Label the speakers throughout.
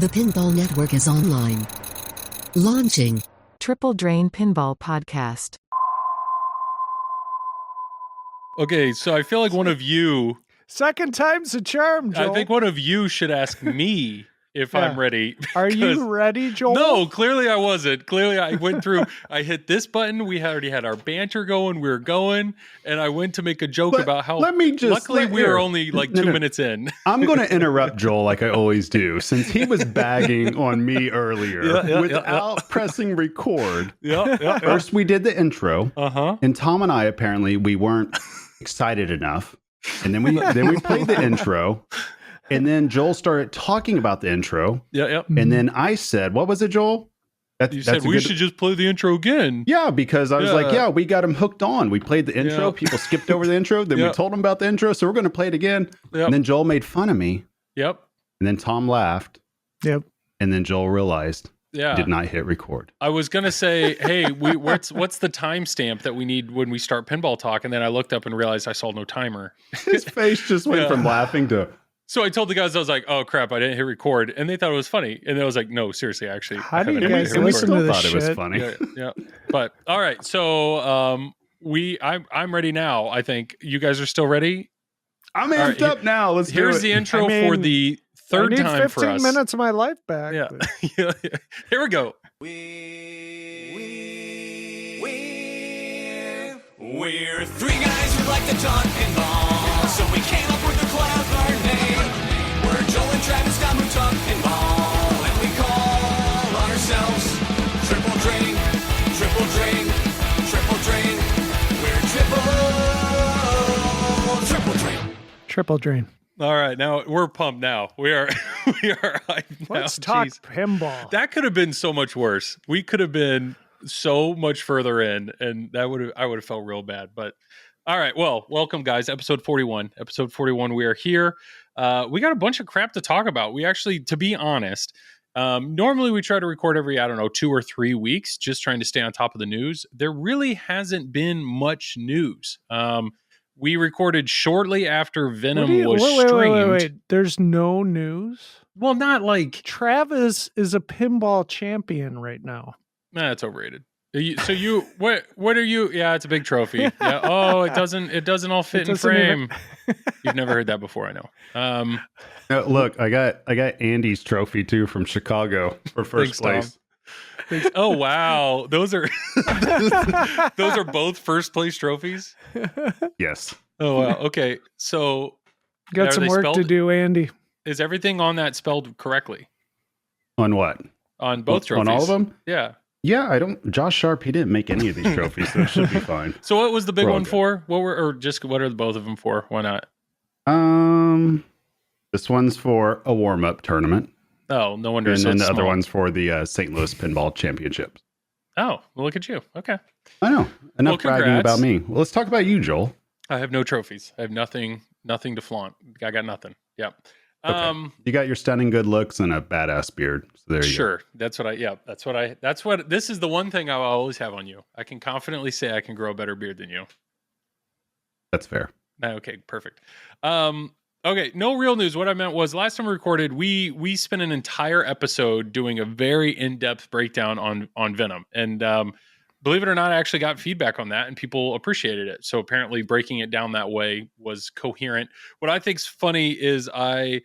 Speaker 1: The Pinball Network is online. Launching.
Speaker 2: Triple Drain Pinball Podcast.
Speaker 3: Okay, so I feel like one of you...
Speaker 4: Second time's a charm, Joel.
Speaker 3: I think one of you should ask me if I'm ready.
Speaker 4: Are you ready, Joel?
Speaker 3: No, clearly I wasn't. Clearly I went through, I hit this button, we already had our banter going, we were going, and I went to make a joke about how... Luckily we were only like 2 minutes in.
Speaker 5: I'm going to interrupt Joel like I always do, since he was bagging on me earlier without pressing record. First we did the intro, and Tom and I apparently, we weren't excited enough. And then we played the intro, and then Joel started talking about the intro. And then I said, what was it, Joel?
Speaker 3: You said we should just play the intro again.
Speaker 5: Yeah, because I was like, we got him hooked on. We played the intro. People skipped over the intro. Then we told them about the intro, so we're going to play it again. And then Joel made fun of me. And then Tom laughed. And then Joel realized did not hit record.
Speaker 3: I was going to say, hey, what's the timestamp that we need when we start Pinball Talk? And then I looked up and realized I saw no timer.
Speaker 5: His face just went from laughing to...
Speaker 3: So I told the guys, I was like, oh, crap, I didn't hit record. And they thought it was funny. And I was like, no, seriously, actually.
Speaker 4: How do you guys listen to this shit?
Speaker 5: It was funny.
Speaker 3: But, all right. So I'm ready now, I think. You guys are still ready?
Speaker 5: I'm amped up now. Let's do it.
Speaker 3: Here's the intro for the third time for us.
Speaker 4: 15 minutes of my life back.
Speaker 3: Here we go.
Speaker 6: We're three guys who like to talk pinball, so we came up with a clever name. We're Joel and Travis Scott who talk pinball, and we call ourselves Triple Drain, Triple Drain, Triple Drain. We're Triple Drain.
Speaker 4: Triple Drain.
Speaker 3: All right, now we're pumped. Now we are hyped.
Speaker 4: Let's talk pinball.
Speaker 3: That could have been so much worse. We could have been so much further in, and I would have felt real bad. But all right, well, welcome guys, episode 41. We are here. We got a bunch of crap to talk about. We actually, to be honest, normally we try to record every 2 or 3 weeks, just trying to stay on top of the news. There really hasn't been much news. We recorded shortly after Venom was streamed.
Speaker 4: Wait. There's no news?
Speaker 3: Well, not like...
Speaker 4: Travis is a pinball champion right now.
Speaker 3: Nah, it's overrated. What are you? Yeah, it's a big trophy. Yeah. Oh, it doesn't all fit in frame. You've never heard that before, I know.
Speaker 5: No, look, I got Andy's trophy too from Chicago for first place.
Speaker 3: Oh wow, those are both first place trophies.
Speaker 5: Yes.
Speaker 3: Oh wow. Okay, so
Speaker 4: got some work to do, Andy.
Speaker 3: Is everything on that spelled correctly?
Speaker 5: On what?
Speaker 3: On both trophies.
Speaker 5: On all of them?
Speaker 3: Yeah.
Speaker 5: Yeah, Josh Sharp, he didn't make any of these trophies, so it should be fine.
Speaker 3: So what was the big one for? What are the both of them for? Why not?
Speaker 5: This one's for a warm-up tournament.
Speaker 3: Oh, no wonder.
Speaker 5: And then the other one's for the St. Louis Pinball Championships.
Speaker 3: Oh, well, look at you. Okay.
Speaker 5: I know. Enough bragging about me. Well, let's talk about you, Joel.
Speaker 3: I have no trophies. I have nothing to flaunt. I got nothing. Yep.
Speaker 5: Okay. You got your stunning good looks and a badass beard. So there you go.
Speaker 3: This is the one thing I always have on you. I can confidently say I can grow a better beard than you.
Speaker 5: That's fair.
Speaker 3: Okay, perfect. Okay, no real news. What I meant was last time we recorded, we spent an entire episode doing a very in-depth breakdown on Venom. And believe it or not, I actually got feedback on that and people appreciated it. So apparently breaking it down that way was coherent. What I think's funny is I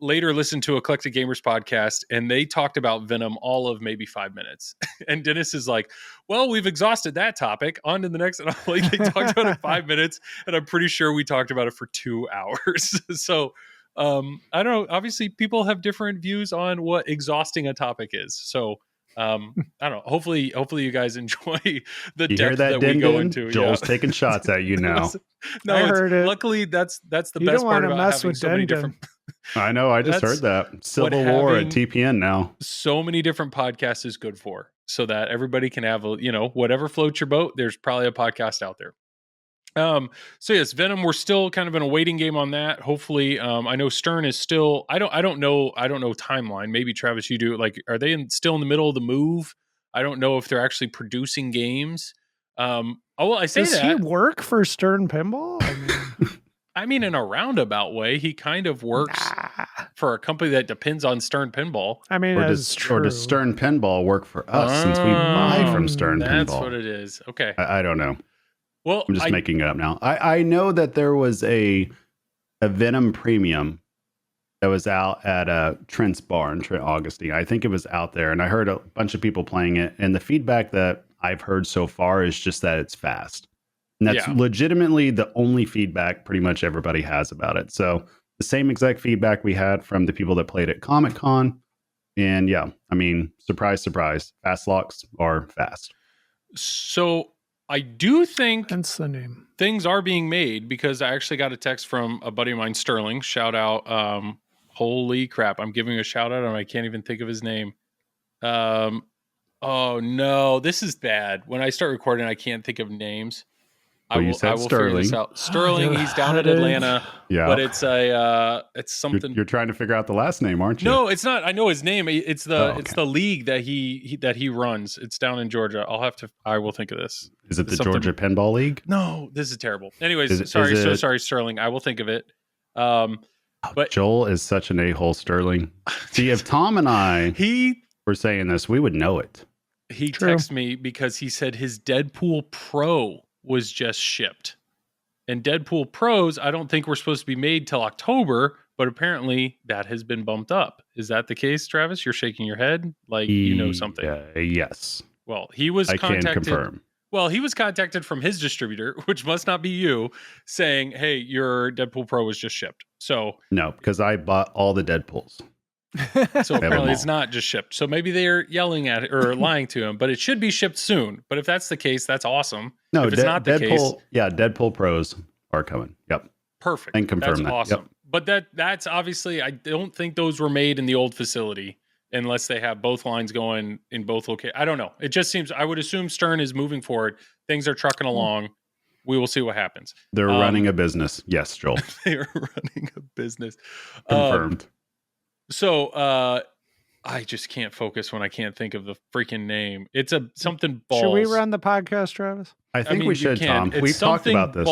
Speaker 3: later listened to Eclectic Gamers podcast and they talked about Venom all of maybe 5 minutes. And Dennis is like, well, we've exhausted that topic. On to the next. And I'm like, they talked about it 5 minutes and I'm pretty sure we talked about it for 2 hours. So I don't know. Obviously people have different views on what exhausting a topic is. So I don't know. Hopefully you guys enjoy the depth that we go into.
Speaker 5: Joel's taking shots at you now.
Speaker 3: No,
Speaker 4: I heard it.
Speaker 3: Luckily, that's the best part about having so many different.
Speaker 5: I know. I just heard that Civil War at TPN now.
Speaker 3: So many different podcasts is good for, so that everybody can have whatever floats your boat. There's probably a podcast out there. So yes, Venom, we're still kind of in a waiting game on that. Hopefully, I know Stern is still, I don't know timeline. Maybe Travis, you do. Like, are they still in the middle of the move? I don't know if they're actually producing games. I say
Speaker 4: Does
Speaker 3: that.
Speaker 4: he work for Stern Pinball?
Speaker 3: I mean, in a roundabout way, he kind of works. for a company that depends on Stern Pinball.
Speaker 4: I mean,
Speaker 5: Or
Speaker 4: that's true.
Speaker 5: or does Stern Pinball work for us since we buy from Stern Pinball?
Speaker 3: That's what it is. Okay.
Speaker 5: I don't know.
Speaker 3: Well,
Speaker 5: I'm just making it up now. I know that there was a Venom Premium that was out at Trent's bar in Trent Augustine. I think it was out there, and I heard a bunch of people playing it. And the feedback that I've heard so far is just that it's fast. And that's legitimately the only feedback pretty much everybody has about it. So the same exact feedback we had from the people that played at Comic-Con. And yeah, I mean, surprise, surprise, fast locks are fast.
Speaker 3: So I do think
Speaker 4: Hence the name.
Speaker 3: things are being made, because I actually got a text from a buddy of mine, Sterling. Shout out. Holy crap. I'm giving a shout out and I can't even think of his name. Oh no, this is bad. When I start recording, I can't think of names. I will figure this out. Sterling, he's down in Atlanta.
Speaker 5: Yeah.
Speaker 3: But it's something.
Speaker 5: You're trying to figure out the last name, aren't you?
Speaker 3: No, it's not. I know his name. It's the league that he runs. It's down in Georgia. I will think of this.
Speaker 5: Is it the Georgia Pinball League?
Speaker 3: No, this is terrible. Anyways, sorry, Sterling. I will think of it. But
Speaker 5: Joel is such an a-hole, Sterling. See, if Tom and I were saying this, we would know it.
Speaker 3: He texted me because he said his Deadpool Pro was just shipped. And Deadpool Pros, I don't think were supposed to be made till October, but apparently that has been bumped up. Is that the case, Travis? You're shaking your head like you know something.
Speaker 5: Yes.
Speaker 3: Well, he was contacted.
Speaker 5: I can confirm.
Speaker 3: Well, he was contacted from his distributor, which must not be you, saying, hey, your Deadpool Pro was just shipped. So
Speaker 5: no, because I bought all the Deadpools.
Speaker 3: So apparently it's not just shipped. So maybe they're yelling at it or lying to him, but it should be shipped soon. But if that's the case, that's awesome.
Speaker 5: No,
Speaker 3: if it's not the case,
Speaker 5: Deadpool Pros are coming. Yep.
Speaker 3: Perfect.
Speaker 5: And confirm
Speaker 3: that's
Speaker 5: that.
Speaker 3: Awesome.
Speaker 5: Yep.
Speaker 3: But that's obviously, I don't think those were made in the old facility unless they have both lines going in both locations. I don't know. It just seems, I would assume Stern is moving forward. Things are trucking along. We will see what happens.
Speaker 5: They're running a business. Yes, Joel.
Speaker 3: They're running a business.
Speaker 5: Confirmed.
Speaker 3: So I just can't focus when I can't think of the freaking name. It's something balls.
Speaker 4: Should we run the podcast, Travis?
Speaker 5: I think we should, Tom. We've talked about this.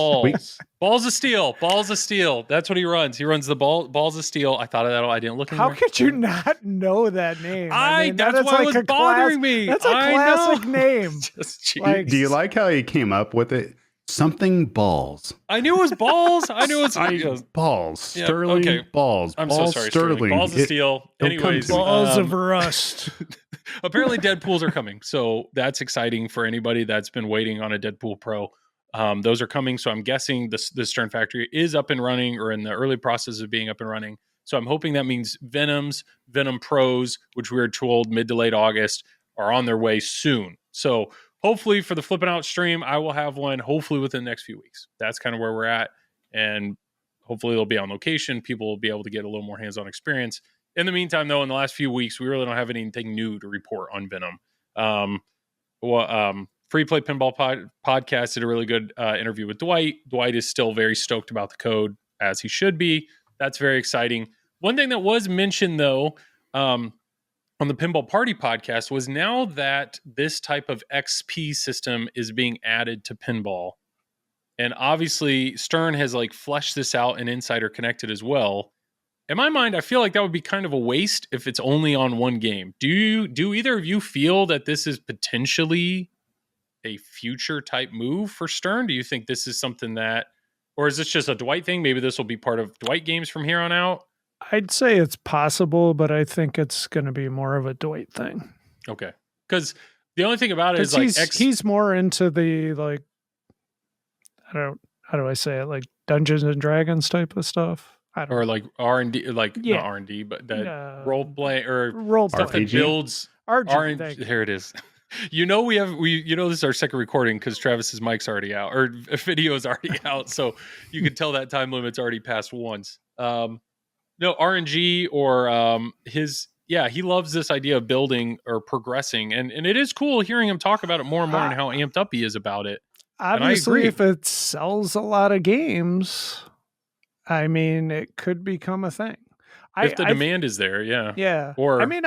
Speaker 3: Balls of steel. Balls of steel. That's what he runs. He runs the balls of steel. I thought of that. I didn't look.
Speaker 4: How could you not know that name? I mean,
Speaker 3: that's why it was bothering me.
Speaker 4: That's a classic name.
Speaker 5: Do you like how he came up with it? Something balls.
Speaker 3: I knew it was balls. I knew it was
Speaker 5: balls.
Speaker 3: Yeah,
Speaker 5: Sterling
Speaker 3: okay.
Speaker 5: balls.
Speaker 3: I'm
Speaker 5: balls,
Speaker 3: so sorry,
Speaker 5: Sterling.
Speaker 3: Balls of steel. Anyways,
Speaker 4: balls of rust.
Speaker 3: Apparently, Deadpools are coming, so that's exciting for anybody that's been waiting on a Deadpool Pro. Those are coming, so I'm guessing the Stern factory is up and running, or in the early process of being up and running. So I'm hoping that means Venom Pros, which we were told mid to late August, are on their way soon. So hopefully for the Flippin' Out stream, I will have one hopefully within the next few weeks. That's kind of where we're at. And hopefully they'll be on location. People will be able to get a little more hands-on experience. In the meantime, though, in the last few weeks, we really don't have anything new to report on Venom. Free Play Pinball Podcast did a really good interview with Dwight. Dwight is still very stoked about the code, as he should be. That's very exciting. One thing that was mentioned, though, on the Pinball Party podcast was now that this type of XP system is being added to pinball, and obviously Stern has fleshed this out and Insider Connected as well. In my mind, I feel like that would be kind of a waste if it's only on one game. Do either of you feel that this is potentially a future type move for Stern? Do you think this is something that, or is this just a Dwight thing? Maybe this will be part of Dwight games from here on out.
Speaker 4: I'd say it's possible, but I think it's going to be more of a Dwight thing.
Speaker 3: Okay. Because the only thing about it is
Speaker 4: he's more into the how do I say it? Dungeons and Dragons type of stuff.
Speaker 3: Or R&D, not R&D, but that role play or stuff
Speaker 5: RPG?
Speaker 3: that builds
Speaker 4: RG.
Speaker 3: Here it is. We this is our second recording because Travis's mic's already out, or video is already out, so you can tell that time limit's already passed once. No, RNG or he loves this idea of building or progressing, and it is cool hearing him talk about it more and more and how amped up he is about it.
Speaker 4: Obviously, if it sells a lot of games, I mean, it could become a thing.
Speaker 3: If the demand is there, yeah.
Speaker 4: Yeah.
Speaker 3: Or
Speaker 4: I mean,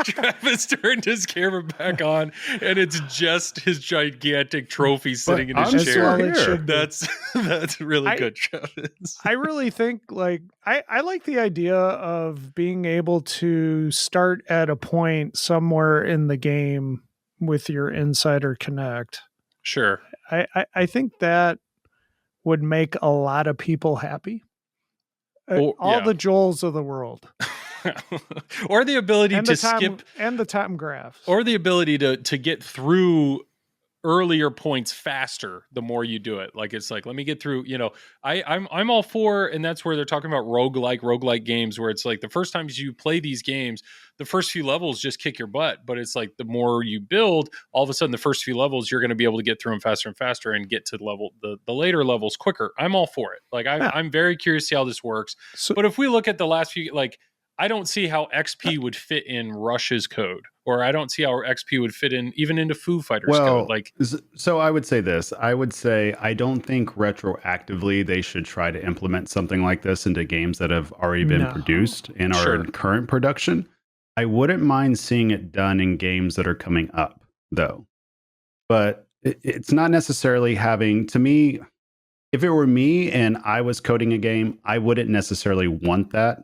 Speaker 3: Travis turned his camera back on, and it's just his gigantic trophy sitting in his
Speaker 5: I'm
Speaker 3: chair.
Speaker 5: sure
Speaker 3: That's really good, Travis.
Speaker 4: I really think I like the idea of being able to start at a point somewhere in the game with your Insider Connect.
Speaker 3: Sure.
Speaker 4: I think that would make a lot of people happy. All the Joels of the world.
Speaker 3: Or the ability to skip
Speaker 4: and the Tom Grafs.
Speaker 3: Or the ability to get through earlier points faster the more you do it. Like it's like, let me get through, I'm all for, and that's where they're talking about roguelike games, where it's like the first times you play these games, the first few levels just kick your butt, but it's like the more you build, all of a sudden the first few levels you're going to be able to get through them faster and faster and get to the later levels quicker. I'm all for it. Like I'm very curious to see how this works. But if we look at the last few, like I don't see how XP would fit in Rush's code, or I don't see how XP would fit in even into Foo Fighters code. Like,
Speaker 5: so I would say this. I would say I don't think retroactively they should try to implement something like this into games that have already been produced and are in current production. I wouldn't mind seeing it done in games that are coming up, though. But it's not necessarily having, to me, if it were me and I was coding a game, I wouldn't necessarily want that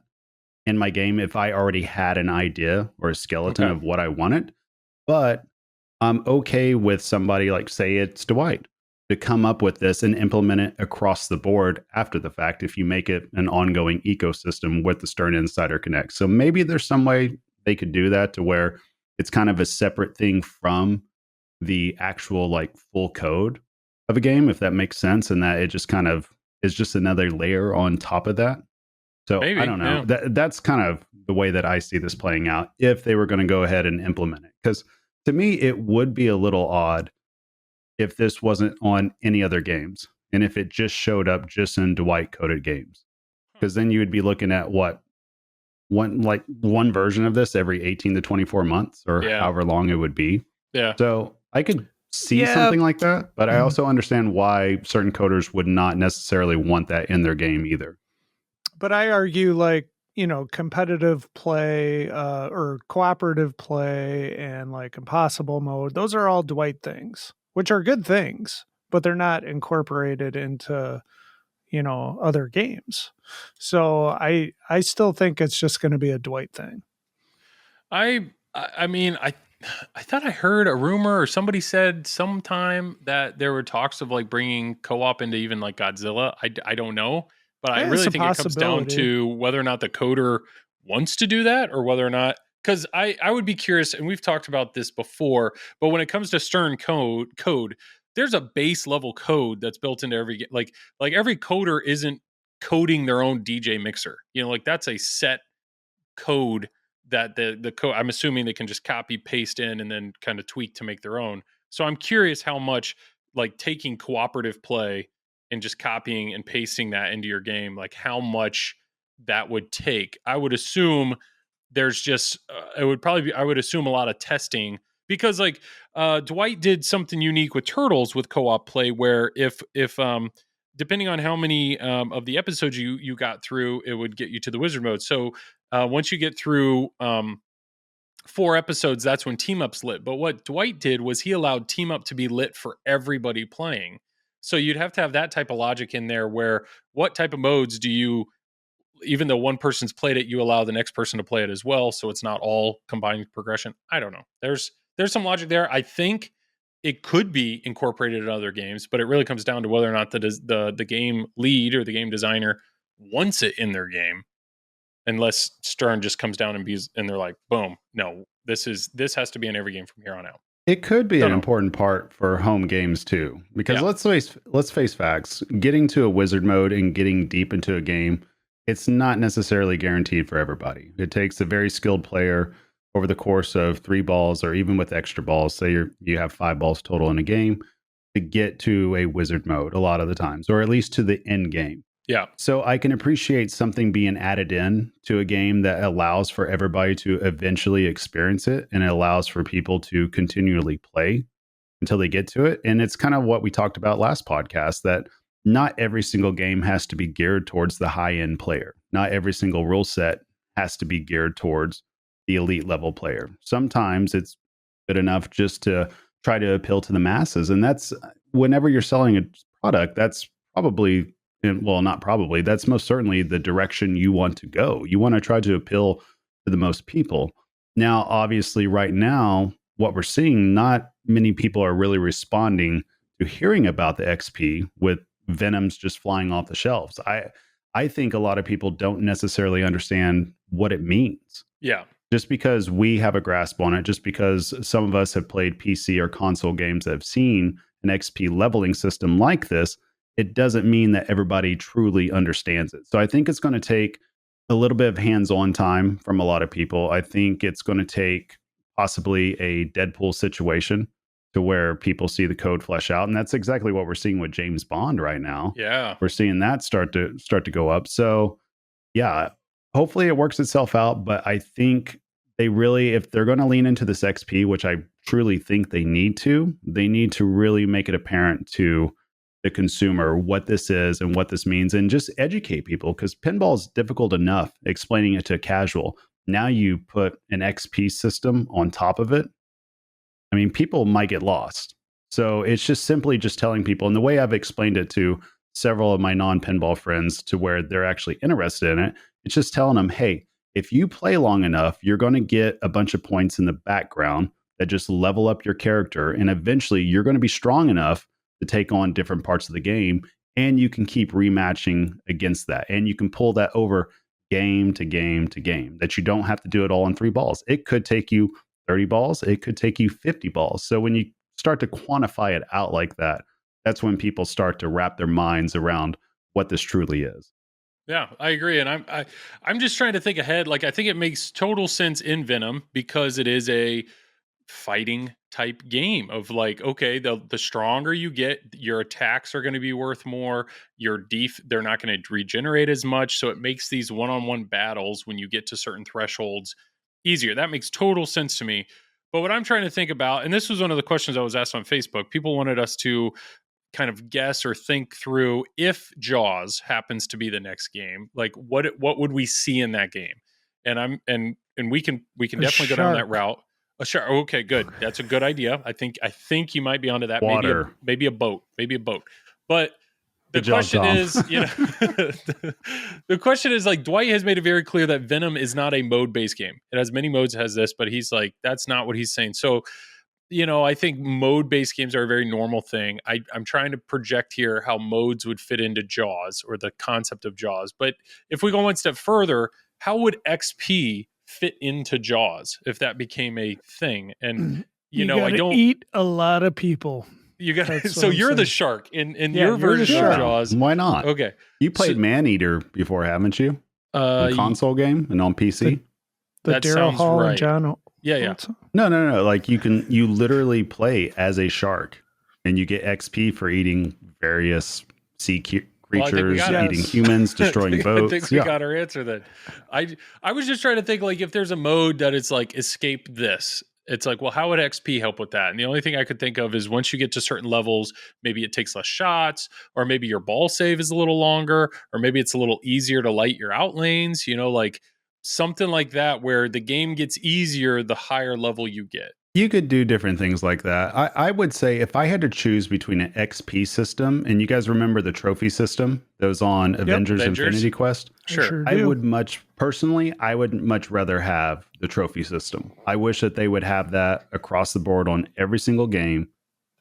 Speaker 5: in my game if I already had an idea or a skeleton of what I wanted. But I'm okay with somebody, like say it's Dwight, to come up with this and implement it across the board after the fact if you make it an ongoing ecosystem with the Stern Insider Connect. So maybe there's some way they could do that to where it's kind of a separate thing from the actual like full code of a game, if that makes sense, and that it just kind of is just another layer on top of that. So maybe, I don't know. Yeah. That's kind of the way that I see this playing out if they were going to go ahead and implement it. Because to me, it would be a little odd if this wasn't on any other games and if it just showed up just in Dwight coded games. Because then you would be looking at one version of this every 18 to 24 months or however long it would be.
Speaker 3: Yeah.
Speaker 5: So I could see something like that, but I also understand why certain coders would not necessarily want that in their game either.
Speaker 4: But I argue competitive play or cooperative play and like impossible mode, those are all Dwight things, which are good things, but they're not incorporated into, other games. So I still think it's just going to be a Dwight thing.
Speaker 3: I mean, I thought I heard a rumor or somebody said sometime that there were talks of like bringing co-op into even like Godzilla. I don't know. But I really think it comes down to whether or not the coder wants to do that or whether or not, because I would be curious, and we've talked about this before, but when it comes to Stern code, there's a base level code that's built into every, like every coder isn't coding their own DJ mixer. Like that's a set code that the code, I'm assuming they can just copy, paste in, and then kind of tweak to make their own. So I'm curious how much like taking cooperative play and just copying and pasting that into your game, like how much that would take. I would assume there's just, it would probably be, I would assume a lot of testing because like Dwight did something unique with Turtles with co-op play where if depending on how many of the episodes you got through, it would get you to the wizard mode. So once you get through 4 episodes, that's when team up's lit. But what Dwight did was he allowed team up to be lit for everybody playing. So you'd have to have that type of logic in there where what type of modes do you, even though one person's played it, you allow the next person to play it as well. So it's not all combined progression. I don't know. There's some logic there. I think it could be incorporated in other games, but it really comes down to whether or not the game lead or the game designer wants it in their game. Unless Stern just comes down and they're like, boom, no, this has to be in every game from here on out.
Speaker 5: It could be an important part for home games too, because let's face facts. Getting to a wizard mode and getting deep into a game, it's not necessarily guaranteed for everybody. It takes a very skilled player over the course of 3 balls, or even with extra balls. Say you have 5 balls total in a game to get to a wizard mode a lot of the times, or at least to the end game.
Speaker 3: Yeah.
Speaker 5: So I can appreciate something being added in to a game that allows for everybody to eventually experience it, and it allows for people to continually play until they get to it. And it's kind of what we talked about last podcast, that not every single game has to be geared towards the high-end player. Not every single rule set has to be geared towards the elite level player. Sometimes it's good enough just to try to appeal to the masses. And that's whenever you're selling a product, that's probably, well, not probably, that's most certainly the direction you want to go. You want to try to appeal to the most people. Now, obviously, right now, what we're seeing, not many people are really responding to hearing about the XP with Venoms just flying off the shelves. I think a lot of people don't necessarily understand what it means.
Speaker 3: Yeah.
Speaker 5: Just because we have a grasp on it, just because some of us have played PC or console games that have seen an XP leveling system like this, it doesn't mean that everybody truly understands it. So I think it's going to take a little bit of hands-on time from a lot of people. I think it's going to take possibly a Deadpool situation to where people see the code flesh out. And that's exactly what we're seeing with James Bond right now.
Speaker 3: Yeah.
Speaker 5: We're seeing that start to go up. So yeah, hopefully it works itself out. But I think they really, if they're going to lean into this XP, which I truly think they need to really make it apparent to the consumer what this is and what this means, and just educate people, because pinball is difficult enough explaining it to a casual. Now you put an XP system on top of it. I mean, people might get lost. So it's just simply just telling people, and the way I've explained it to several of my non-pinball friends to where they're actually interested in it, it's just telling them, hey, if you play long enough, you're going to get a bunch of points in the background that just level up your character. And eventually you're going to be strong enough to take on different parts of the game. And you can keep rematching against that. And you can pull that over game to game to game, that you don't have to do it all in 3 balls. It could take you 30 balls. It could take you 50 balls. So when you start to quantify it out like that, that's when people start to wrap their minds around what this truly is.
Speaker 3: Yeah, I agree. And I'm just trying to think ahead. Like, I think it makes total sense in Venom because it is a fighting type game of like, okay, the stronger you get, your attacks are going to be worth more. They're not going to regenerate as much. So it makes these one-on-one battles when you get to certain thresholds easier. That makes total sense to me. But what I'm trying to think about, and this was one of the questions I was asked on Facebook, people wanted us to kind of guess or think through if Jaws happens to be the next game, like what would we see in that game? And we can definitely go down that route. A shark. Okay, good. That's a good idea. I think you might be onto that.
Speaker 5: Water.
Speaker 3: Maybe a boat. But the
Speaker 5: Good job,
Speaker 3: question
Speaker 5: Tom.
Speaker 3: is, the question is, like, Dwight has made it very clear that Venom is not a mode-based game. It has many modes, has this, but he's like, that's not what he's saying. So, I think mode-based games are a very normal thing. I'm trying to project here how modes would fit into Jaws, or the concept of Jaws. But if we go one step further, how would XP fit into Jaws if that became a thing? And I don't
Speaker 4: eat a lot of people.
Speaker 3: You got so you're the shark in your version of Jaws.
Speaker 5: Why not?
Speaker 3: Okay,
Speaker 5: you played Maneater before, haven't you? A console game and on PC.
Speaker 4: The Daryl Hall and John.
Speaker 3: Yeah.
Speaker 5: No. Like you literally play as a shark, and you get XP for eating various sea creatures, eating humans, destroying boats.
Speaker 3: I think we got our answer then. I was just trying to think, like, if there's a mode that it's like escape this. It's like, well, how would XP help with that? And the only thing I could think of is once you get to certain levels, maybe it takes less shots, or maybe your ball save is a little longer, or maybe it's a little easier to light your out lanes, like something like that, where the game gets easier the higher level you get.
Speaker 5: You could do different things like that. I would say if I had to choose between an XP system, and you guys remember the trophy system that was on Avengers Infinity Quest?
Speaker 3: Sure.
Speaker 5: I would much rather have the trophy system. I wish that they would have that across the board on every single game,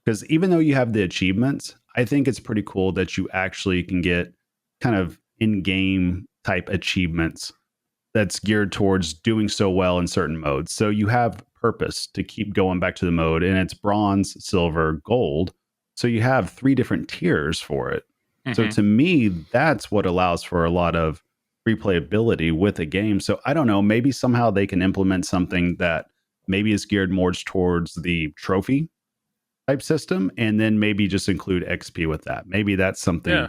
Speaker 5: because even though you have the achievements, I think it's pretty cool that you actually can get kind of in-game type achievements that's geared towards doing so well in certain modes. So you have purpose to keep going back to the mode, and it's bronze, silver, gold. So you have 3 different tiers for it. Mm-hmm. So to me, that's what allows for a lot of replayability with a game. So I don't know, maybe somehow they can implement something that maybe is geared more towards the trophy type system, and then maybe just include XP with that. Maybe that's something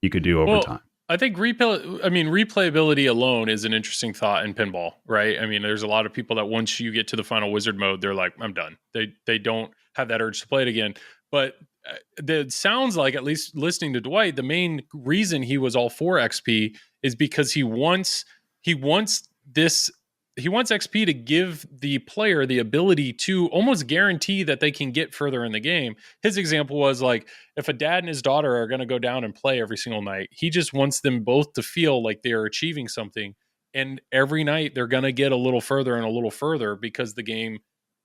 Speaker 5: you could do over time.
Speaker 3: I think replayability alone is an interesting thought in pinball, right? I mean, there's a lot of people that once you get to the final wizard mode, they're like, I'm done. They don't have that urge to play it again. But it sounds like, at least listening to Dwight, the main reason he was all for XP is because he wants this XP to give the player the ability to almost guarantee that they can get further in the game. His example was like, if a dad and his daughter are going to go down and play every single night, he just wants them both to feel like they are achieving something. And every night they're going to get a little further and a little further because the game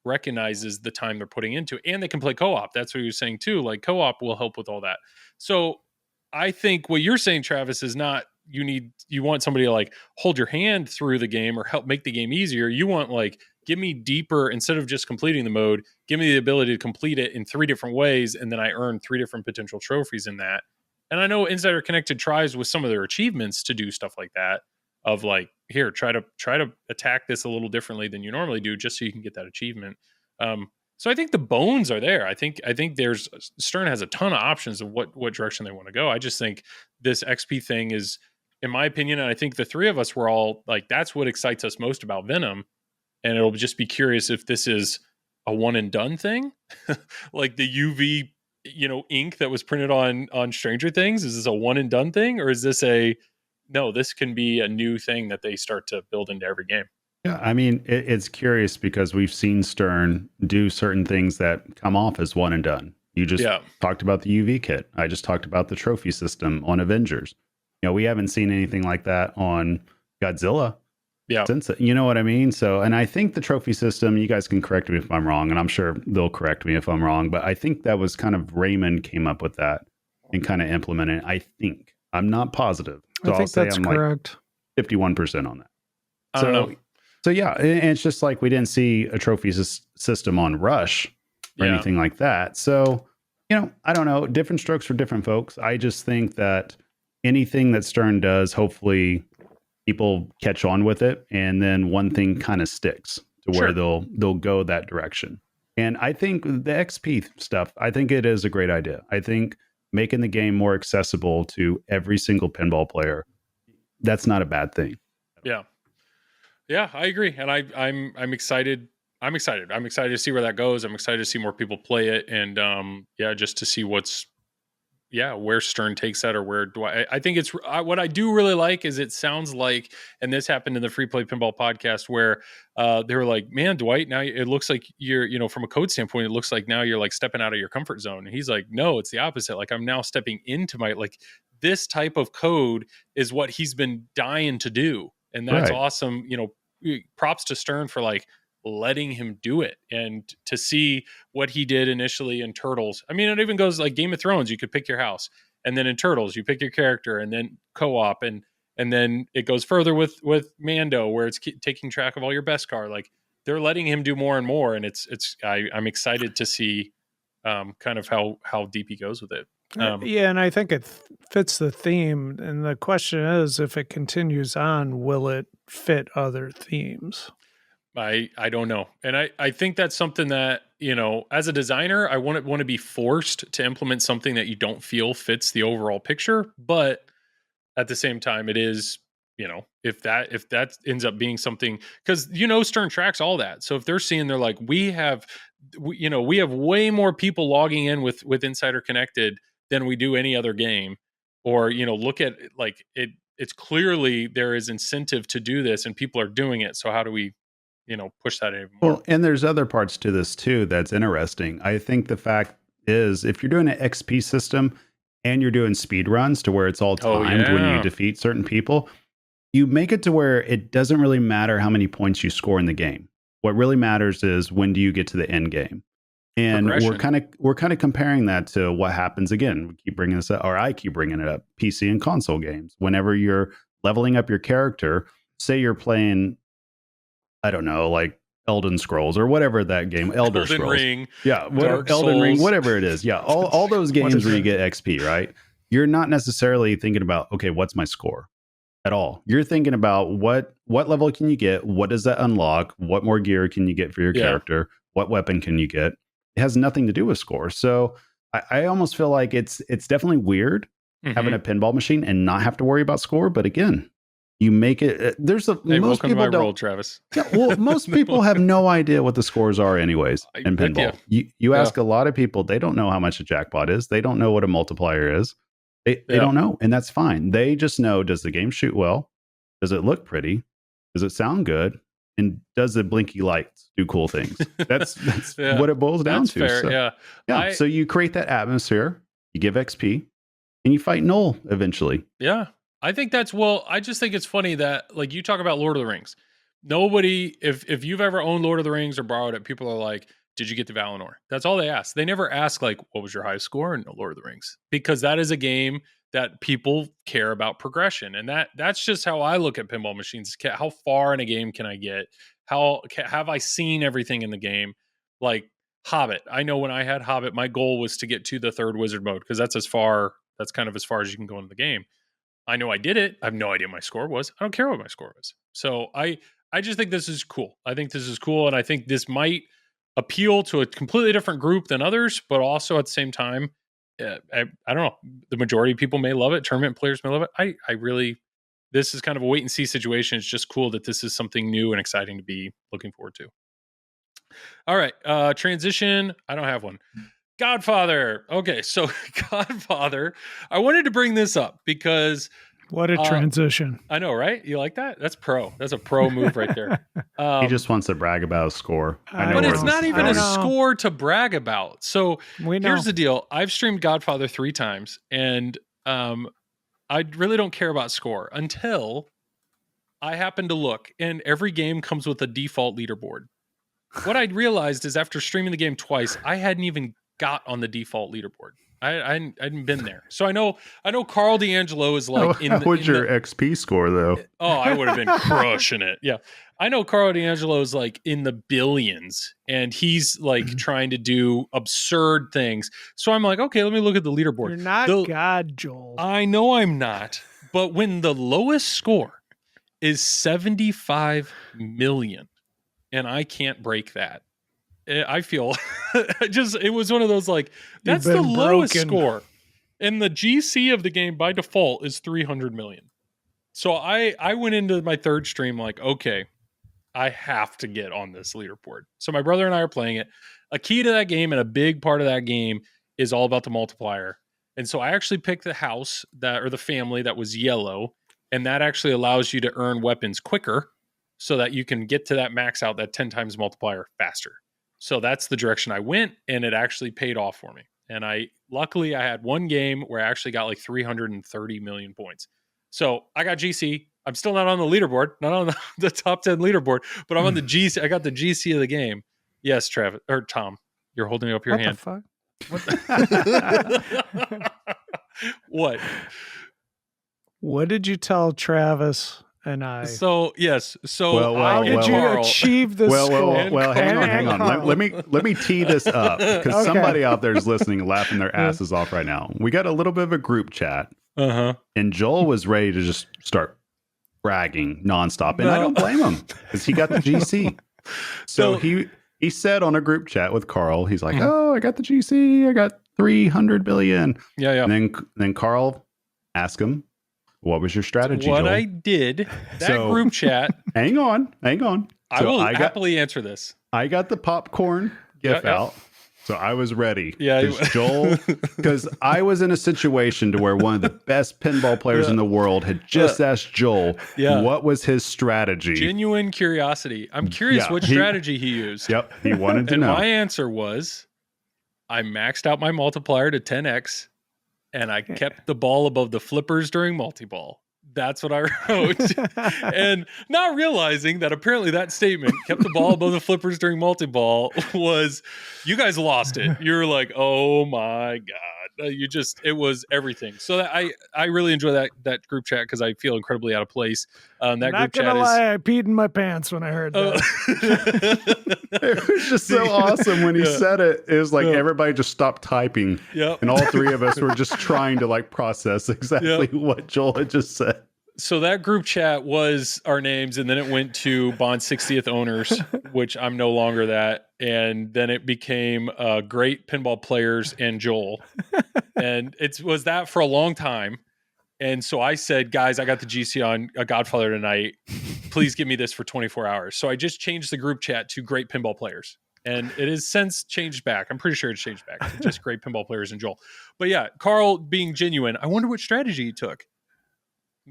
Speaker 3: recognizes the time they're putting into it. And they can play co-op. That's what he was saying too. Like co-op will help with all that. So I think what you're saying, Travis, is not you want somebody to like hold your hand through the game or help make the game easier. You want like, give me deeper, instead of just completing the mode, give me the ability to complete it in 3 different ways. And then I earn 3 different potential trophies in that. And I know Insider Connected tries with some of their achievements to do stuff like that, of like, here, try to attack this a little differently than you normally do, just so you can get that achievement. So I think the bones are there. I think there's Stern has a ton of options of what direction they want to go. I just think this XP thing is, in my opinion, and I think the 3 of us were all like, that's what excites us most about Venom. And it'll just be curious if this is a one and done thing, like the UV, ink that was printed on Stranger Things. Is this a one and done thing, or is this no, this can be a new thing that they start to build into every game?
Speaker 5: Yeah, I mean, it's curious because we've seen Stern do certain things that come off as one and done. You just talked about the UV kit. I just talked about the trophy system on Avengers. We haven't seen anything like that on Godzilla. Yeah. Since, you know what I mean? So, and I think the trophy system, you guys can correct me if I'm wrong, and I'm sure they'll correct me if I'm wrong, but I think that was kind of Raymond came up with that and kind of implemented it. I think. I'm not positive. So
Speaker 4: I think that's correct.
Speaker 5: Like 51% on that.
Speaker 3: I don't know.
Speaker 5: So yeah, and it's just like we didn't see a trophy system on Rush or anything like that. So, I don't know, different strokes for different folks. I just think that anything that Stern does, hopefully people catch on with it, and then one thing kind of sticks to where they'll go that direction. And I think the XP stuff, I think it is a great idea. I think making the game more accessible to every single pinball player, that's not a bad thing.
Speaker 3: Yeah, I agree. And I'm excited. I'm excited to see where that goes. I'm excited to see more people play it. And just to see where Stern takes that, or where do I think it's what I do really like is it sounds like, and this happened in the Free Play Pinball podcast where they were like, man, Dwight, now it looks like you're, from a code standpoint, it looks like now you're like stepping out of your comfort zone. And he's like, no, it's the opposite. Like I'm now stepping into this type of code is what he's been dying to do. And that's awesome. Props to Stern for like letting him do it, and to see what he did initially in Turtles. I mean, it even goes like Game of Thrones. You could pick your house, and then in Turtles, you pick your character, and then co-op, and then it goes further with Mando, where it's taking track of all your best car. Like they're letting him do more and more, and I'm excited to see kind of how deep he goes with it.
Speaker 4: And I think it fits the theme. And the question is, if it continues on, will it fit other themes?
Speaker 3: I don't know. And I think that's something that, as a designer, I want to be forced to implement something that you don't feel fits the overall picture. But at the same time, it is, if that ends up being something, because, Stern tracks all that. So if they're seeing, they're like, we have way more people logging in with Insider Connected than we do any other game, or, look at like it's clearly there is incentive to do this and people are doing it. So how do we, push that even more?
Speaker 5: Well, and there's other parts to this too that's interesting. I think the fact is, if you're doing an XP system and you're doing speed runs to where it's all timed when you defeat certain people, you make it to where it doesn't really matter how many points you score in the game. What really matters is when do you get to the end game. And we're kind of comparing that to what happens again. We keep bringing this up, or I keep bringing it up. PC and console games. Whenever you're leveling up your character, say you're playing, I don't know, like Elden Scrolls or whatever that game, Elder Scrolls,
Speaker 3: Ring,
Speaker 5: Elden Ring, whatever it is. Yeah, all those games where you get XP, right? You're not necessarily thinking about, okay, what's my score at all. You're thinking about what level can you get? What does that unlock? What more gear can you get for your character? What weapon can you get? It has nothing to do with score. So I almost feel like it's definitely weird having a pinball machine and not have to worry about score. But again, you make it. Most people don't.
Speaker 3: World, Travis.
Speaker 5: Yeah, well, most people have no idea what the scores are, anyways. In pinball, you ask a lot of people, they don't know how much a jackpot is. They don't know what a multiplier is. They don't know, and that's fine. They just know: does the game shoot well? Does it look pretty? Does it sound good? and does the blinky lights do cool things? That's
Speaker 3: Yeah.
Speaker 5: what it boils down
Speaker 3: That's
Speaker 5: to.
Speaker 3: fair.
Speaker 5: So,
Speaker 3: Yeah.
Speaker 5: So you create that atmosphere, you give XP, and you fight Noel eventually.
Speaker 3: Yeah. I think I just think it's funny that, like, you talk about Lord of the Rings. Nobody, if you've ever owned Lord of the Rings or borrowed it, people are like, did you get to Valinor? That's all they ask. They never ask, like, what was your highest score in Lord of the Rings? Because that is a game that people care about progression. And that's just how I look at pinball machines. How far in a game can I get? Have I seen everything in the game? Like Hobbit. I know when I had Hobbit, my goal was to get to the 3rd wizard mode, because that's kind of as far as you can go in the game. I know I did it. I have no idea what my score was. I don't care what my score was. So I just think this is cool. I think this is cool. And I think this might appeal to a completely different group than others, but also at the same time, I don't know. The majority of people may love it. Tournament players may love it. I really, this is kind of a wait and see situation. It's just cool that this is something new and exciting to be looking forward to. All right. Transition. I don't have one. Godfather. Okay. So Godfather, I wanted to bring this up because
Speaker 4: what a transition.
Speaker 3: I know, right? You like that? That's pro. That's a pro move right there.
Speaker 5: He just wants to brag about a score.
Speaker 3: But it's not even a score to brag about. So here's the deal. I've streamed Godfather 3 times, and I really don't care about score until I happen to look, and every game comes with a default leaderboard. What I'd realized is after streaming the game twice, I hadn't even got on the default leaderboard. I hadn't been there. So I know Carl D'Angelo is like
Speaker 5: How was your XP score though?
Speaker 3: Oh, I would have been crushing it. Yeah. I know Carl D'Angelo is like in the billions, and he's like trying to do absurd things. So I'm like, okay, let me look at the leaderboard.
Speaker 4: You're not God, Joel.
Speaker 3: I know I'm not. But when the lowest score is 75 million and I can't break that, I feel it was one of those, like, that's the lowest score. And the GC of the game by default is 300 million. So I went into my 3rd stream like, okay, I have to get on this leaderboard. So my brother and I are playing it. A key to that game and a big part of that game is all about the multiplier. And so I actually picked the house or the family that was yellow, and that actually allows you to earn weapons quicker so that you can get to that max out, that 10 times multiplier faster. So that's the direction I went, and it actually paid off for me. And luckily I had one game where I actually got like 330 million points. So I got GC. I'm still not on the leaderboard, not on the top 10 leaderboard, but I'm on the GC. I got the GC of the game. Yes, Travis or Tom, you're holding up your hand.
Speaker 4: What the fuck?
Speaker 3: What?
Speaker 4: What did you tell Travis and I?
Speaker 3: So yes. So
Speaker 4: how did you achieve this?
Speaker 5: Well, hang on. Let me tee this up, because somebody out there is listening, laughing their asses off right now. We got a little bit of a group chat, and Joel was ready to just start bragging nonstop, and I don't blame him, because he got the GC. So he said on a group chat with Carl, he's like, "Oh, I got the GC. I got 300 billion."
Speaker 3: Yeah.
Speaker 5: And then Carl asked him, what was your strategy,
Speaker 3: What
Speaker 5: Joel?
Speaker 3: I did, group chat.
Speaker 5: Hang on.
Speaker 3: I will happily answer this.
Speaker 5: I got the popcorn gif out, so I was ready.
Speaker 3: Yeah,
Speaker 5: Joel, because I was in a situation to where one of the best pinball players in the world had just asked Joel what was his strategy.
Speaker 3: Genuine curiosity. I'm curious what strategy he used.
Speaker 5: Yep, he wanted to know.
Speaker 3: And my answer was, I maxed out my multiplier to 10x. And I kept the ball above the flippers during multi-ball. That's what I wrote. And not realizing that apparently that statement, kept the ball above the flippers during multi-ball, was, you guys lost it. You're like, oh my God. It was everything. So I really enjoy that group chat, because I feel incredibly out of place. That
Speaker 4: not
Speaker 3: group chat
Speaker 4: gonna lie, I peed in my pants when I heard that.
Speaker 5: It was just so awesome when he said it. It was like everybody just stopped typing. And all 3 of us were just trying to like process exactly what Joel had just said.
Speaker 3: So that group chat was our names, and then it went to Bond's 60th owners, which I'm no longer that. And then it became Great Pinball Players and Joel. And it was that for a long time. And so I said, guys, I got the GC on a Godfather tonight. Please give me this for 24 hours. So I just changed the group chat to Great Pinball Players. And it has since changed back. I'm pretty sure it's changed back to just Great Pinball Players and Joel. But yeah, Carl being genuine, I wonder what strategy he took.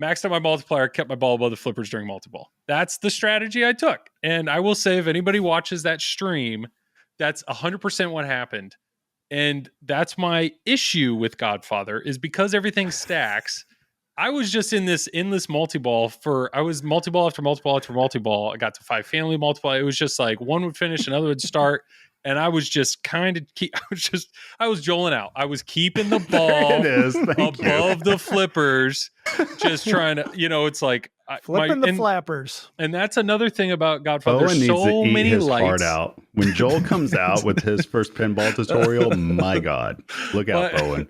Speaker 3: maxed out my multiplier, kept my ball above the flippers during multi-ball. That's the strategy I took. And I will say, if anybody watches that stream, that's 100% what happened. And that's my issue with Godfather, is because everything stacks. I was just in this endless multi-ball I was multi-ball after multi-ball after multi-ball. I got to 5 family multiply. It was just like one would finish, another would start. And I was just I was joling out. I was keeping the ball above the flippers, just trying to, it's like
Speaker 4: flipping the flappers.
Speaker 3: And that's another thing about Godfather.
Speaker 5: Owen
Speaker 3: There's so many
Speaker 5: his
Speaker 3: lights.
Speaker 5: Heart out. When Joel comes out with his first pinball tutorial, my God, look out, Owen.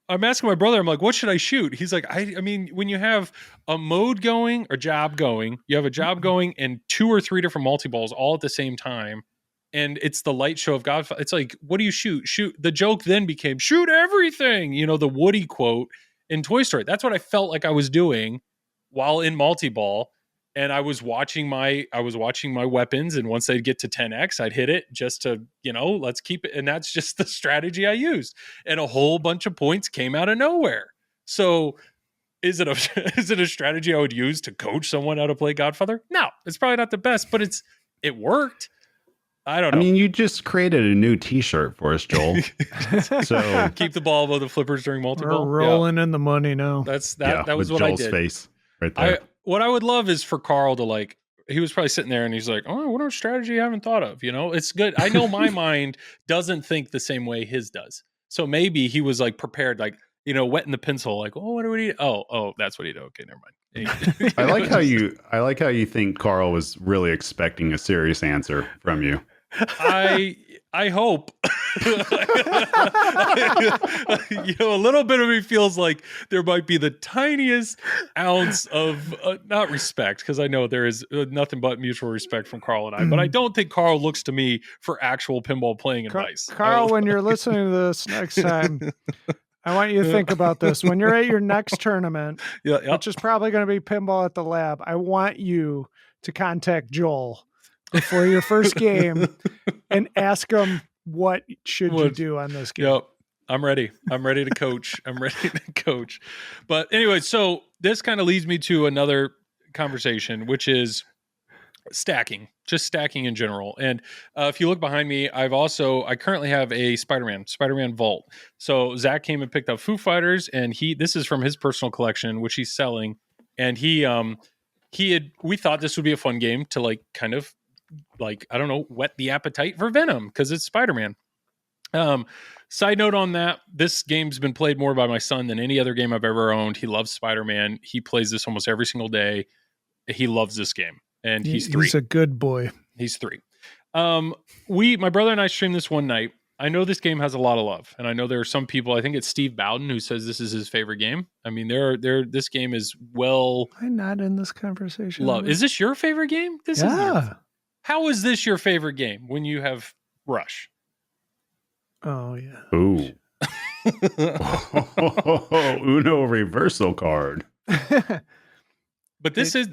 Speaker 3: I'm asking my brother, I'm like, what should I shoot? He's like, I mean, when you have a mode going or job going, you have a job going and 2 or 3 different multi-balls all at the same time. And it's the light show of Godfather. It's like, what do you shoot? Shoot. The joke then became shoot everything. The Woody quote in Toy Story. That's what I felt like I was doing while in multi-ball. And I was watching my weapons, and once they'd get to 10x, I'd hit it just to, let's keep it. And that's just the strategy I used. And a whole bunch of points came out of nowhere. So is it a strategy I would use to coach someone how to play Godfather? No, it's probably not the best, but it worked. I don't know.
Speaker 5: I mean, you just created a new T-shirt for us, Joel. So
Speaker 3: keep the ball above the flippers during multi-ball.
Speaker 4: We're rolling in the money now.
Speaker 3: That was what
Speaker 5: Joel's
Speaker 3: I did.
Speaker 5: Face right there.
Speaker 3: What I would love is for Carl to he was probably sitting there and he's like, oh, what a strategy I haven't thought of. It's good. I know my mind doesn't think the same way his does. So maybe he was prepared, wetting the pencil, oh, what do we need? Oh, that's what he did. Okay, never mind.
Speaker 5: I like how you think Carl was really expecting a serious answer from you.
Speaker 3: I hope. A little bit of me feels like there might be the tiniest ounce of not respect, because I know there is nothing but mutual respect from Carl and I, but I don't think Carl looks to me for actual pinball playing advice.
Speaker 4: Carl, when you're listening to this next time, I want you to think about this. When you're at your next tournament, which is probably going to be pinball at the lab, I want you to contact Joel before your first game and ask him, what should you do on this game?
Speaker 3: Yep. I'm ready. I'm ready to coach. But anyway, so this kind of leads me to another conversation, which is stacking, just stacking in general. And if you look behind me, I currently have a Spider-Man Vault. So Zach came and picked up Foo Fighters, and this is from his personal collection, which he's selling. And we thought this would be a fun game to kind of I don't know, whet the appetite for Venom, because it's Spider-Man. Side note on that, this game's been played more by my son than any other game I've ever owned. He loves Spider-Man. He plays this almost every single day. He loves this game, and he's 3.
Speaker 4: He's a good boy.
Speaker 3: He's 3. My brother and I streamed this one night. I know this game has a lot of love, and I know there are some people, I think it's Steve Bowden, who says this is his favorite game. I mean, this game is
Speaker 4: I'm not in this conversation.
Speaker 3: Love. Is this your favorite game? How is this your favorite game when you have Rush?
Speaker 4: Oh, yeah.
Speaker 5: Ooh. Uno reversal card.
Speaker 3: But this is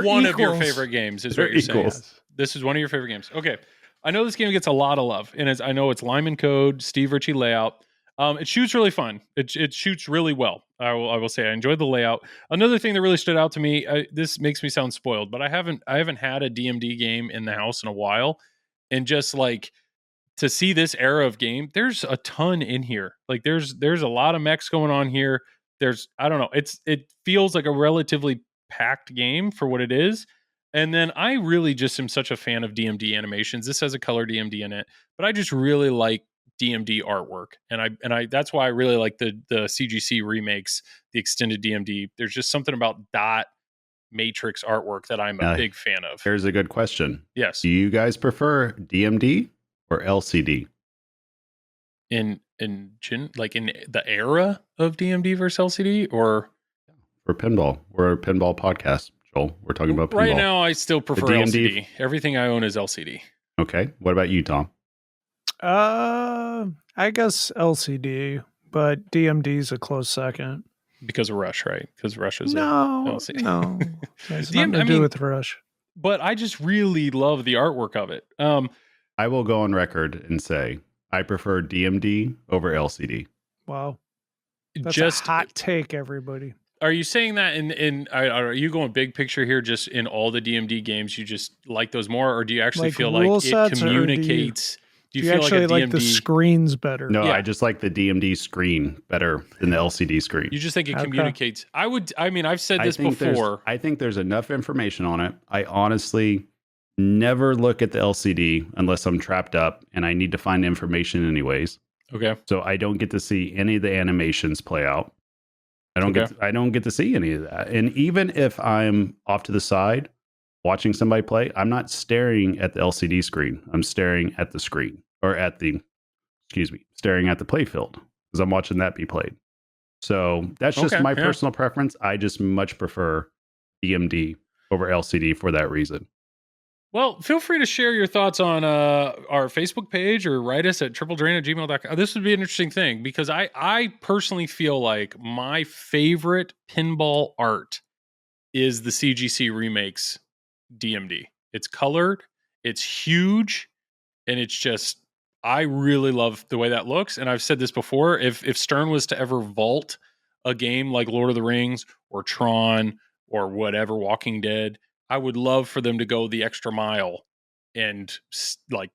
Speaker 3: one of your favorite games, is what you're saying. This is one of your favorite games. Okay. I know this game gets a lot of love, and I know it's Lyman Code, Steve Ritchie layout. It shoots really fun. It shoots really well. I will say I enjoyed the layout. Another thing that really stood out to me, this makes me sound spoiled, but I haven't had a DMD game in the house in a while, and just to see this era of game, there's a ton in here. There's a lot of mechs going on here. I don't know. It feels like a relatively packed game for what it is. And then I really just am such a fan of DMD animations. This has a color DMD in it, but I just really like DMD artwork. And I that's why I really like the CGC remakes, the extended DMD. There's just something about dot matrix artwork that I'm a big fan of.
Speaker 5: Here's a good question.
Speaker 3: Yes.
Speaker 5: Do you guys prefer DMD or LCD?
Speaker 3: In the era of DMD versus LCD, or
Speaker 5: for pinball? We're a pinball podcast, Joel. We're talking about pinball.
Speaker 3: Right now, I still prefer LCD. Everything I own is LCD.
Speaker 5: Okay. What about you, Tom?
Speaker 4: I guess LCD, but DMD is a close second.
Speaker 3: Because of Rush, right? Because Rush is
Speaker 4: LCD. No. It has nothing to do with Rush.
Speaker 3: But I just really love the artwork of it.
Speaker 5: I will go on record and say I prefer DMD over LCD.
Speaker 4: Wow. That's just a hot take, everybody.
Speaker 3: are you saying that are you going big picture here? Just in all the DMD games, you just like those more, or do you actually feel like it communicates? Do you feel
Speaker 4: actually
Speaker 3: like a DMD,
Speaker 4: like the screens better?
Speaker 5: No, I just like the DMD screen better than the LCD screen.
Speaker 3: You just think it communicates? I've said this before.
Speaker 5: I think there's enough information on it. I honestly never look at the LCD unless I'm trapped up and I need to find information anyways.
Speaker 3: Okay.
Speaker 5: So I don't get to see any of the animations play out. I don't get to see any of that. And even if I'm off to the side watching somebody play, I'm not staring at the LCD screen. I'm staring at the screen or staring at the play field because I'm watching that be played. So that's just my personal preference. I just much prefer DMD over LCD for that reason.
Speaker 3: Well, feel free to share your thoughts on our Facebook page or write us at tripledrain@gmail.com. This would be an interesting thing because I personally feel like my favorite pinball art is the CGC Remakes DMD. It's colored, it's huge, and it's just, I really love the way that looks. And I've said this before, if Stern was to ever vault a game like Lord of the Rings or Tron or whatever, Walking Dead, I would love for them to go the extra mile and like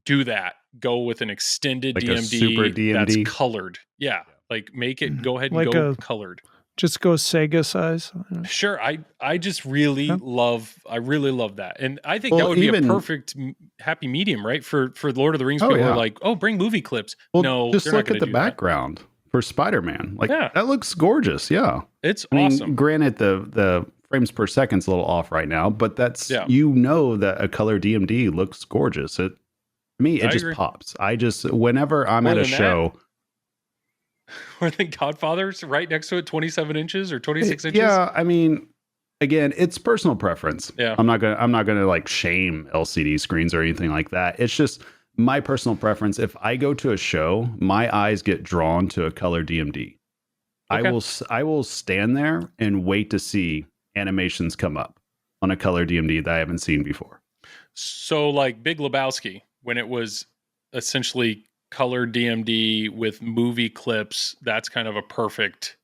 Speaker 3: do that. Go with an extended
Speaker 5: like
Speaker 3: DMD,
Speaker 5: a super DMD
Speaker 3: that's colored. Yeah, like make it go ahead and
Speaker 4: like
Speaker 3: go colored.
Speaker 4: Just go Sega size.
Speaker 3: Sure, I just really love that, and I think that would be a perfect happy medium, right? For Lord of the Rings, people are like, oh, bring movie clips.
Speaker 5: Well,
Speaker 3: no,
Speaker 5: just look at the background for Spider-Man. Like that looks gorgeous. Yeah,
Speaker 3: it's awesome.
Speaker 5: Granted, the frames per second's a little off right now, but that's that a color DMD looks gorgeous. It just pops. Whenever I'm at a show.
Speaker 3: Or the Godfather's right next to it, 27 inches or 26 inches.
Speaker 5: Yeah, again, it's personal preference.
Speaker 3: Yeah.
Speaker 5: I'm not gonna like shame LCD screens or anything like that. It's just my personal preference. If I go to a show, my eyes get drawn to a color DMD. Okay. I will stand there and wait to see animations come up on a color DMD that I haven't seen before. So
Speaker 3: like Big Lebowski, when it was essentially colored DMD with movie clips, that's kind of a perfect.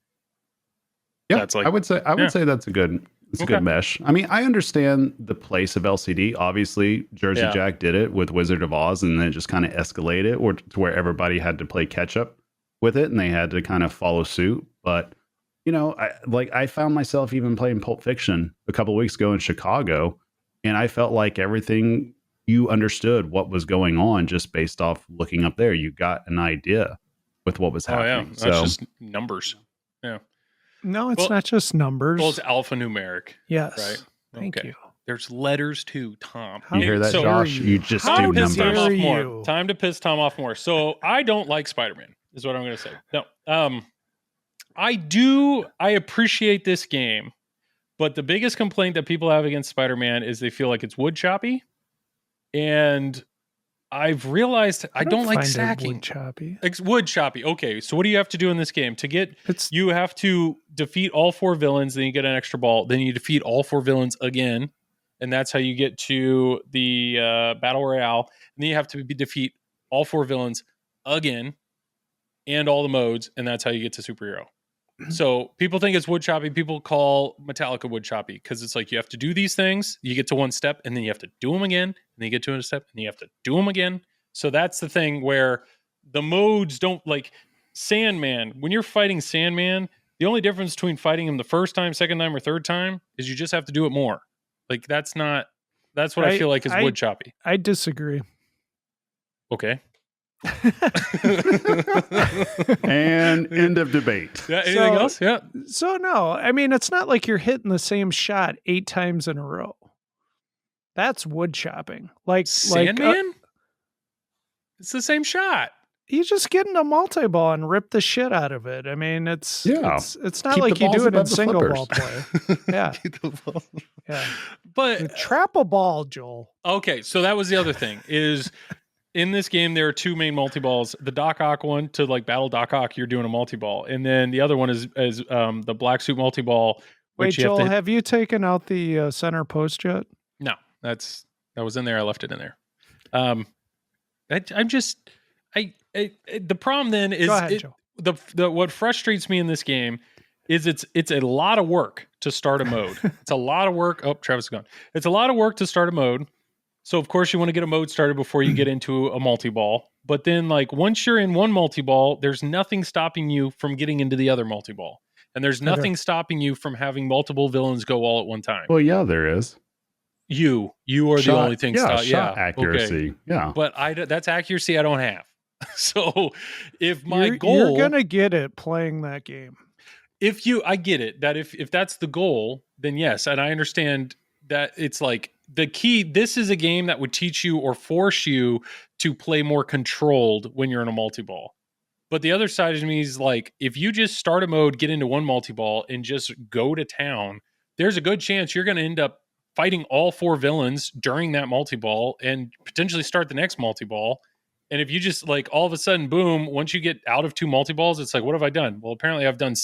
Speaker 5: Yeah, that's like I would say that's a good mesh. I understand the place of LCD. Obviously, Jersey Jack did it with Wizard of Oz, and then it just kind of escalated, or to where everybody had to play catch up with it, and they had to kind of follow suit. But I found myself even playing Pulp Fiction a couple of weeks ago in Chicago, and I felt like everything. You understood what was going on just based off looking up there. You got an idea with what was happening.
Speaker 3: That's just numbers. Yeah.
Speaker 4: No, it's not just numbers.
Speaker 3: Well, it's alphanumeric.
Speaker 4: Yes.
Speaker 3: Right.
Speaker 4: Thank you.
Speaker 3: There's letters too, Tom.
Speaker 5: You hear that, Josh? You just do numbers.
Speaker 3: Time to piss Tom off more. So I don't like Spider-Man, is what I'm going to say. No. I appreciate this game, but the biggest complaint that people have against Spider-Man is they feel like it's wood choppy. And I've realized I don't like stacking.
Speaker 4: Wood choppy.
Speaker 3: It's wood choppy. Okay, so what do you have to do in this game to get? You have to defeat all 4 villains, then you get an extra ball. Then you defeat all 4 villains again, and that's how you get to the battle royale. And then you have to defeat all 4 villains again, and all the modes, and that's how you get to superhero. So people think it's wood choppy. People call Metallica wood choppy because it's like you have to do these things. You get to one step and then you have to do them again. And then you get to a step and you have to do them again. So that's the thing where the modes don't like Sandman. When you're fighting Sandman, the only difference between fighting him the first time, second time, or third time is you just have to do it more. Like that's what I feel like is wood choppy.
Speaker 4: I disagree.
Speaker 3: Okay.
Speaker 5: And end of debate.
Speaker 3: Yeah, anything else? Yeah.
Speaker 4: So no, it's not like you're hitting the same shot 8 times in a row. That's wood chopping. Like
Speaker 3: Sandman? It's the same shot.
Speaker 4: You just get into multi-ball and rip the shit out of it. It's not like you do it in single ball play. Yeah. Yeah.
Speaker 3: But
Speaker 4: trap a ball, Joel.
Speaker 3: Okay, so that was the other thing is in this game, there are 2 main multi-balls. The Doc Ock one, to like battle Doc Ock, you're doing a multi-ball. And then the other one is the Black Suit multi-ball.
Speaker 4: Wait, Joel, have you taken out the center post yet?
Speaker 3: No, that was in there. I left it in there. The problem then is
Speaker 4: Go ahead, Joel.
Speaker 3: What frustrates me in this game is it's a lot of work to start a mode. It's a lot of work. Oh, Travis is gone. It's a lot of work to start a mode. So of course you want to get a mode started before you get into a multi-ball. But then like once you're in one multi-ball, there's nothing stopping you from getting into the other multi-ball. And there's nothing stopping you from having multiple villains go all at one time.
Speaker 5: Well, yeah, there is.
Speaker 3: You are the only thing.
Speaker 5: Shot accuracy.
Speaker 3: Okay.
Speaker 5: Yeah.
Speaker 3: But that's accuracy I don't have. So if my goal,
Speaker 4: you're going to get it playing that game.
Speaker 3: I get it that if that's the goal, then yes. And I understand that it's like the key. This is a game that would teach you or force you to play more controlled when you're in a multi-ball. But the other side of me is like, if you just start a mode, get into one multi-ball and just go to town, there's a good chance you're going to end up fighting all 4 villains during that multi-ball and potentially start the next multi-ball. And if you just like all of a sudden, boom, once you get out of 2 multi-balls, it's like, what have I done? Well, apparently I've done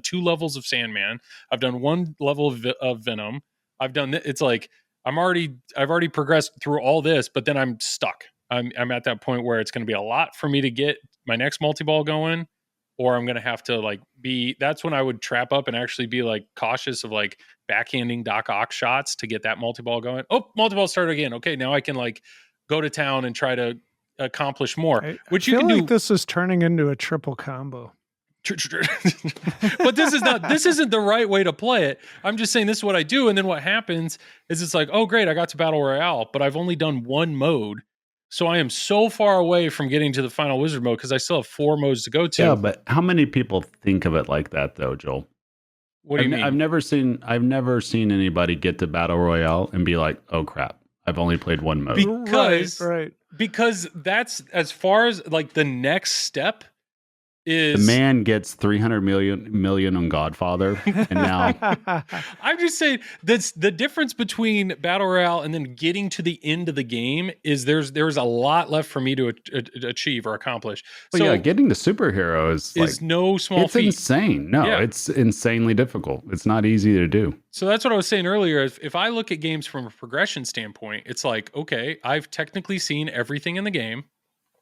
Speaker 3: 2 levels of Sandman. I've done 1 level of Venom. It's like, I've already progressed through all this, but then I'm stuck. I'm at that point where it's going to be a lot for me to get my next multi-ball going, or I'm going to have to like that's when I would trap up and actually be like cautious of like backhanding Doc Ock shots to get that multi-ball going. Oh, multi-ball started again. Okay. Now I can like go to town and try to accomplish more, which you can do.
Speaker 4: This is turning into a triple combo.
Speaker 3: But this isn't the right way to play it. I'm just saying this is what I do. And then what happens is it's like, oh great, I got to Battle Royale, but I've only done 1 mode. So I am so far away from getting to the final wizard mode because I still have 4 modes to go to.
Speaker 5: Yeah, but how many people think of it like that though, Joel?
Speaker 3: What do you mean?
Speaker 5: I've never seen anybody get to Battle Royale and be like, "Oh crap, I've only played 1 mode."
Speaker 3: Because that's as far as like the next step is.
Speaker 5: The man gets 300 million on Godfather, and now
Speaker 3: I'm just saying that's the difference between Battle Royale and then getting to the end of the game is there's a lot left for me to achieve or accomplish.
Speaker 5: Well, yeah, getting to superhero is like,
Speaker 3: no small feat.
Speaker 5: It's insane. No, it's insanely difficult. It's not easy to do.
Speaker 3: So that's what I was saying earlier. If I look at games from a progression standpoint, it's like, okay, I've technically seen everything in the game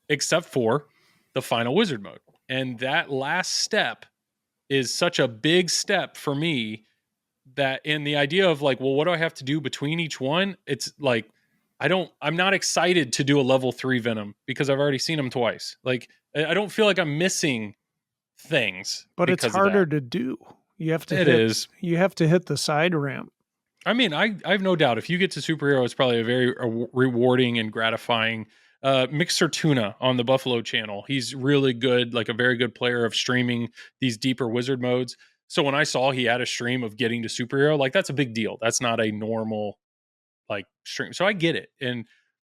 Speaker 3: except for the final wizard mode. And that last step is such a big step for me that in the idea of like, well, what do I have to do between each one? It's like, I'm not excited to do a level 3 Venom because I've already seen them twice. Like, I don't feel like I'm missing things.
Speaker 4: But it's harder to do. You have to You have to hit the side ramp.
Speaker 3: I mean, I have no doubt if you get to superhero, it's probably a very rewarding and gratifying. Mixer Tuna on the Buffalo channel. He's really good, like a very good player of streaming these deeper wizard modes. So when I saw he had a stream of getting to superhero, like that's a big deal. That's not a normal like stream. So I get it. And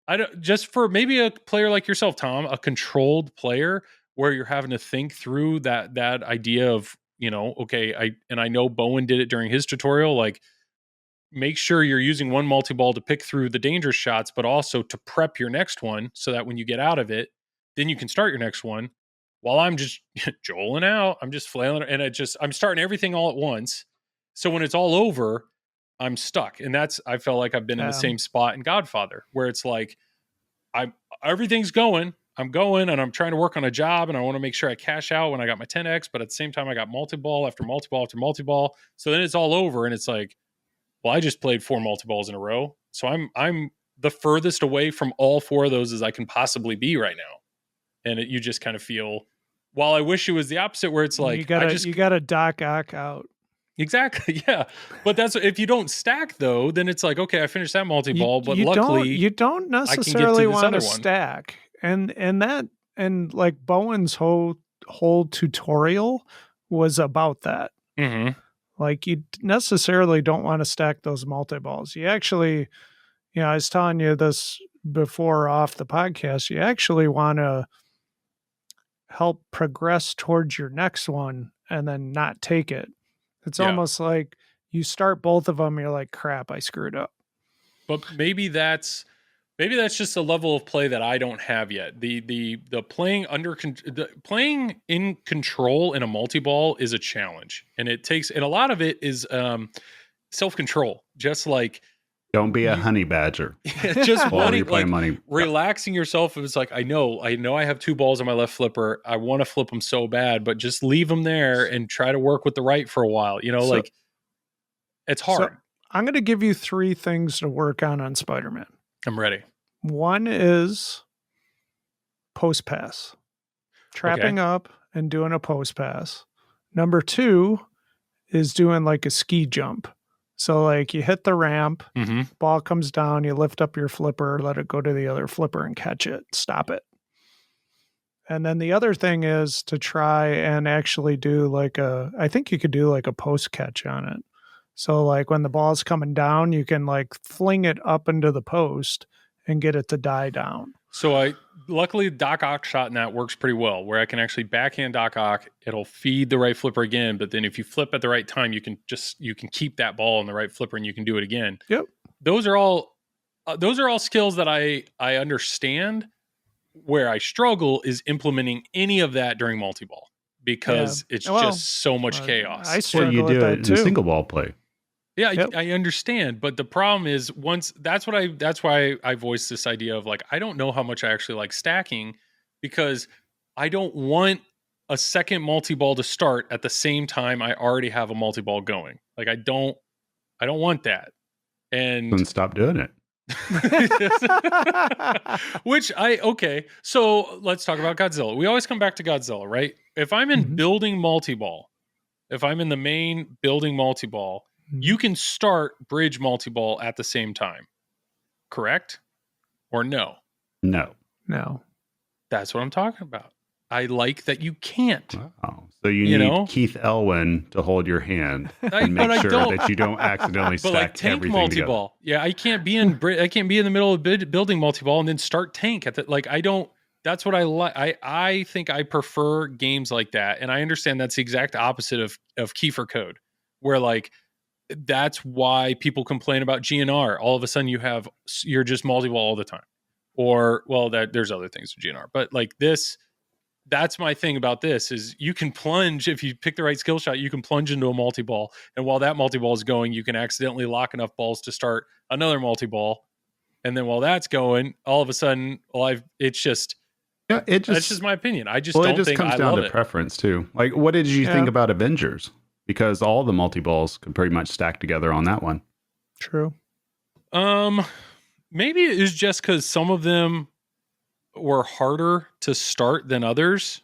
Speaker 3: I don't, just for maybe a player like yourself, Tom, a controlled player where you're having to think through that idea of, you know, okay, I know Bowen did it during his tutorial, like make sure you're using 1 multi-ball to pick through the dangerous shots, but also to prep your next one so that when you get out of it, then you can start your next one. While I'm just joling out, I'm just flailing, and I'm starting everything all at once. So when it's all over, I'm stuck. And I felt like I've been in the same spot in Godfather, where it's like, everything's going, I'm going and I'm trying to work on a job and I want to make sure I cash out when I got my 10X, but at the same time I got multi-ball after multi-ball after multi-ball. So then it's all over and it's like, well, I just played 4 multi-balls in a row. So I'm the furthest away from all 4 of those as I can possibly be right now. And you just kind of feel, while I wish it was the opposite where it's like, you
Speaker 4: got to Doc Ock out.
Speaker 3: Exactly. Yeah. But that's, if you don't stack though, then it's like, okay, I finished that multi-ball, but luckily
Speaker 4: you don't necessarily want to stack. And like Bowen's whole tutorial was about that.
Speaker 3: Mm-hmm.
Speaker 4: Like you necessarily don't want to stack those multi-balls. You actually, you know, I was telling you this before off the podcast, you actually want to help progress towards your next one and then not take it. It's almost like you start both of them, you're like, crap, I screwed up.
Speaker 3: But maybe that's just a level of play that I don't have yet. The playing playing in control in a multi-ball is a challenge, and a lot of it is self-control. Just like
Speaker 5: Don't be a honey badger.
Speaker 3: Just
Speaker 5: while
Speaker 3: wanting,
Speaker 5: you're playing
Speaker 3: like,
Speaker 5: money.
Speaker 3: relaxing yourself. It's like, I know I have 2 balls on my left flipper. I want to flip them so bad, but just leave them there and try to work with the right for a while. Like, it's hard.
Speaker 4: So I'm going to give you 3 things to work on Spider-Man.
Speaker 3: I'm ready.
Speaker 4: One is post pass, trapping up and doing a post pass. Number 2 is doing like a ski jump. So like you hit the ramp, ball comes down, you lift up your flipper, let it go to the other flipper and catch it, stop it. And then the other thing is to try and actually do I think you could do like a post catch on it. So like when the ball's coming down, you can like fling it up into the post and get it to die down.
Speaker 3: So luckily Doc Ock shot in that works pretty well, where I can actually backhand Doc Ock. It'll feed the right flipper again, but then if you flip at the right time, you can keep that ball on the right flipper and you can do it again.
Speaker 4: Yep.
Speaker 3: Those are all skills that I understand. Where I struggle is implementing any of that during multi-ball because it's just so much chaos.
Speaker 4: I struggle
Speaker 5: you
Speaker 4: with
Speaker 5: do
Speaker 4: that
Speaker 5: it
Speaker 4: too.
Speaker 5: in single ball play.
Speaker 3: Yeah, I understand, but the problem is that's why I voiced this idea of like I don't know how much I actually like stacking because I don't want a second multi-ball to start at the same time I already have a multi-ball going. Like I don't want that. And
Speaker 5: Then stop doing it.
Speaker 3: So let's talk about Godzilla. We always come back to Godzilla, right? If I'm in building multi-ball, if I'm in the main building multi-ball, you can start bridge multi-ball at the same time. Correct? Or no?
Speaker 5: No.
Speaker 3: That's what I'm talking about. I like that you can't.
Speaker 5: Wow. So you need Keith Elwin to hold your hand and make sure that you don't accidentally stack
Speaker 3: like tank
Speaker 5: everything
Speaker 3: multi-ball.
Speaker 5: together.
Speaker 3: Yeah, I can't be in the middle of building multi-ball and then start tank at the I don't. That's what I like. I think I prefer games like that, and I understand that's the exact opposite of Kiefer code, where like that's why people complain about GNR. All of a sudden, you're just multi-ball all the time, or there's other things with GNR, but like this. That's my thing about this is you can plunge if you pick the right skill shot, you can plunge into a multi-ball. And while that multi-ball is going, you can accidentally lock enough balls to start another multi-ball. And then while that's going, all of a sudden, that's just my opinion. I just don't think I love it. It just comes down to
Speaker 5: preference too. Like, what did you think about Avengers? Because all the multi-balls could pretty much stack together on that one.
Speaker 4: True.
Speaker 3: Maybe it is just because some of them were harder to start than others.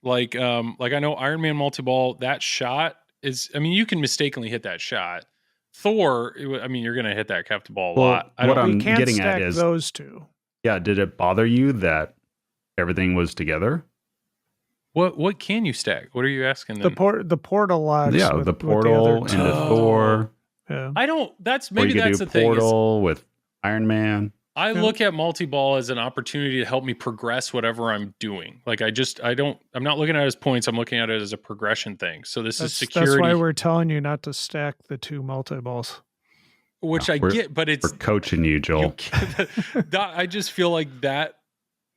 Speaker 3: Like I know Iron Man multi-ball, that shot is, you can mistakenly hit that shot. Thor, you're going to hit that captain ball a lot.
Speaker 5: I'm getting at is
Speaker 4: those two.
Speaker 5: Yeah. Did it bother you that everything was together?
Speaker 3: What can you stack? What are you asking?
Speaker 4: Then? The portal locks.
Speaker 5: Yeah. The portal and the Thor.
Speaker 4: Yeah.
Speaker 3: That's the thing.
Speaker 5: Portal with Iron Man.
Speaker 3: I look at multi-ball as an opportunity to help me progress whatever I'm doing. Like I'm not looking at it as points. I'm looking at it as a progression thing. So this is security.
Speaker 4: That's why we're telling you not to stack the 2 multi-balls.
Speaker 3: Which I get, but we're
Speaker 5: coaching you, Joel.
Speaker 3: I just feel like that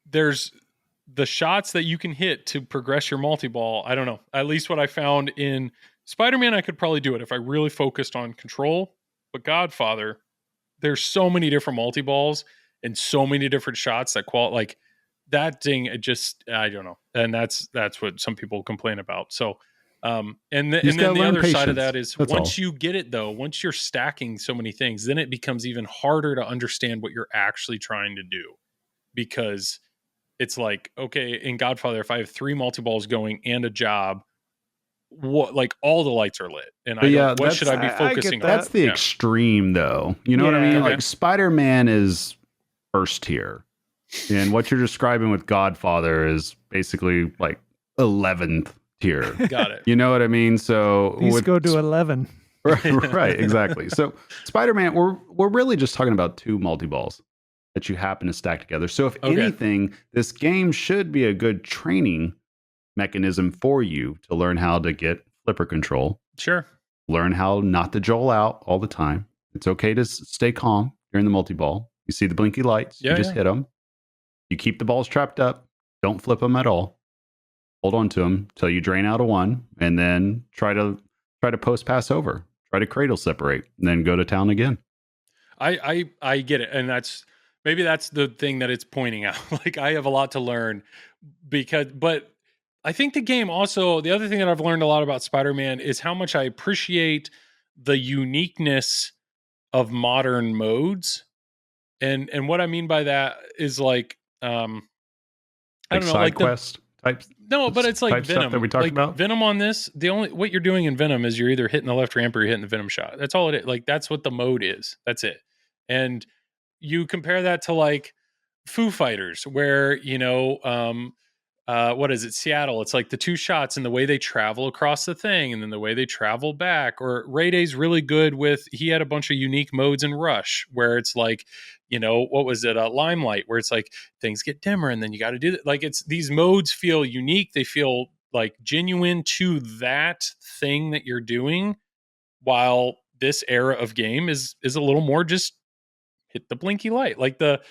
Speaker 3: there's the shots that you can hit to progress your multi-ball. I don't know. At least what I found in Spider-Man, I could probably do it if I really focused on control. But Godfather, there's so many different multi-balls and so many different shots that like that thing. It just, I don't know. And that's what some people complain about. So, and then the other side of that is once you get it though, once you're stacking so many things, then it becomes even harder to understand what you're actually trying to do, because it's like, okay, in Godfather, if I have 3 multi-balls going and a job, all the lights are lit, and what should I be focusing on?
Speaker 5: That's the extreme, though. You know what I mean? Okay. Like Spider-Man is first tier, and what you're describing with Godfather is basically like 11th tier.
Speaker 3: Got it.
Speaker 5: You know what I mean? So
Speaker 4: these go to 11.
Speaker 5: Right, exactly. So Spider-Man, we're really just talking about 2 multi-balls that you happen to stack together. So if anything, this game should be a good training mechanism for you to learn how to get flipper control.
Speaker 3: Sure.
Speaker 5: Learn how not to joel out all the time. It's okay to stay calm during the multi-ball. You see the blinky lights, you just hit them. You keep the balls trapped up. Don't flip them at all. Hold on to them till you drain out a 1, and then try to post pass over. Try to cradle separate, and then go to town again.
Speaker 3: I get it, and maybe that's the thing that it's pointing out. Like I have a lot to learn but I think the game also, the other thing that I've learned a lot about Spider-Man is how much I appreciate the uniqueness of modern modes. And what I mean by that is like I don't know,
Speaker 5: side
Speaker 3: like
Speaker 5: quest type.
Speaker 3: no, but it's like
Speaker 5: stuff
Speaker 3: Venom
Speaker 5: that we talked
Speaker 3: like
Speaker 5: about.
Speaker 3: Venom on this. The only what you're doing in Venom is you're either hitting the left ramp or you're hitting the Venom shot. That's all it is. Like that's what the mode is. That's it. And you compare that to like Foo Fighters, where what is it, Seattle? It's like the two shots and the way they travel across the thing, and then the way they travel back. Or Ray Day's really good with. He had a bunch of unique modes in Rush, where it's like, what was it, Limelight, where it's like things get dimmer, and then you got to do that. Like it's these modes feel unique. They feel like genuine to that thing that you're doing. While this era of game is a little more just hit the blinky light, like the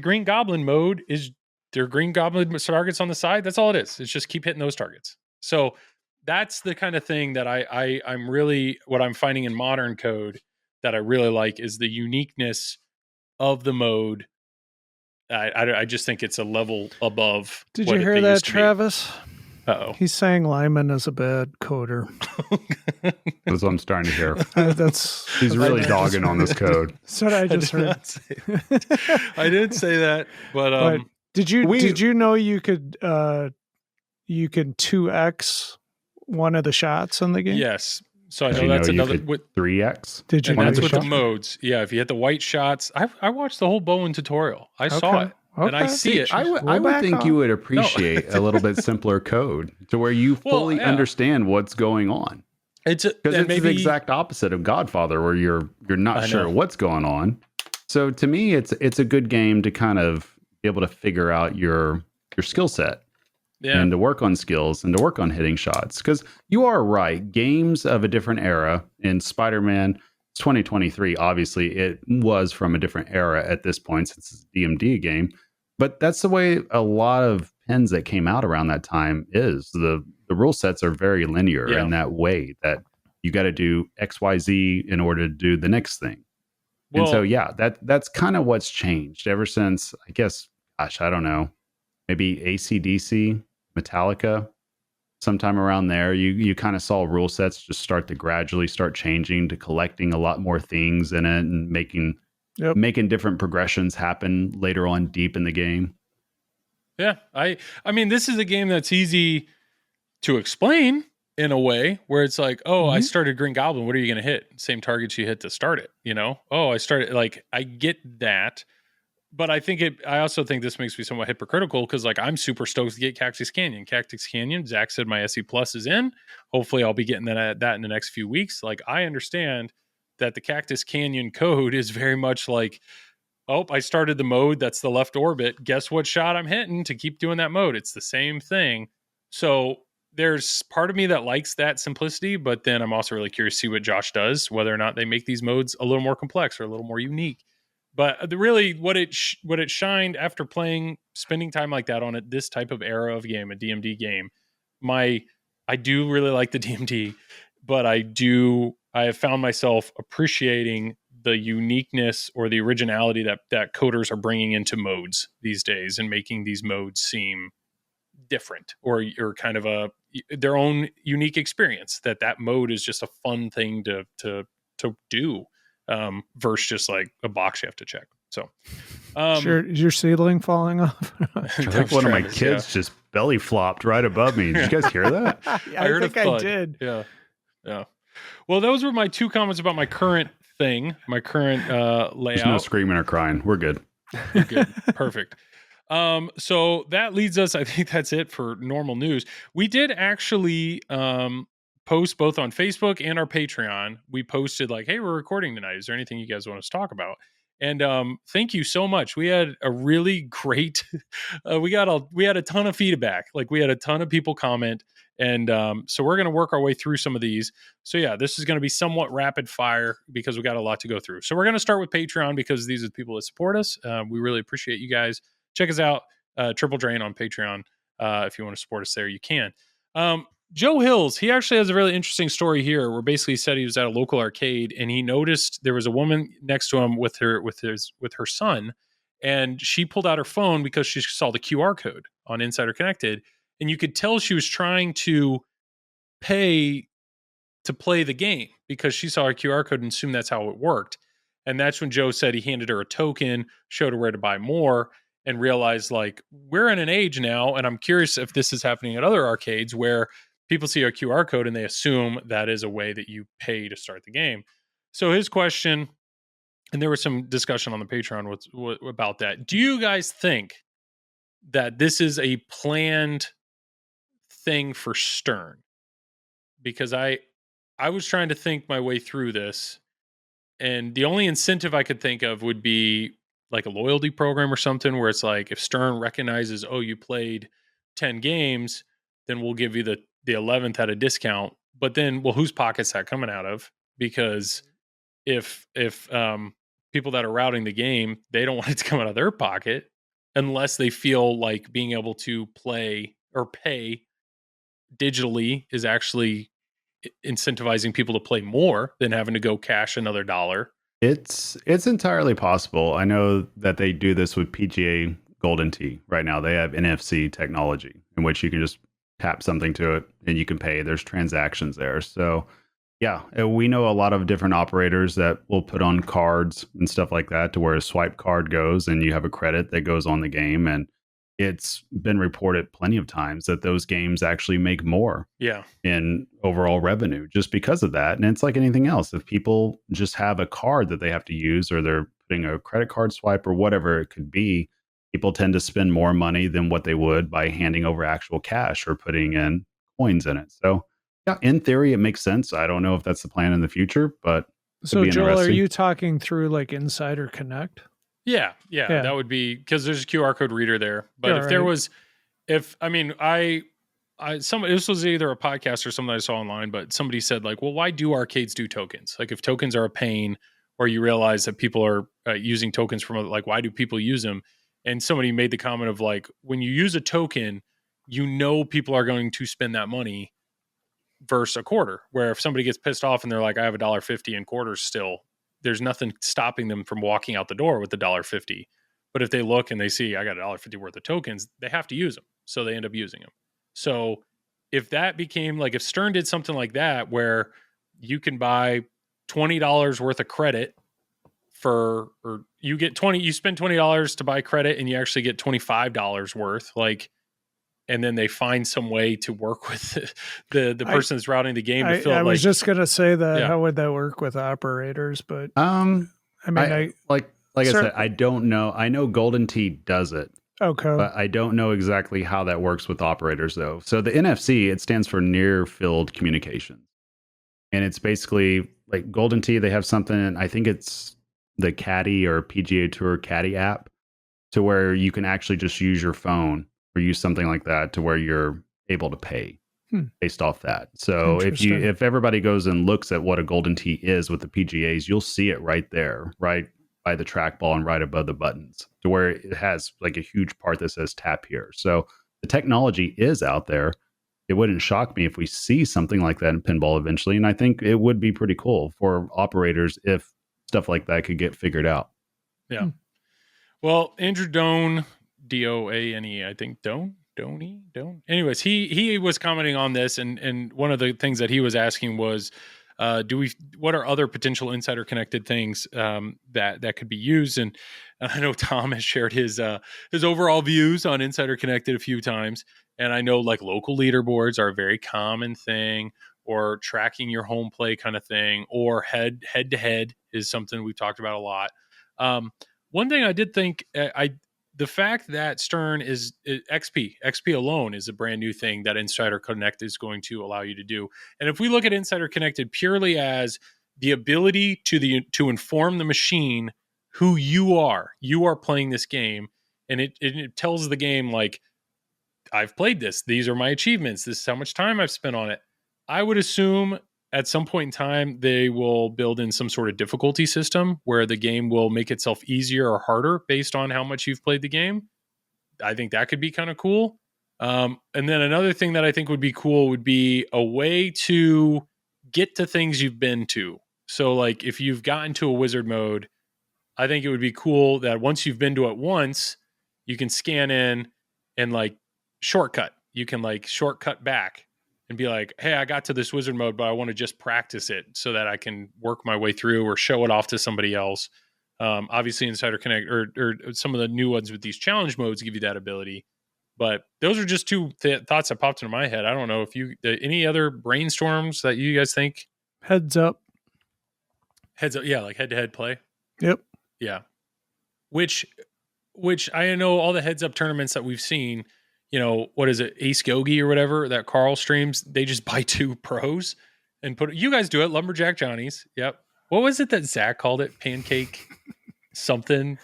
Speaker 3: Green Goblin mode is their Green Goblin targets on the side. That's all it is. It's just keep hitting those targets. So that's the kind of thing that I'm really, what I'm finding in modern code that I really like is the uniqueness of the mode. I just think it's a level above.
Speaker 4: Did you hear that, Travis?
Speaker 3: Uh-oh.
Speaker 4: He's saying Lyman is a bad coder.
Speaker 5: That's what I'm starting to hear.
Speaker 4: He's
Speaker 5: really dogging on this code.
Speaker 4: That's what I just heard.
Speaker 3: I didn't say that, but
Speaker 4: did you know you could 2x one of the shots in the game?
Speaker 3: Yes. So I know that's another
Speaker 5: 3x.
Speaker 4: Did you?
Speaker 3: And that's with the modes. Yeah, if you hit the white shots, I watched the whole Bowen tutorial. I saw it.
Speaker 4: Okay.
Speaker 3: And I see it.
Speaker 5: I would think you would appreciate a little bit simpler code to where you fully understand what's going on. Because it's the exact opposite of Godfather, where you're not sure what's going on. So to me, it's a good game to kind of be able to figure out your skill set, and to work on skills and to work on hitting shots. Because you are right, games of a different era in Spider-Man 2023, obviously it was from a different era at this point since it's a DMD game. But that's the way a lot of pens that came out around that time is. The rule sets are very linear in that way, that you got to do XYZ in order to do the next thing. Well, and so, that's kind of what's changed ever since, I guess, gosh, I don't know, maybe AC/DC, Metallica, sometime around there. You kind of saw rule sets just start to gradually start changing to collecting a lot more things in it and making different progressions happen later on deep in the game.
Speaker 3: Yeah, I mean, this is a game that's easy to explain in a way where it's like, I started Green Goblin. What are you going to hit? Same targets you hit to start it, I started, like, I get that. But I also think this makes me somewhat hypocritical because, like, I'm super stoked to get Cactus Canyon. Cactus Canyon, Zach said my SE Plus is in. Hopefully I'll be getting that in the next few weeks. Like, I understand that the Cactus Canyon code is very much like, I started the mode. That's the left orbit. Guess what shot I'm hitting to keep doing that mode? It's the same thing. So there's part of me that likes that simplicity, but then I'm also really curious to see what Josh does, whether or not they make these modes a little more complex or a little more unique. But really what it shined after spending time like that on it, this type of era of game, a DMD game, I do really like the DMD, but I have found myself appreciating the uniqueness or the originality that coders are bringing into modes these days and making these modes seem different or kind of their own unique experience, that mode is just a fun thing to do versus just like a box you have to check. So
Speaker 4: is your seedling falling off?
Speaker 5: I think one of my kids just belly flopped right above me. Did you guys hear that?
Speaker 4: I heard I did.
Speaker 3: Yeah. Well, those were my two comments about my current thing, my current layout.
Speaker 5: There's no screaming or crying. We're good.
Speaker 3: You're good. Perfect. So that leads us, I think that's it for normal news. We did actually post both on Facebook and our Patreon. We posted like, hey, we're recording tonight. Is there anything you guys want us to talk about? And thank you so much. We had a really great, we had a ton of feedback. Like we had a ton of people comment. And so we're going to work our way through some of these. So yeah, this is going to be somewhat rapid fire because we got a lot to go through. So we're going to start with Patreon because these are the people that support us. We really appreciate you guys. Check us out, Triple Drain on Patreon. If you want to support us there, you can. Joe Hills, he actually has a really interesting story here where basically he said he was at a local arcade and he noticed there was a woman next to him with her son, and she pulled out her phone because she saw the QR code on Insider Connected, and you could tell she was trying to pay to play the game because she saw a QR code and assumed that's how it worked. And that's when Joe said he handed her a token, showed her where to buy more, and realized like we're in an age now, and I'm curious if this is happening at other arcades where people see a QR code and they assume that is a way that you pay to start the game. So his question, and there was some discussion on the Patreon about that. Do you guys think that this is a planned thing for Stern? Because I was trying to think my way through this, and the only incentive I could think of would be like a loyalty program or something where it's like if Stern recognizes, oh, you played 10 games, then we'll give you the 11th at a discount. But then, well, whose pocket's that coming out of? Because if people that are routing the game, they don't want it to come out of their pocket unless they feel like being able to play or pay digitally is actually incentivizing people to play more than having to go cash another dollar.
Speaker 5: It's entirely possible. I know that they do this with PGA Golden Tee right now. They have NFC technology in which you can just tap something to it and you can pay. There's transactions there. So yeah, we know a lot of different operators that will put on cards and stuff like that to where a swipe card goes and you have a credit that goes on the game. And it's been reported plenty of times that those games actually make more in overall revenue just because of that. And it's like anything else. If people just have a card that they have to use or they're putting a credit card swipe or whatever it could be, people tend to spend more money than what they would by handing over actual cash or putting in coins in it. So yeah, in theory, it makes sense. I don't know if that's the plan in the future, but
Speaker 4: so Joel, are you talking through like Insider Connect?
Speaker 3: Yeah, that would be because there's a QR code reader there. But if there was, this was either a podcast or something I saw online, but somebody said like, well, why do arcades do tokens? Like if tokens are a pain, or you realize that people are using tokens from like, why do people use them? And somebody made the comment of like, when you use a token, you know people are going to spend that money versus a quarter. Where if somebody gets pissed off and they're like, I have $1.50 in quarters still, there's nothing stopping them from walking out the door with the $1.50. But if they look and they see I got $1.50 worth of tokens, they have to use them. So they end up using them. So if that became like, if Stern did something like that, where you can buy $20 worth of credit or you get you spend $20 to buy credit and you actually get $25 worth, like, and then they find some way to work with the person that's routing the game to fill.
Speaker 4: I was just gonna say that. How would that work with operators? But I mean,
Speaker 5: like I said, I don't know. I know Golden Tee does it.
Speaker 4: Okay,
Speaker 5: but I don't know exactly how that works with operators though. So the NFC, it stands for Near Field Communications, and it's basically like Golden Tee. They have something. I think it's the Caddy or PGA Tour Caddy app, to where you can actually just use your phone or use something like that to where you're able to pay based off that. So if everybody goes and looks at what a Golden Tee is with the PGAs, you'll see it right there, right by the trackball and right above the buttons, to where it has like a huge part that says tap here. So the technology is out there. It wouldn't shock me if we see something like that in pinball eventually. And I think it would be pretty cool for operators if stuff like that could get figured out.
Speaker 3: Yeah. Well, Andrew Doane, Doane, I think Doane. Anyways, he was commenting on this, and one of the things that he was asking was, what are other potential insider connected things that could be used? And I know Tom has shared his overall views on insider connected a few times, and I know like local leaderboards are a very common thing, or tracking your home play kind of thing, or head to head is something we've talked about a lot. One thing I did think, the fact that Stern is XP alone is a brand new thing that Insider Connect is going to allow you to do. And if we look at Insider Connected purely as the ability to inform the machine who you are playing this game, and it tells the game like, I've played this, these are my achievements, this is how much time I've spent on it. I would assume at some point in time, they will build in some sort of difficulty system where the game will make itself easier or harder based on how much you've played the game. I think that could be kind of cool. And then another thing that I think would be cool would be a way to get to things you've been to. So like if you've gotten to a wizard mode, I think it would be cool that once you've been to it once, you can scan in and like shortcut. You can like shortcut back and be like, hey, I got to this wizard mode, but I want to just practice it so that I can work my way through or show it off to somebody else. Obviously Insider Connect or some of the new ones with these challenge modes give you that ability. But those are just two thoughts that popped into my head. I don't know if any other brainstorms that you guys think?
Speaker 4: Heads up.
Speaker 3: Yeah, like head-to-head play.
Speaker 4: Yep.
Speaker 3: Yeah. Which I know all the heads up tournaments that we've seen, what is it, Ace Gogi or whatever that Carl streams, they just buy 2 pros and you guys do it, Lumberjack Johnnies. Yep. What was it that Zach called it? Pancake something.